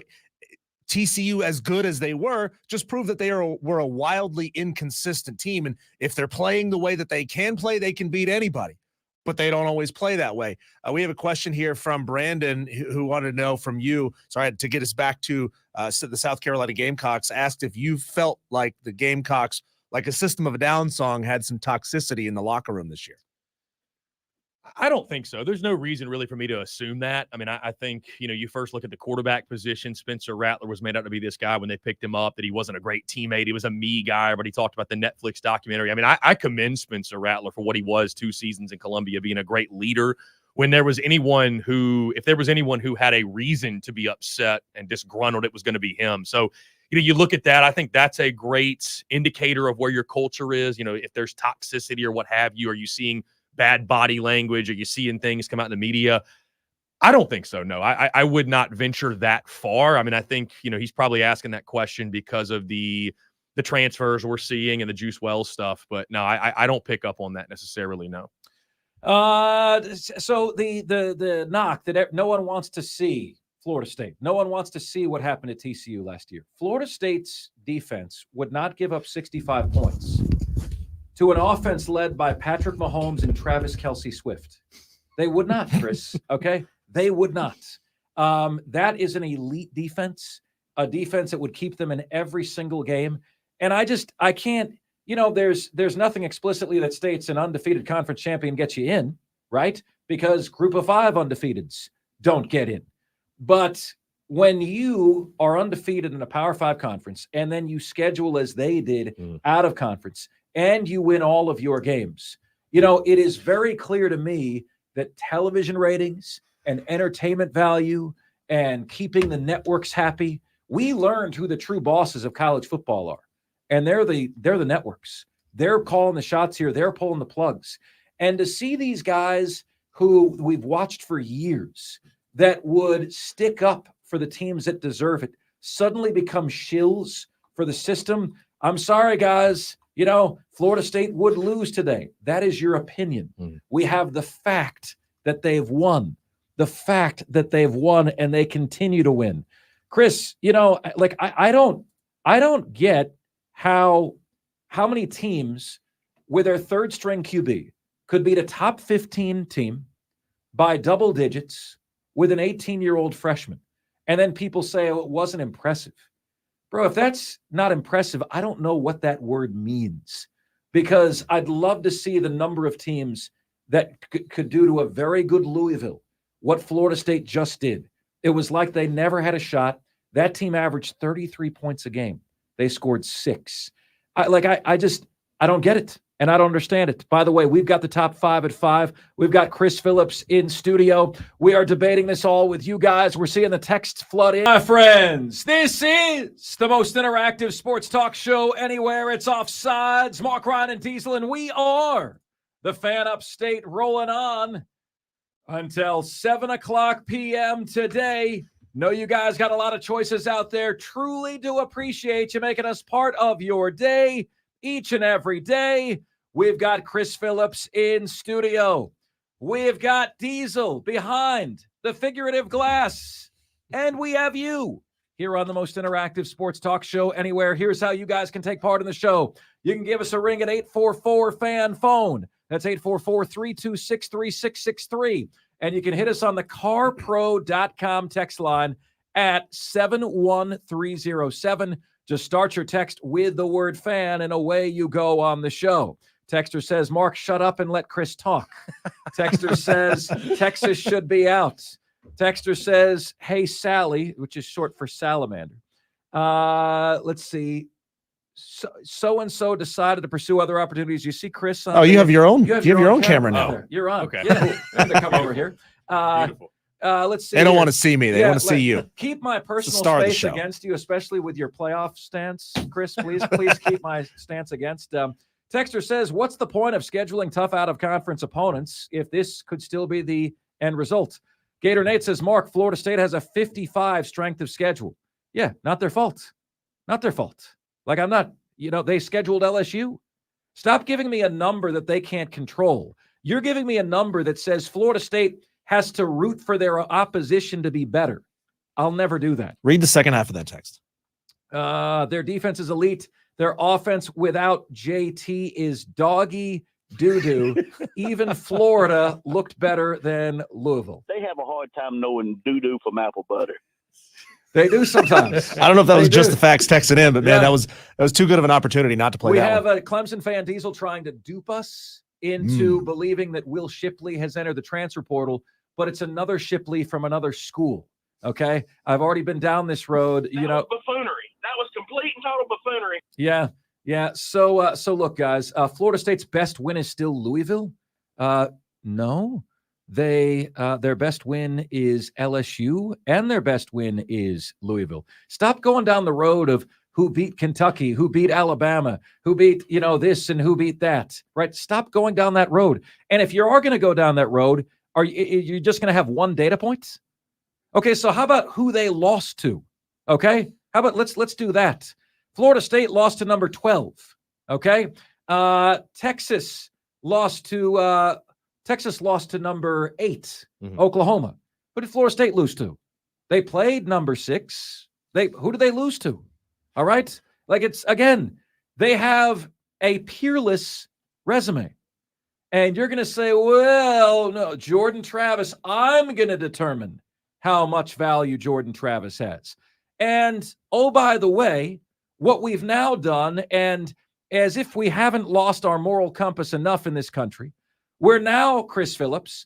TCU, as good as they were, just proved that were a wildly inconsistent team. And if they're playing the way that they can play, they can beat anybody. But they don't always play that way. We have a question here from Brandon who wanted to know from you, sorry, to get us back to the South Carolina Gamecocks, asked if you felt like the Gamecocks, like a System of a Down song, had some toxicity in the locker room this year. I don't think so. There's no reason really for me to assume that. I mean, I think, you first look at the quarterback position. Spencer Rattler was made out to be this guy when they picked him up, that he wasn't a great teammate. He was a me guy. Everybody talked about the Netflix documentary. I mean, I commend Spencer Rattler for what he was 2 seasons in Columbia, being a great leader. If there was anyone who had a reason to be upset and disgruntled, it was going to be him. So, you look at that, I think that's a great indicator of where your culture is. If there's toxicity or what have you, are you seeing bad body language? Are you seeing things come out in the media? I don't think so. No, I would not venture that far. I mean, I think, he's probably asking that question because of the transfers we're seeing and the Juice Wells stuff. But no, I don't pick up on that necessarily. No. So the knock that no one wants to see Florida State. No one wants to see what happened to TCU last year. Florida State's defense would not give up 65 points to an offense led by Patrick Mahomes and Travis Kelce Swift. They would not, Chris, okay? They would not. That is an elite defense, a defense that would keep them in every single game. And I can't there's nothing explicitly that states an undefeated conference champion gets you in, right? Because group of 5 undefeateds don't get in. But when you are undefeated in a Power 5 conference and then you schedule as they did out of conference and you win all of your games, it is very clear to me that television ratings and entertainment value and keeping the networks happy, we learned who the true bosses of college football are. And they're the networks. They're calling the shots here. They're pulling the plugs. And to see these guys who we've watched for years that would stick up for the teams that deserve it suddenly become shills for the system. I'm sorry, guys. Florida State would lose today. That is your opinion. We have the fact that they've won. The fact that they've won and they continue to win. Chris, I don't get how many teams with their third string QB could beat a top 15 team by double digits with an 18-year-old freshman. And then people say, oh, it wasn't impressive. Bro, if that's not impressive, I don't know what that word means, because I'd love to see the number of teams that could do to a very good Louisville what Florida State just did. It was like they never had a shot. That team averaged 33 points a game. They scored 6. I don't get it, and I don't understand it. By the way, we've got the top 5 at 5. We've got Chris Phillips in studio. We are debating this all with you guys. We're seeing the texts flood in. My friends, this is the most interactive sports talk show anywhere. It's Offsides, Marc Ryan and Diesel, and we are the Fan Upstate, rolling on until 7 o'clock p.m. today. Know you guys got a lot of choices out there. Truly do appreciate you making us part of your day each and every day. We've got Chris Phillips in studio. We've got Diesel behind the figurative glass. And we have you here on the most interactive sports talk show anywhere. Here's how you guys can take part in the show. You can give us a ring at 844-FAN-PHONE. That's 844-326-3663. And you can hit us on the carpro.com text line at 71307. Just start your text with the word fan, and away you go on the show. Texter says, Mark, shut up and let Chris talk. Texter says, Texas should be out. Texter says, hey, Sally, which is short for salamander. Let's see. So-and-so decided to pursue other opportunities. You see, Chris? You have your own. You have your own camera now. There. You're on. Okay. Yeah, I'm gonna come over here. Let's see. They don't want to see me. They want to see you. Keep my personal space against you, especially with your playoff stance, Chris. Please keep my stance against. Texter says, what's the point of scheduling tough out-of-conference opponents if this could still be the end result? Gator Nate says, Mark, Florida State has a 55 strength of schedule. Yeah, not their fault. Not their fault. Like, I'm not, they scheduled LSU. Stop giving me a number that they can't control. You're giving me a number that says Florida State has to root for their opposition to be better. I'll never do that. Read the second half of that text. Their defense is elite. Their offense without JT is doggy doo-doo. Even Florida looked better than Louisville. They have a hard time knowing doo-doo from apple butter. They do sometimes. I don't know if that was just the facts texted in, but man, that was too good of an opportunity not to play. We that have one. a Clemson fan, Diesel, trying to dupe us into believing that Will Shipley has entered the transfer portal, but it's another Shipley from another school. Okay, I've already been down this road. That was buffoonery. That was complete and total buffoonery. Yeah. So look, guys. Florida State's best win is still Louisville. No. Their best win is LSU, and their best win is Louisville. Stop going down the road of who beat Kentucky, who beat Alabama, who beat, this and who beat that, right? Stop going down that road. And if you are going to go down that road, are you just going to have one data point? Okay, so how about who they lost to? Okay, how about let's do that. Florida State lost to number 12. Okay, Texas lost to number 8, Oklahoma. Who did Florida State lose to? They played number 6. Who did they lose to? All right. They have a peerless resume. And you're going to say, well, no, Jordan Travis, I'm going to determine how much value Jordan Travis has. And, oh, by the way, what we've now done, and as if we haven't lost our moral compass enough in this country, we're now, Chris Phillips,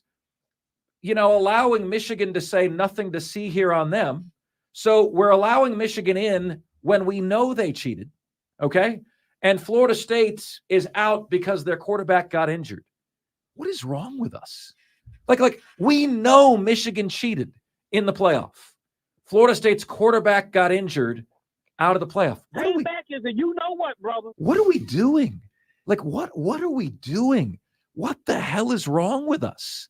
allowing Michigan to say nothing to see here on them. So we're allowing Michigan in when we know they cheated, okay? And Florida State is out because their quarterback got injured. What is wrong with us? Like we know Michigan cheated in the playoff. Florida State's quarterback got injured out of the playoff. Back is it? You know what, brother? What are we doing? Like, what are we doing? What the hell is wrong with us?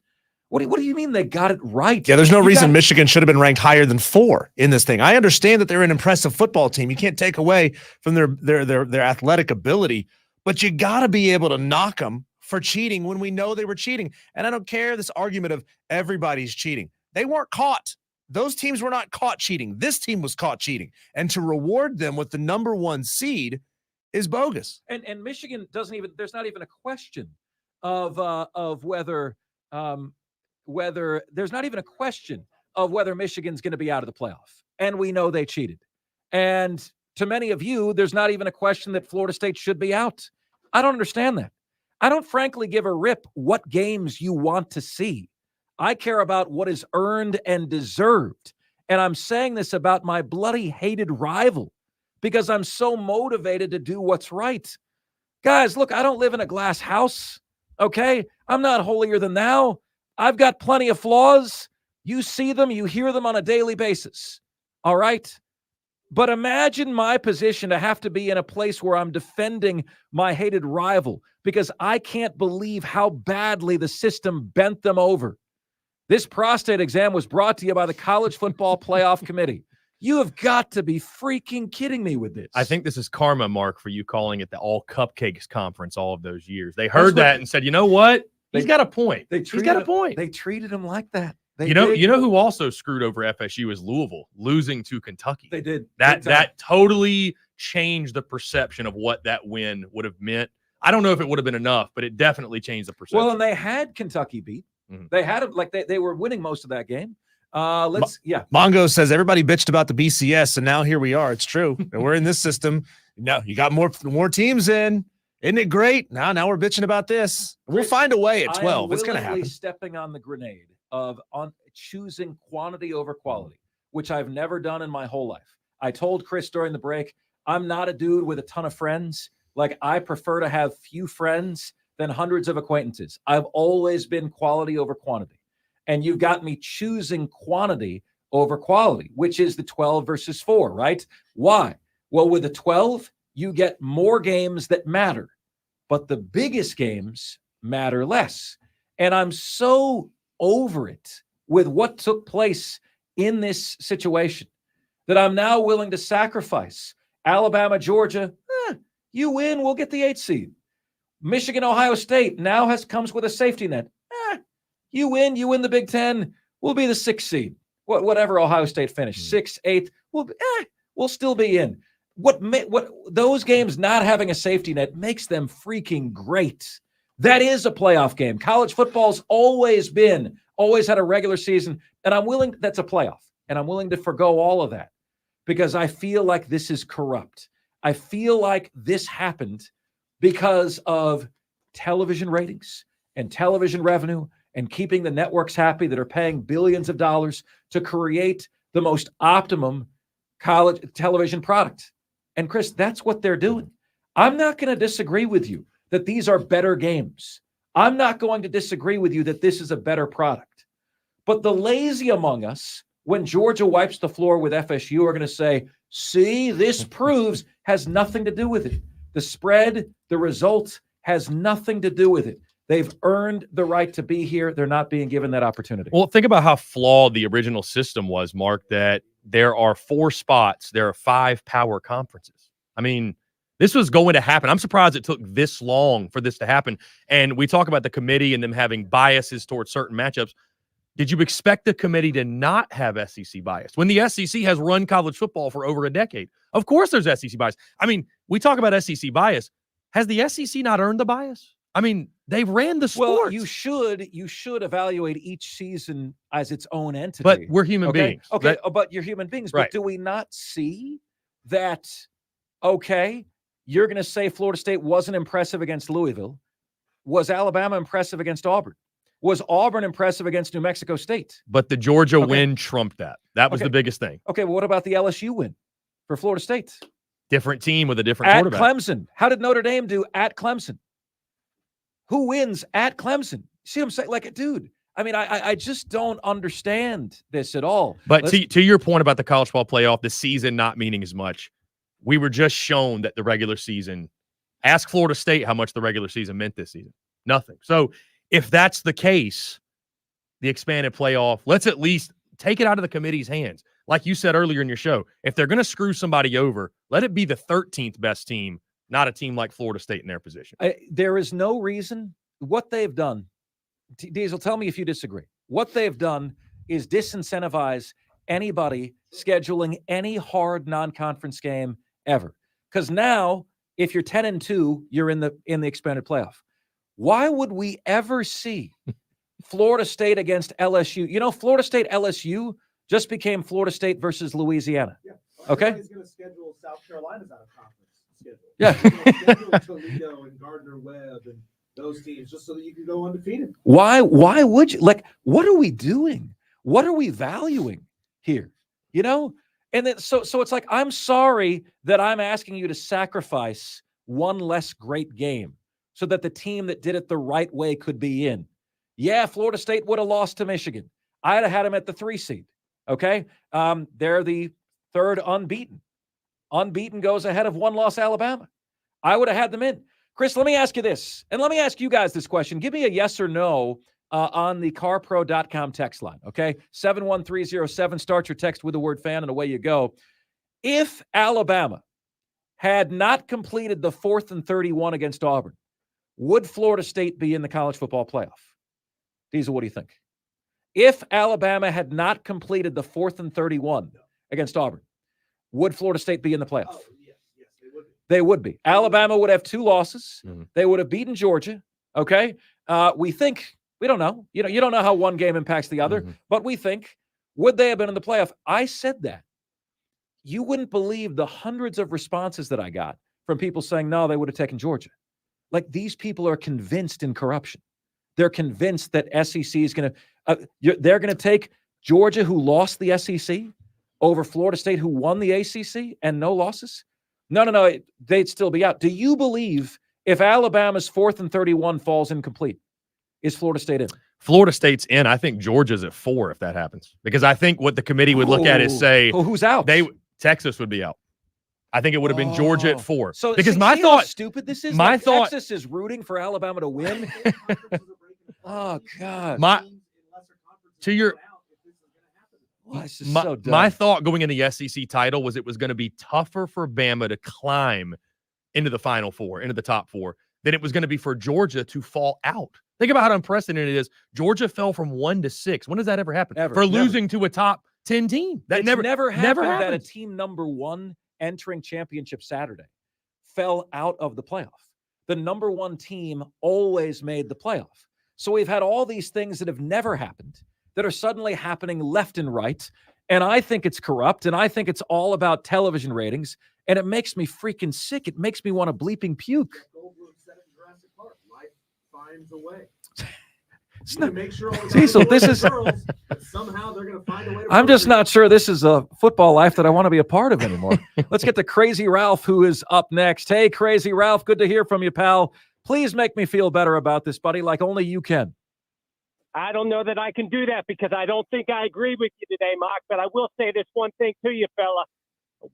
What do you mean they got it right? Yeah, there's no reason Michigan should have been ranked higher than 4 in this thing. I understand that they're an impressive football team. You can't take away from their athletic ability, but you got to be able to knock them for cheating when we know they were cheating. And I don't care this argument of everybody's cheating. They weren't caught. Those teams were not caught cheating. This team was caught cheating. And to reward them with the number 1 seed is bogus. And Michigan doesn't even, there's not even a question of whether there's not even a question of whether Michigan's going to be out of the playoff. And we know they cheated. And to many of you, there's not even a question that Florida State should be out. I don't understand that. I don't frankly give a rip what games you want to see. I care about what is earned and deserved. And I'm saying this about my bloody hated rival because I'm so motivated to do what's right. Guys, look, I don't live in a glass house, okay? I'm not holier than thou. I've got plenty of flaws. You see them, you hear them on a daily basis, all right? But imagine my position to have to be in a place where I'm defending my hated rival because I can't believe how badly the system bent them over. This prostate exam was brought to you by the College Football Playoff Committee. You have got to be freaking kidding me with this. I think this is karma, Mark, for you calling it the All Cupcakes Conference all of those years. They heard that and said, you know what? He's got a point. He's got a point. They treated him like that. You know who also screwed over FSU is Louisville, losing to Kentucky. They did. That totally changed the perception of what that win would have meant. I don't know if it would have been enough, but it definitely changed the perception. Well, and they had Kentucky beat. Mm-hmm. They had it like they were winning most of that game. Mongo says everybody bitched about the BCS, and now here we are. It's true. And we're in this system. No, you got more teams in. Isn't it great? Now we're bitching about this. We'll find a way at 12. It's going to happen. Stepping on the grenade of choosing quantity over quality, which I've never done in my whole life. I told Chris during the break, I'm not a dude with a ton of friends. Like, I prefer to have few friends than hundreds of acquaintances. I've always been quality over quantity. And you've got me choosing quantity over quality, which is the 12 versus 4, right? Why? Well, with the 12, you get more games that matter, but the biggest games matter less. And I'm so over it with what took place in this situation that I'm now willing to sacrifice Alabama, Georgia. You win, we'll get the 8th seed. Michigan, Ohio State now comes with a safety net. You win the Big Ten, we'll be the 6th seed. Whatever Ohio State finished, 6th, 8th, we'll still be in. What those games not having a safety net makes them freaking great. That is a playoff game. College football's always had a regular season, and that's a playoff, and I'm willing to forgo all of that because I feel like this is corrupt. I feel like this happened because of television ratings and television revenue and keeping the networks happy that are paying billions of dollars to create the most optimum college television product. And Chris, that's what they're doing. I'm not going to disagree with you that these are better games. I'm not going to disagree with you that this is a better product. But the lazy among us, when Georgia wipes the floor with FSU, are going to say, see, this proves, has nothing to do with it. The spread, the result has nothing to do with it. They've earned the right to be here. They're not being given that opportunity. Well, think about how flawed the original system was, Mark, that there are 4 spots. There are 5 power conferences. I mean, this was going to happen. I'm surprised it took this long for this to happen. And we talk about the committee and them having biases towards certain matchups. Did you expect the committee to not have SEC bias when the SEC has run college football for over a decade? Of course there's SEC bias. I mean, we talk about SEC bias. Has the SEC not earned the bias? I mean, they've ran the sport. Well, you should evaluate each season as its own entity. But we're human beings. Okay, but you're human beings. Right. But do we not see that, okay, you're going to say Florida State wasn't impressive against Louisville. Was Alabama impressive against Auburn? Was Auburn impressive against New Mexico State? But the Georgia win trumped that. That was the biggest thing. Okay, well, what about the LSU win for Florida State? Different team with a different At quarterback. Clemson. How did Notre Dame do at Clemson? Who wins at Clemson? See what I'm saying? Like, dude, I mean, I just don't understand this at all. But to your point about the college football playoff, the season not meaning as much, we were just shown that the regular season, ask Florida State how much the regular season meant this season. Nothing. So if that's the case, the expanded playoff, let's at least take it out of the committee's hands. Like you said earlier in your show, if they're going to screw somebody over, let it be the 13th best team, not a team like Florida State in their position. There is no reason. What they've done, Diesel, tell me if you disagree. What they've done is disincentivize anybody scheduling any hard non-conference game ever. Because now, if you're 10-2, you're in the expanded playoff. Why would we ever see Florida State against LSU? You know, Florida State LSU just became Florida State versus Louisiana. Yeah. Okay. Everybody's going to schedule South Carolina's out of conference schedule. Yeah. Schedule Toledo and Gardner-Webb and those teams just so that you can go undefeated. Why would you? Like, what are we doing? What are we valuing here? You know? And then so it's like, I'm sorry that I'm asking you to sacrifice one less great game so that the team that did it the right way could be in. Yeah, Florida State would have lost to Michigan. I'd have had them at the 3 seed. Okay. They're the third unbeaten. Unbeaten goes ahead of one-loss Alabama. I would have had them in. Chris, let me ask you this, and let me ask you guys this question. Give me a yes or no on the carpro.com text line, okay? 71307, start your text with the word fan, and away you go. If Alabama had not completed the 4th and 31 against Auburn, would Florida State be in the college football playoff? Diesel, what do you think? If Alabama had not completed the 4th and 31 against Auburn, would Florida State be in the playoff? Oh, yes, they would be. They would be. Alabama would have 2 losses. Mm-hmm. They would have beaten Georgia. Okay. We don't know. You don't know how one game impacts the other, but we think, would they have been in the playoff? I said that. You wouldn't believe the hundreds of responses that I got from people saying, no, they would have taken Georgia. Like, these people are convinced in corruption. They're convinced that SEC is going to, they're going to take Georgia, who lost the SEC, over Florida State, who won the ACC and no losses. No, they'd still be out. Do you believe if Alabama's 4th and 31 falls incomplete, is Florida State in? Florida State's in. I think Georgia's at 4 if that happens, because I think what the committee would look at is say, who's out? Texas would be out. I think it would have been Georgia at 4. So because see, my see thought, how stupid this is. My like thought, Texas is rooting for Alabama to win. Oh God. To your. Oh, this is so dumb. My thought going in the SEC title was it was going to be tougher for Bama to climb into the Final Four, into the top 4, than it was going to be for Georgia to fall out. Think about how unprecedented it is. Georgia fell from 1 to 6. When does that ever happen? Ever. For Never. losing to a top 10 team. That never happened that a happens. team number 1 entering championship Saturday fell out of the playoff. The number 1 team always made the playoff. So we've had all these things that have never happened that are suddenly happening left and right. And I think it's corrupt. And I think it's all about television ratings. And it makes me freaking sick. It makes me want to bleeping puke. Goldblum said it in Jurassic Park. Life finds a way. It's not, make sure all the Diesel, this is. girls, but somehow they're going to find a way to I'm just procreate. not sure this is a football life that I want to be a part of anymore. Let's get to Crazy Ralph, who is up next. Hey, Crazy Ralph, good to hear from you, pal. Please make me feel better about this, buddy, like only you can. I don't know that I can do that because I don't think I agree with you today, Mark, but I will say this one thing to you, fella.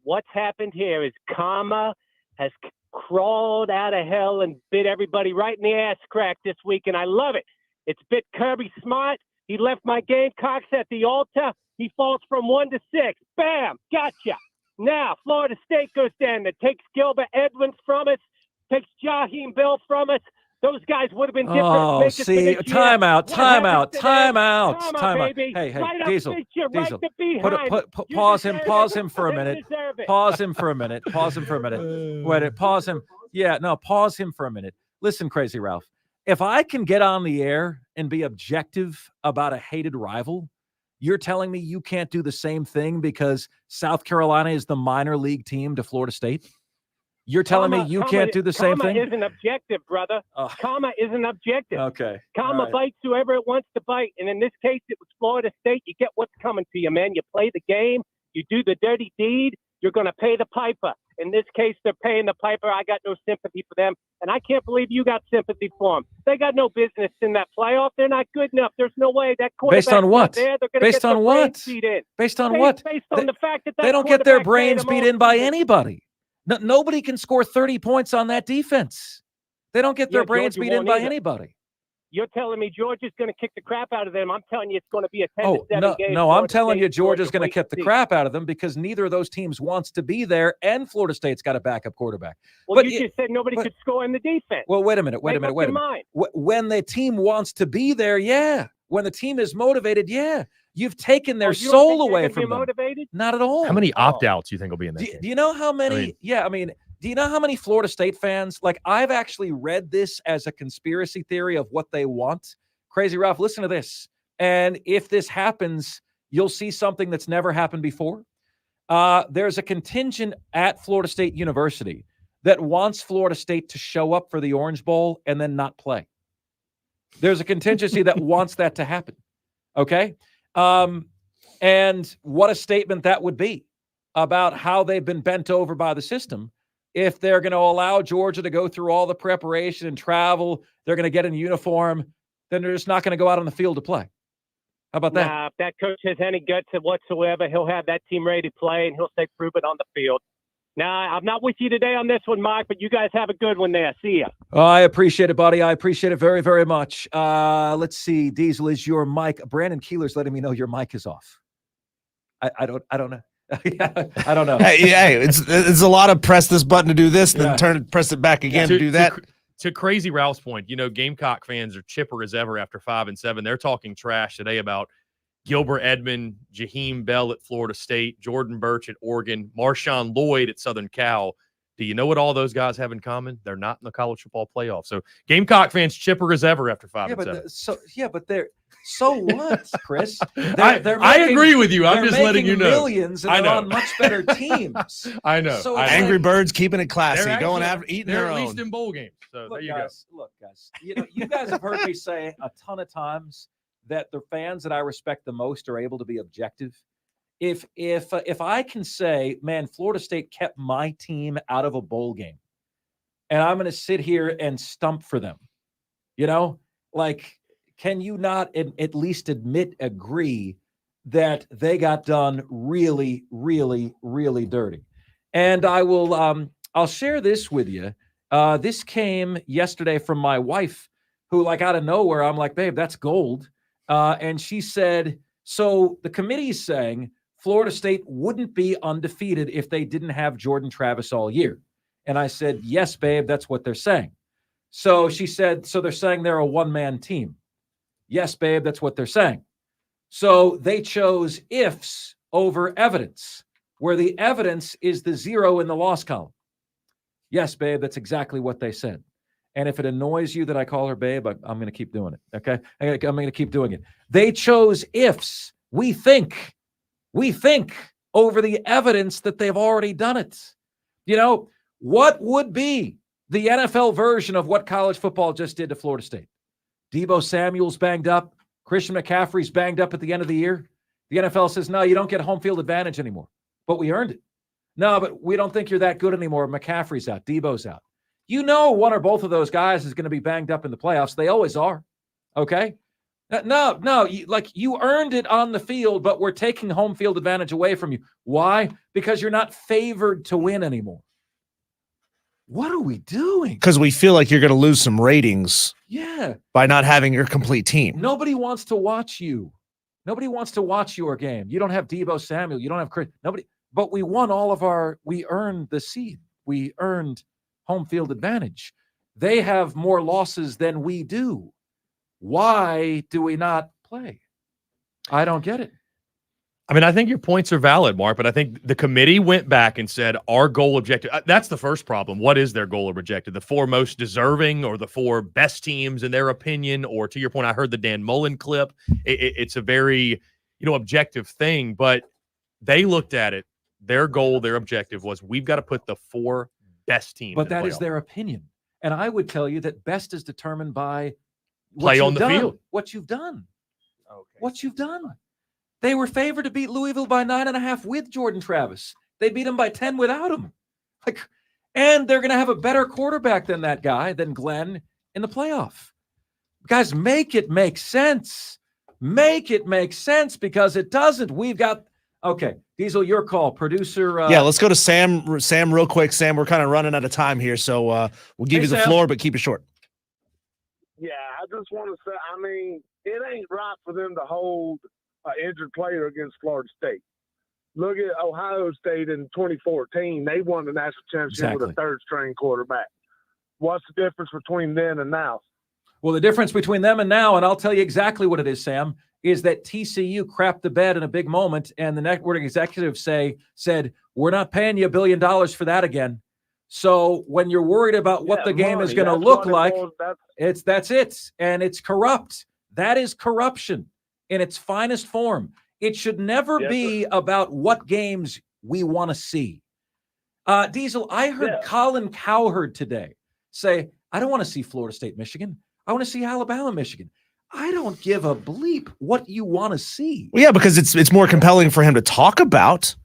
What's happened here is karma has crawled out of hell and bit everybody right in the ass crack this week, and I love it. It's bit Kirby Smart. He left my Gamecocks at the altar. He falls from 1 to 6. Bam! Gotcha. Now, Florida State goes down there, takes Gilbert Edmonds from us, takes Jaheim Bell from us. Those guys would have been different. Oh, see, timeout. Hey, right Diesel, right pause him for a minute. Pause him for a minute. Wait, pause him. Yeah, no, pause him for a minute. Listen, Crazy Ralph, if I can get on the air and be objective about a hated rival, you're telling me you can't do the same thing because South Carolina is the minor league team to Florida State? You're telling me you can't do the same thing? Comma isn't objective, brother. Comma isn't objective. Okay. Comma bites whoever it wants to bite. And in this case, it was Florida State. You get what's coming to you, man. You play the game. You do the dirty deed. You're going to pay the piper. In this case, they're paying the piper. I got no sympathy for them. And I can't believe you got sympathy for them. They got no business in that playoff. They're not good enough. There's no way that quarterback's Based on what? there. They're Based on what? Based on what? Based on the fact that they don't get their brains beat in by anybody. No, nobody can score 30 points on that defense. They don't get their brains beat in by anybody. You're telling me Georgia's going to kick the crap out of them. I'm telling you it's going to be a 10-7 game. No, I'm telling you Georgia's going to kick the crap out of them because neither of those teams wants to be there, and Florida State's got a backup quarterback. Well, but you just said nobody could score in the defense. Well, wait a minute. When the team wants to be there, yeah. When the team is motivated, yeah. You've taken their soul away from them. Motivated? Not at all. How many opt-outs do you think will be in that game? Do you know how many? Do you know how many Florida State fans, like I've actually read this as a conspiracy theory of what they want. Crazy Ralph, listen to this. And if this happens, you'll see something that's never happened before. There's a contingent at Florida State University that wants Florida State to show up for the Orange Bowl and then not play. There's a contingency that wants that to happen. Okay? And what a statement that would be about how they've been bent over by the system. If they're going to allow Georgia to go through all the preparation and travel, they're going to get in uniform, then they're just not going to go out on the field to play. How about that? Nah, if that coach has any guts whatsoever, he'll have that team ready to play, and he'll say, prove it on the field. Nah, I'm not with you today on this one, Mark, but you guys have a good one there. See ya. Oh, I appreciate it, buddy. I appreciate it very, very much. Let's see. Diesel, is your mic? Brandon Keeler's letting me know your mic is off. I don't know. Yeah, I don't know. Hey, it's a lot of press this button to do this, then press it back again to do that. To Crazy Ralph's point, Gamecock fans are chipper as ever after 5-7. They're talking trash today about Gilbert Edmond, Jaheim Bell at Florida State, Jordan Burch at Oregon, Marshawn Lloyd at Southern Cal. Do you know what all those guys have in common? They're not in the college football playoff. So Gamecock fans chipper as ever after 5-7. But they're so what, Chris? I agree with you. I'm just letting you know. Millions, and they're on much better teams. I know. So Angry Birds keeping it classy, going after eating their own. They're at least in bowl games. So there you go. Look, guys. You guys have heard me say a ton of times that the fans that I respect the most are able to be objective. If I can say, man, Florida State kept my team out of a bowl game, and I'm going to sit here and stump for them, can you not at least agree that they got done really, really, really dirty? And I will, I'll share this with you. This came yesterday from my wife, who, out of nowhere, I'm like, babe, that's gold. And she said, so the committee is saying Florida State wouldn't be undefeated if they didn't have Jordan Travis all year. And I said, yes, babe, that's what they're saying. So she said, so they're saying they're a one-man team. Yes, babe, that's what they're saying. So they chose ifs over evidence, where the evidence is the 0 in the loss column. Yes, babe, that's exactly what they said. And if it annoys you that I call her babe, I'm going to keep doing it, okay? I'm going to keep doing it. They chose ifs, we think, over the evidence that they've already done it. What would be the NFL version of what college football just did to Florida State? Deebo Samuel's banged up. Christian McCaffrey's banged up at the end of the year. The NFL says, no, you don't get home field advantage anymore. But we earned it. No, but we don't think you're that good anymore. McCaffrey's out. Deebo's out. One or both of those guys is going to be banged up in the playoffs. They always are. Okay? No, you earned it on the field, but we're taking home field advantage away from you. Why? Because you're not favored to win anymore. What are we doing? Because we feel like you're going to lose some ratings. Yeah. By not having your complete team. Nobody wants to watch you. Nobody wants to watch your game. You don't have Deebo Samuel. You don't have Chris. Nobody. But we won we earned the seed. We earned home field advantage. They have more losses than we do. Why do we not play? I don't get it. I think your points are valid, Mark, but I think the committee went back and said our goal objective. That's the first problem. What is their goal objective? The 4 most deserving, or the 4 best teams in their opinion? Or to your point, I heard the Dan Mullen clip. It's a very, objective thing, but they looked at it. Their goal, their objective was we've got to put the 4 best teams. But in the that is playoff. their opinion. And I would tell you that best is determined by Play on the field. What you've done. Okay. What you've done. They were favored to beat Louisville by 9.5 with Jordan Travis. They beat him by 10 without him. And they're going to have a better quarterback than that guy, than Glenn, in the playoff. Guys, make it make sense. Make it make sense, because it doesn't. We've got okay, Diesel, your call, producer. Yeah, let's go to Sam. Sam, real quick. Sam, we're kind of running out of time here, so we'll give you the Sam. floor, but keep it short. Yeah, I just want to say, I mean, it ain't right for them to hold an injured player against Florida State. Look at Ohio State in 2014. They won the national championship with a third-string quarterback. What's the difference between then and now? Well, the difference between them and now, and I'll tell you exactly what it is, Sam, is that TCU crapped the bed in a big moment, and the network executives said, we're not paying you $1 billion for that again. So when you're worried about what the game is going to look like, that's it. And it's corrupt. That is corruption in its finest form. It should never be about what games we want to see. Diesel, I heard Colin Cowherd today say, I don't want to see Florida State, Michigan. I want to see Alabama, Michigan. I don't give a bleep what you want to see. Well, yeah, because it's more compelling for him to talk about.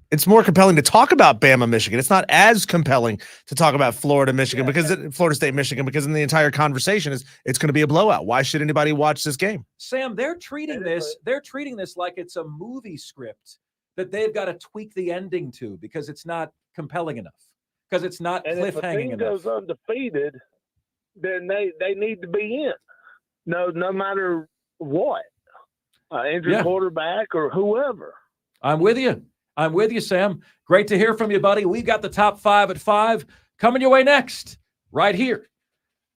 It's more compelling to talk about Bama, Michigan. It's not as compelling to talk about Florida, Michigan, Florida State, Michigan, because in the entire conversation it's going to be a blowout. Why should anybody watch this game? Sam, they're treating this like it's a movie script that they've got to tweak the ending to because it's not compelling enough, because it's not cliffhanging enough. If a team goes undefeated, then they need to be in. No matter what, injured quarterback or whoever. I'm with you, Sam. Great to hear from you, buddy. We've got the top 5 at 5 coming your way next, right here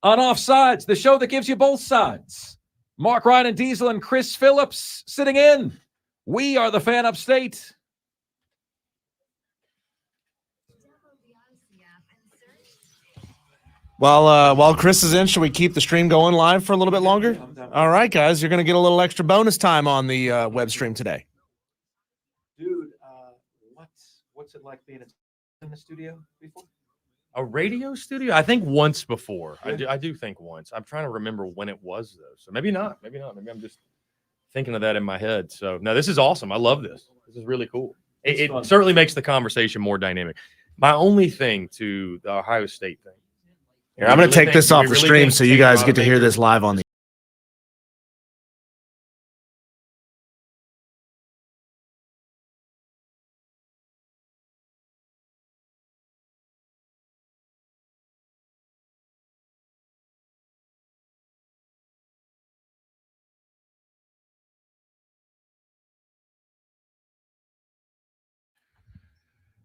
on Offsides, the show that gives you both sides. Marc Ryan and Diesel and Chris Phillips sitting in. We are the Fan Upstate. While Chris is in, should we keep the stream going live for a little bit longer? All right, guys, you're going to get a little extra bonus time on the web stream today. Dude, what's it like being in the studio before? A radio studio? I think once before. I do think once. I'm trying to remember when it was, though. So maybe not. Maybe I'm just thinking of that in my head. So, no, this is awesome. I love this. This is really cool. It certainly makes the conversation more dynamic. My only thing to the Ohio State thing. Here, I'm going to take this off the stream so you guys get to hear this live on the.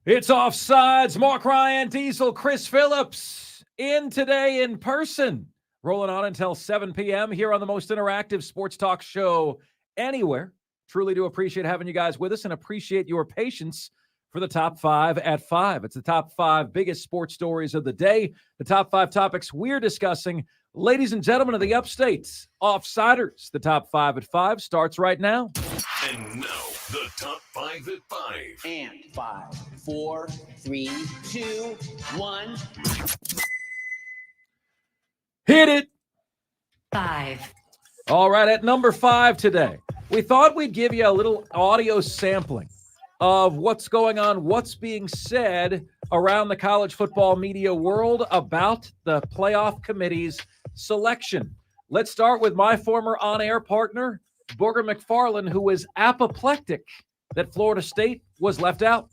It's Offsides. Marc Ryan, Diesel, Chris Phillips in today in person. Rolling on until 7 p.m. here on the most interactive sports talk show anywhere. Truly do appreciate having you guys with us and appreciate your patience for the top 5 at 5. It's the top 5 biggest sports stories of the day, the top 5 topics we're discussing. Ladies and gentlemen of the Upstate, Offsiders, the top 5 at 5 starts right now. And now, the top 5 at 5. And 5, 4, 3, 2, 1. Hit it. 5. All right, at number 5 today, we thought we'd give you a little audio sampling of what's going on, what's being said around the college football media world about the playoff committee's selection. Let's start with my former on-air partner, Booger McFarland, who was apoplectic that Florida State was left out.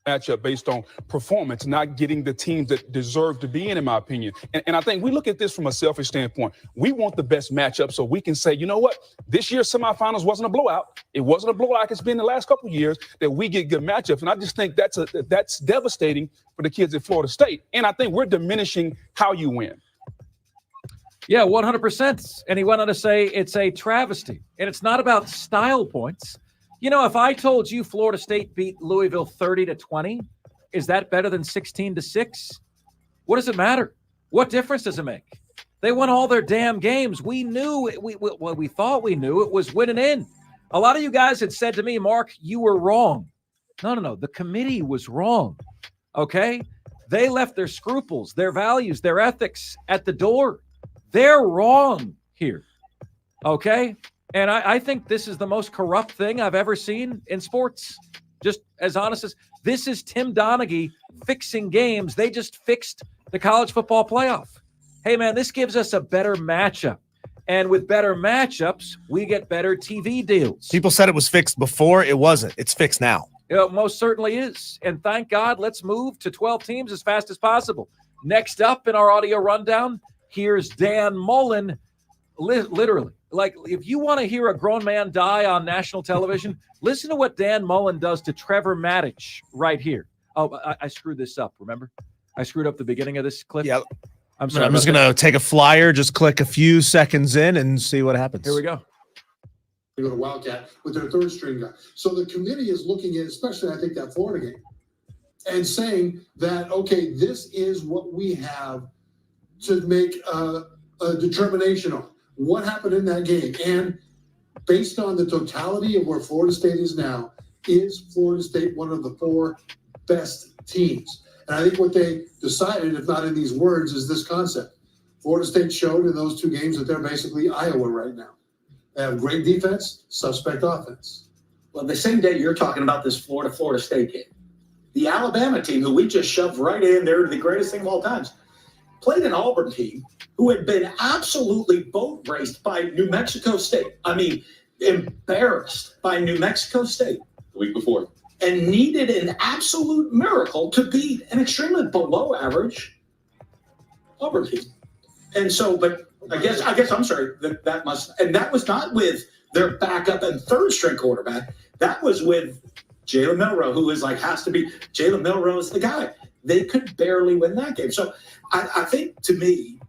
Matchup based on performance, not getting the teams that deserve to be in my opinion. And I think we look at this from a selfish standpoint. We want the best matchup so we can say, you know what, this year's semifinals wasn't a blowout. It wasn't a blowout like it's been the last couple of years, that we get good matchups. And I just think that's devastating for the kids at Florida State. And I think we're diminishing how you win. Yeah, 100%. And he went on to say it's a travesty. And it's not about style points. You know, if I told you Florida State beat Louisville 30-20, is that better than 16-6? What does it matter? What difference does it make? They won all their damn games. We knew, we thought we knew it was winning in. A lot of you guys had said to me, Mark, you were wrong. No. The committee was wrong. Okay? They left their scruples, their values, their ethics at the door. They're wrong here. Okay? And I think this is the most corrupt thing I've ever seen in sports. Just as honest as this is Tim Donaghy fixing games. They just fixed the college football playoff. Hey, man, this gives us a better matchup. And with better matchups, we get better TV deals. People said it was fixed before. It wasn't. It's fixed now. It most certainly is. And thank God, let's move to 12 teams as fast as possible. Next up in our audio rundown, here's Dan Mullen. Literally, like if you want to hear a grown man die on national television, listen to what Dan Mullen does to Trevor Maddich right here. Oh, I screwed this up, remember? I screwed up the beginning of this clip. Yeah. I'm sorry. I'm just going to take a flyer, just click a few seconds in and see what happens. Here we go. They go to Wildcat with their third string guy. So the committee is looking at, especially I think that Florida game, and saying that, okay, this is what we have to make a determination on. What happened in that game? And based on the totality of where Florida State is now, is Florida State one of the 4 best teams? And I think what they decided, if not in these words, is this concept. Florida State showed in those 2 games that they're basically Iowa right now. They have great defense, suspect offense. Well, the same day you're talking about this Florida State game, the Alabama team, who we just shoved right in, they're the greatest thing of all times, played an Auburn team who had been absolutely boat raced by New Mexico State. I mean, embarrassed by New Mexico State the week before, and needed an absolute miracle to beat an extremely below average Auburn team. And so, but I guess I'm sorry, that was not with their backup and third string quarterback. That was with Jalen Milroe, who is like, has to be, Jalen Milroe is the guy. They could barely win that game. So I think, to me,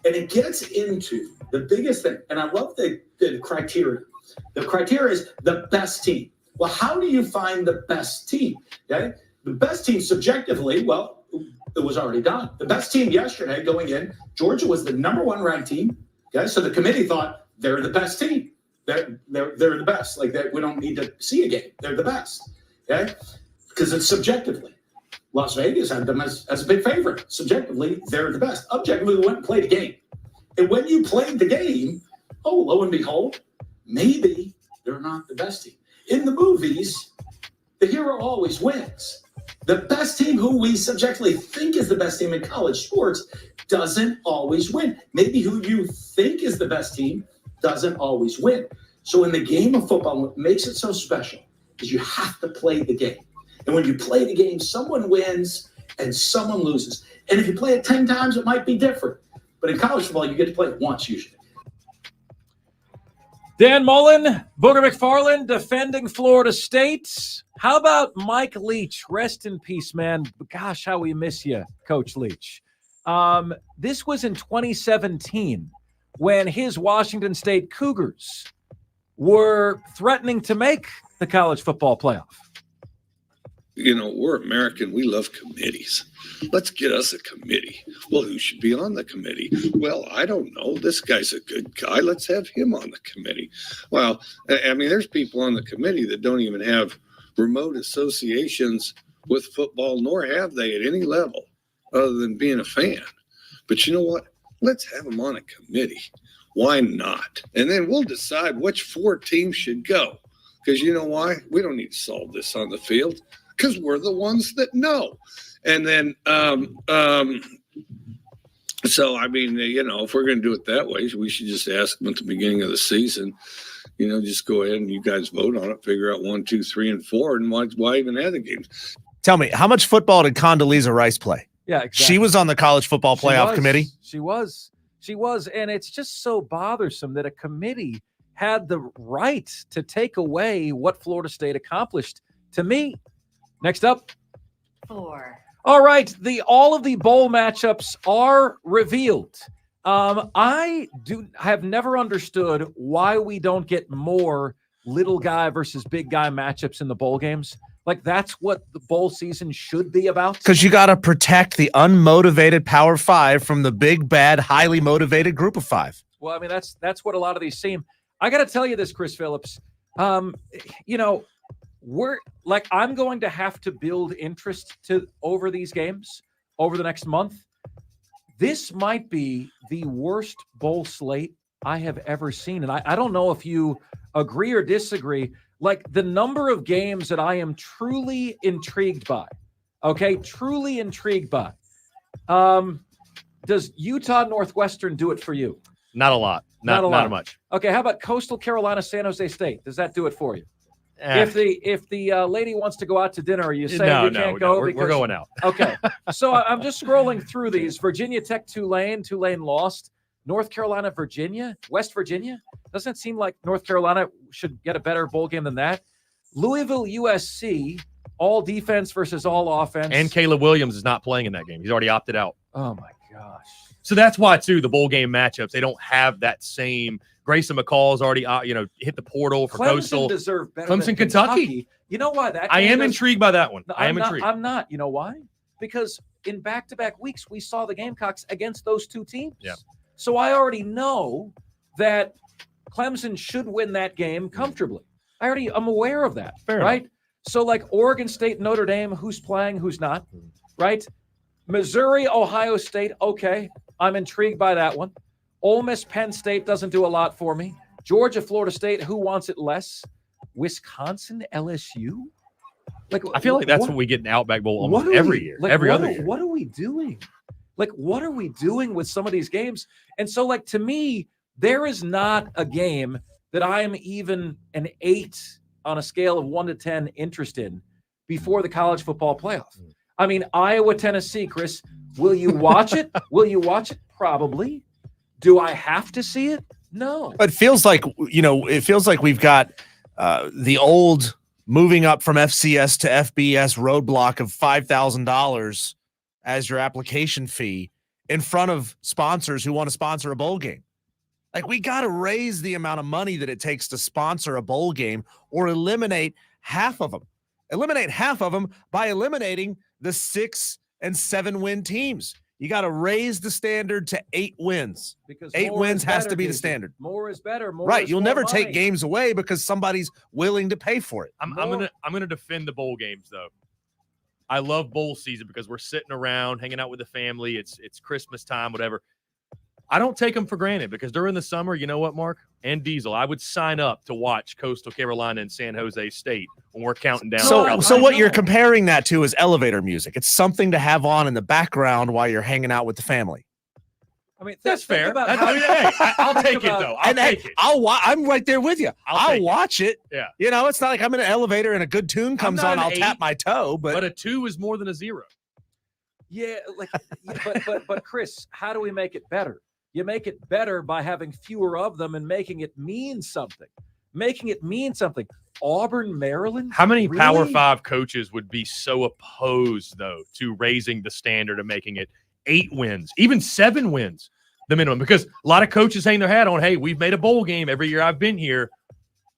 and it gets into the biggest thing, and I love the criteria. The criteria is the best team. Well, how do you find the best team? Okay, the best team subjectively, well, it was already done. The best team yesterday going in, Georgia was the number 1 ranked team. Okay, so the committee thought they're the best team. They're the best. Like that, we don't need to see a game. They're the best. Okay, because it's subjectively. Las Vegas had them as a big favorite. Subjectively, they're the best. Objectively, we went and played a game. And when you played the game, oh, lo and behold, maybe they're not the best team. In the movies, the hero always wins. The best team who we subjectively think is the best team in college sports doesn't always win. Maybe who you think is the best team doesn't always win. So in the game of football, what makes it so special is you have to play the game. And when you play the game, someone wins and someone loses. And if you play it 10 times, it might be different. But in college football, you get to play it once usually. Dan Mullen, Booger McFarland defending Florida State. How about Mike Leach? Rest in peace, man. Gosh, how we miss you, Coach Leach. This was in 2017 when his Washington State Cougars were threatening to make the college football playoff. You know, we're American. We love committees. Let's get us a committee. Well, who should be on the committee? Well, I don't know. This guy's a good guy. Let's have him on the committee. Well, I mean, there's people on the committee that don't even have remote associations with football, nor have they at any level other than being a fan. But you know what? Let's have them on a committee. Why not? And then we'll decide which 4 teams should go. Because you know why? We don't need to solve this on the field. Because we're the ones that know. And then, so, I mean, you know, if we're going to do it that way, we should just ask them at the beginning of the season, you know, just go ahead and you guys vote on it, figure out 1, 2, 3, and 4, and why even have the games? Tell me, how much football did Condoleezza Rice play? Yeah, exactly. She was on the college football playoff committee. She was. And it's just so bothersome that a committee had the right to take away what Florida State accomplished. To me, next up. 4. All right, all of the bowl matchups are revealed. I have never understood why we don't get more little guy versus big guy matchups in the bowl games. Like, that's what the bowl season should be about. Because you got to protect the unmotivated Power 5 from the big, bad, highly motivated Group of 5. Well, I mean, that's what a lot of these seem. I got to tell you this, Chris Phillips. You know, I'm going to have to build interest over these games over the next month. This might be the worst bowl slate I have ever seen. And I don't know if you agree or disagree. Like the number of games that I am truly intrigued by. Okay, truly intrigued by. Does Utah Northwestern do it for you? Not a lot. Not much. Okay, how about Coastal Carolina, San Jose State? Does that do it for you? If the lady wants to go out to dinner, are you saying you can't go? We're going out. Okay, so I'm just scrolling through these. Virginia Tech, Tulane lost. North Carolina, Virginia, West Virginia. Doesn't it seem like North Carolina should get a better bowl game than that? Louisville, USC, all defense versus all offense. And Caleb Williams is not playing in that game. He's already opted out. Oh, my gosh. So that's why, too, the bowl game matchups, they don't have that same. Grayson McCall's already, hit the portal for Clemson Coastal. Deserve better Clemson, than Kentucky. You know why that? I am intrigued by that one. No, I am intrigued. I'm not. You know why? Because in back-to-back weeks, we saw the Gamecocks against those two teams. Yeah. So I already know that Clemson should win that game comfortably. I'm aware of that. Fair right? enough. So like Oregon State, Notre Dame, who's playing, who's not, right? Missouri, Ohio State, okay. I'm intrigued by that one. Ole Miss, Penn State doesn't do a lot for me. Georgia, Florida State, who wants it less? Wisconsin, LSU? Like I feel like that's what we get in Outback Bowl almost every year, every other year. What are we doing? Like, what are we doing with some of these games? And so, like, to me, there is not a game that I am even an 8 on a scale of 1 to 10 interested in before the college football playoff. I mean, Iowa, Tennessee, Chris, will you watch it? Will you watch it? Probably. Do I have to see it? No. But it feels like, we've got the old moving up from FCS to FBS roadblock of $5,000 as your application fee in front of sponsors who want to sponsor a bowl game. Like, we got to raise the amount of money that it takes to sponsor a bowl game or eliminate half of them. Eliminate half of them by eliminating the 6 and 7 win teams. You got to raise the standard to 8 wins. Because 8 wins has to be the standard. More is better. Right. You'll never take money. games away because somebody's willing to pay for it. I'm gonna defend the bowl games though. I love bowl season because we're sitting around hanging out with the family. It's Christmas time, whatever. I don't take them for granted because during the summer, you know what, Mark and Diesel, I would sign up to watch Coastal Carolina and San Jose State when we're counting down. So what you're comparing that to is elevator music. It's something to have on in the background while you're hanging out with the family. I mean, that's fair. I'll take it though. I'll take it. I'm right there with you. I'll watch it. Yeah. It's not like I'm in an elevator and a good tune comes on. I'll tap my toe, but a 2 is more than a 0. Yeah, but Chris, how do we make it better? You make it better by having fewer of them and making it mean something. Auburn, Maryland. How many really? Power 5 coaches would be so opposed, though, to raising the standard and making it 8 wins, even 7 wins, the minimum? Because a lot of coaches hang their hat on, hey, we've made a bowl game every year I've been here.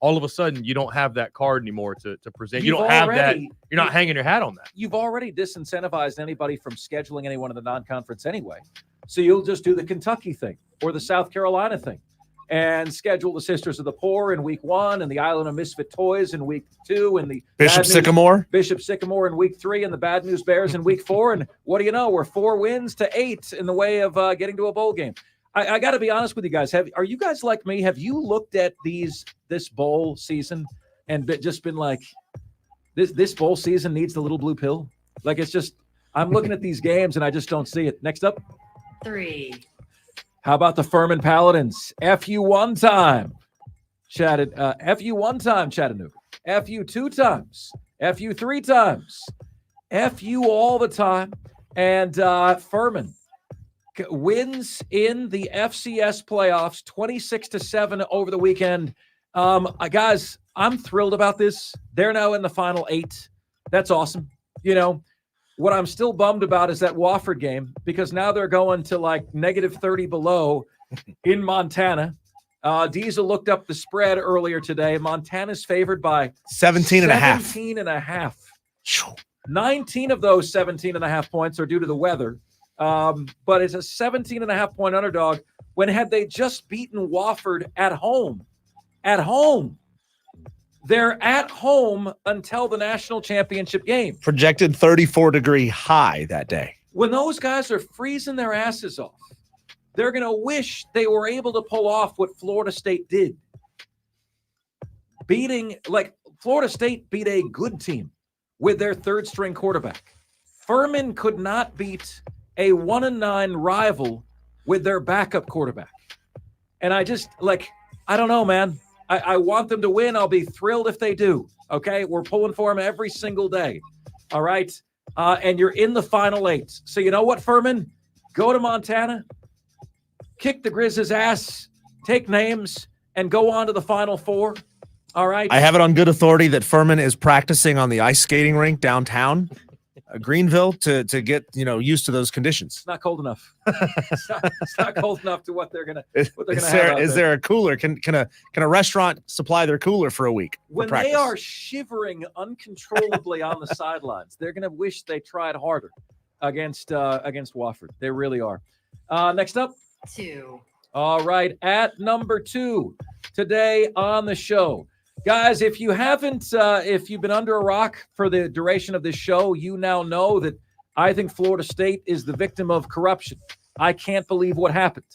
All of a sudden, you don't have that card anymore to present. You don't have that. You're not hanging your hat on that. You've already disincentivized anybody from scheduling anyone in the non-conference anyway. So you'll just do the Kentucky thing or the South Carolina thing and schedule the Sisters of the Poor in week 1 and the Island of Misfit Toys in week 2 and the Bishop Sycamore in week 3 and the Bad News Bears in week 4. And what do you know? We're 4 wins to 8 in the way of getting to a bowl game. I got to be honest with you guys. Are you guys like me? Have you looked at this bowl season and just been like, this bowl season needs the little blue pill? Like, it's just, I'm looking at these games and I just don't see it. Next up. 3. How about the Furman Paladins? FU 1 time. FU 1 time, Chattanooga. FU 2 times. FU 3 times. FU all the time. And Furman wins in the FCS playoffs 26-7 over the weekend. Guys, I'm thrilled about this. They're now in the final 8. That's awesome. What I'm still bummed about is that Wofford game because now they're going to like -30 below in Montana. Diesel looked up the spread earlier today. Montana's favored by 17.5. 19 of those 17.5 points are due to the weather. But it's a 17.5 point underdog when had they just beaten Wofford at home. They're at home until the national championship game. Projected 34-degree high that day. When those guys are freezing their asses off, they're going to wish they were able to pull off what Florida State did. Florida State beat a good team with their third-string quarterback. Furman could not beat a 1-9 rival with their backup quarterback. And I don't know, man. I want them to win. I'll be thrilled if they do. Okay? We're pulling for them every single day. All right? And you're in the Final Eight. So you know what, Furman? Go to Montana, kick the Grizzlies' ass, take names, and go on to the Final Four. All right? I have it on good authority that Furman is practicing on the ice skating rink downtown Greenville to get used to those conditions. It's not cold enough. It's not cold enough to what they're gonna have. Is there a cooler? Can a restaurant supply their cooler for a week? When they are shivering uncontrollably on the sidelines, they're gonna wish they tried harder against Wofford. They really are. Next up, 2. All right, at number 2 today on the show. Guys, if you've been under a rock for the duration of this show, you now know that I think Florida State is the victim of corruption. I can't believe what happened.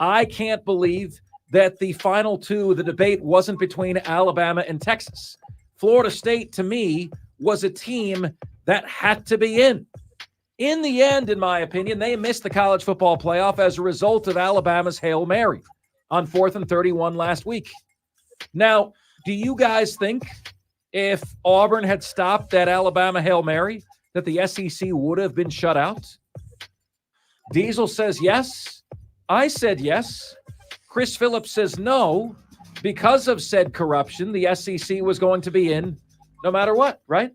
I can't believe that the final two, the debate wasn't between Alabama and Texas. Florida State, to me, was a team that had to be in. In the end, in my opinion, they missed the college football playoff as a result of Alabama's Hail Mary on 4th and 31 last week. Now, do you guys think if Auburn had stopped that Alabama Hail Mary that the SEC would have been shut out? Diesel says yes. I said yes. Chris Phillips says no. Because of said corruption, the SEC was going to be in no matter what, right?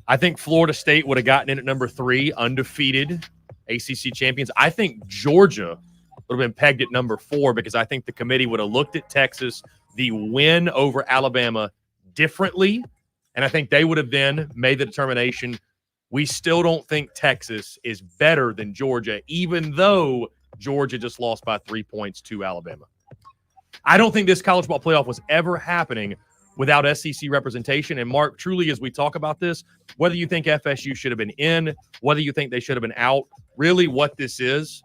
I think Florida State would have gotten in at number 3, undefeated ACC champions. I think Georgia would have been pegged at number 4 because I think the committee would have looked at Texas, the win over Alabama, differently. And I think they would have then made the determination, we still don't think Texas is better than Georgia, even though Georgia just lost by 3 points to Alabama. I don't think this college football playoff was ever happening without SEC representation. And Mark, truly, as we talk about this, whether you think FSU should have been in, whether you think they should have been out, really what this is,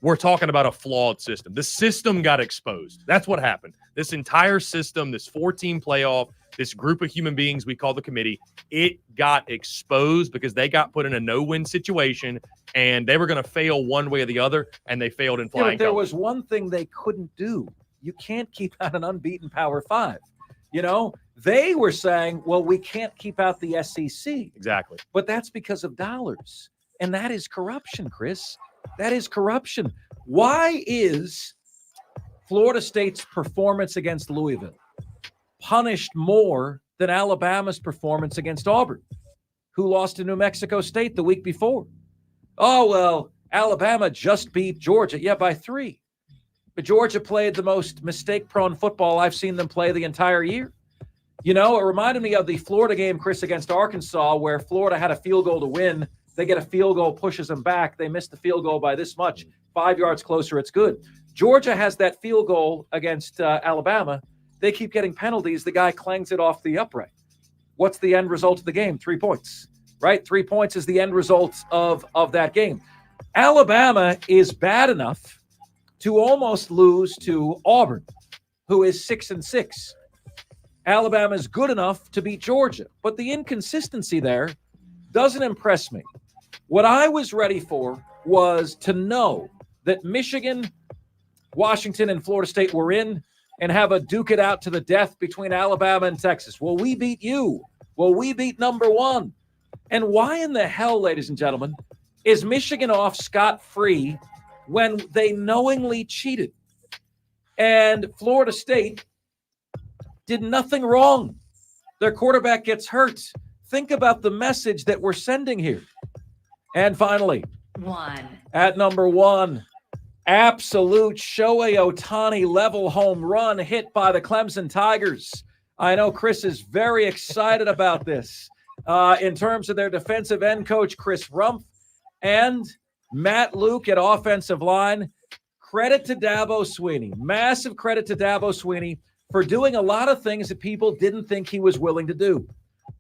we're talking about a flawed system. The system got exposed. That's what happened. This entire system, this 4-team playoff, this group of human beings we call the committee, it got exposed because they got put in a no-win situation, and they were going to fail one way or the other, and they failed in flying. But there was one thing they couldn't do. You can't keep out an unbeaten Power 5. They were saying, well, we can't keep out the SEC. Exactly. But that's because of dollars. And that is corruption, Chris. That is corruption. Why is Florida State's performance against Louisville punished more than Alabama's performance against Auburn, who lost to New Mexico State the week before? Oh, well, Alabama just beat Georgia. Yeah, by 3. But Georgia played the most mistake-prone football I've seen them play the entire year. It reminded me of the Florida game, Chris, against Arkansas, where Florida had a field goal to win. They get a field goal, pushes them back. They missed the field goal by this much. 5 yards closer, it's good. Georgia has that field goal against Alabama. They keep getting penalties. The guy clangs it off the upright. What's the end result of the game? 3 points, right? 3 points is the end result of that game. Alabama is bad enough to almost lose to Auburn, who is 6-6. Alabama is good enough to beat Georgia, but the inconsistency there doesn't impress me. What I was ready for was to know that Michigan, Washington, and Florida State were in and have a duke it out to the death between Alabama and Texas. Well, we beat you. Well, we beat number 1. And why in the hell, ladies and gentlemen, is Michigan off scot-free when they knowingly cheated? And Florida State did nothing wrong. Their quarterback gets hurt. Think about the message that we're sending here. And finally, 1. At number 1, absolute Shohei Ohtani level home run hit by the Clemson Tigers. I know Chris is very excited about this. In terms of their defensive end coach, Chris Rumpf, and Matt Luke at offensive line. Credit to Dabo Swinney. Massive credit to Dabo Swinney for doing a lot of things that people didn't think he was willing to do.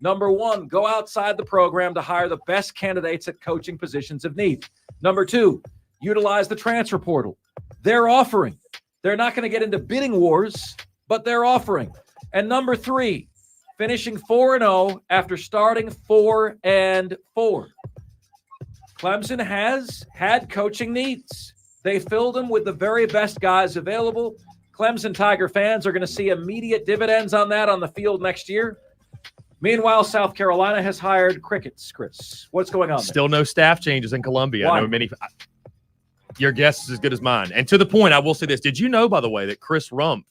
Number one, go outside the program to hire the best candidates at coaching positions of need. Number two, utilize the transfer portal. They're offering. They're not going to get into bidding wars, but they're offering. And number three, finishing 4-0 after starting 4-4. Clemson has had coaching needs. They filled them with the very best guys available. Clemson Tiger fans are going to see immediate dividends on that on the field next year. Meanwhile, South Carolina has hired crickets, Chris. What's going on there? Still no staff changes in Columbia. Why? I know many. Your guess is as good as mine. And to the point, I will say this. Did you know, by the way, that Chris Rumpf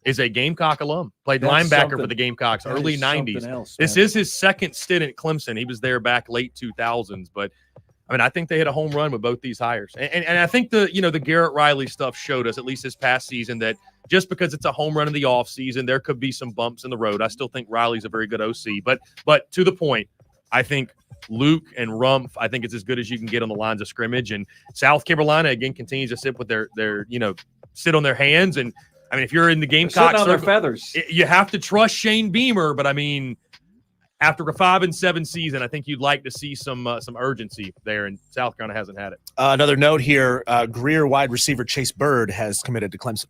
is a Gamecock alum? Played linebacker for the Gamecocks, early 90s. This is his second stint at Clemson. He was there back late 2000s. But, I mean, I think they hit a home run with both these hires. And I think the Garrett Riley stuff showed us, at least this past season, that just because it's a home run in the offseason, there could be some bumps in the road. I still think Riley's a very good OC. But to the point, I think Luke and Rumpf, I think it's as good as you can get on the lines of scrimmage. And South Carolina, again, continues to sit with their sit on their hands. And, I mean, if you're in the Gamecock on their feathers, you have to trust Shane Beamer. But, I mean, after a 5-7 season, I think you'd like to see some urgency there, and South Carolina hasn't had it. Another note here, Greer wide receiver Chase Bird has committed to Clemson.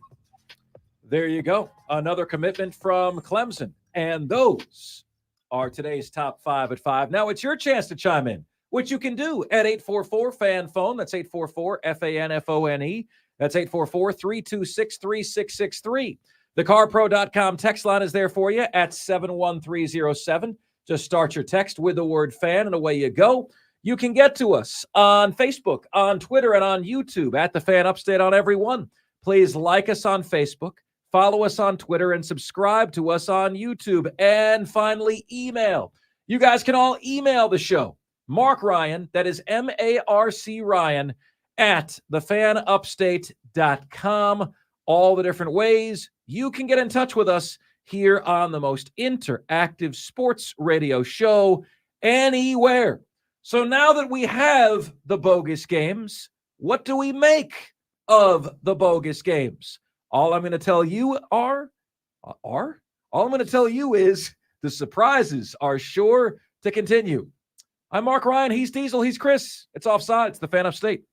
There you go. Another commitment from Clemson. And those are today's top 5 at 5. Now it's your chance to chime in, which you can do at 844-FAN-PHONE. That's 844-FAN-FONE. That's 844-326-3663. TheCarPro.com text line is there for you at 71307. Just start your text with the word fan, and away you go. You can get to us on Facebook, on Twitter, and on YouTube at The Fan Upstate on every one. Please like us on Facebook, follow us on Twitter, and subscribe to us on YouTube. And finally, email. You guys can all email the show. Marc Ryan, that is M-A-R-C Ryan, at thefanupstate.com. All the different ways you can get in touch with us here on the most interactive sports radio show anywhere. So now that we have the bogus games, what do we make of the bogus games? All I'm going to tell you is the surprises are sure to continue. I'm Marc Ryan. He's Diesel. He's Chris. It's Offsides, the Fan Upstate.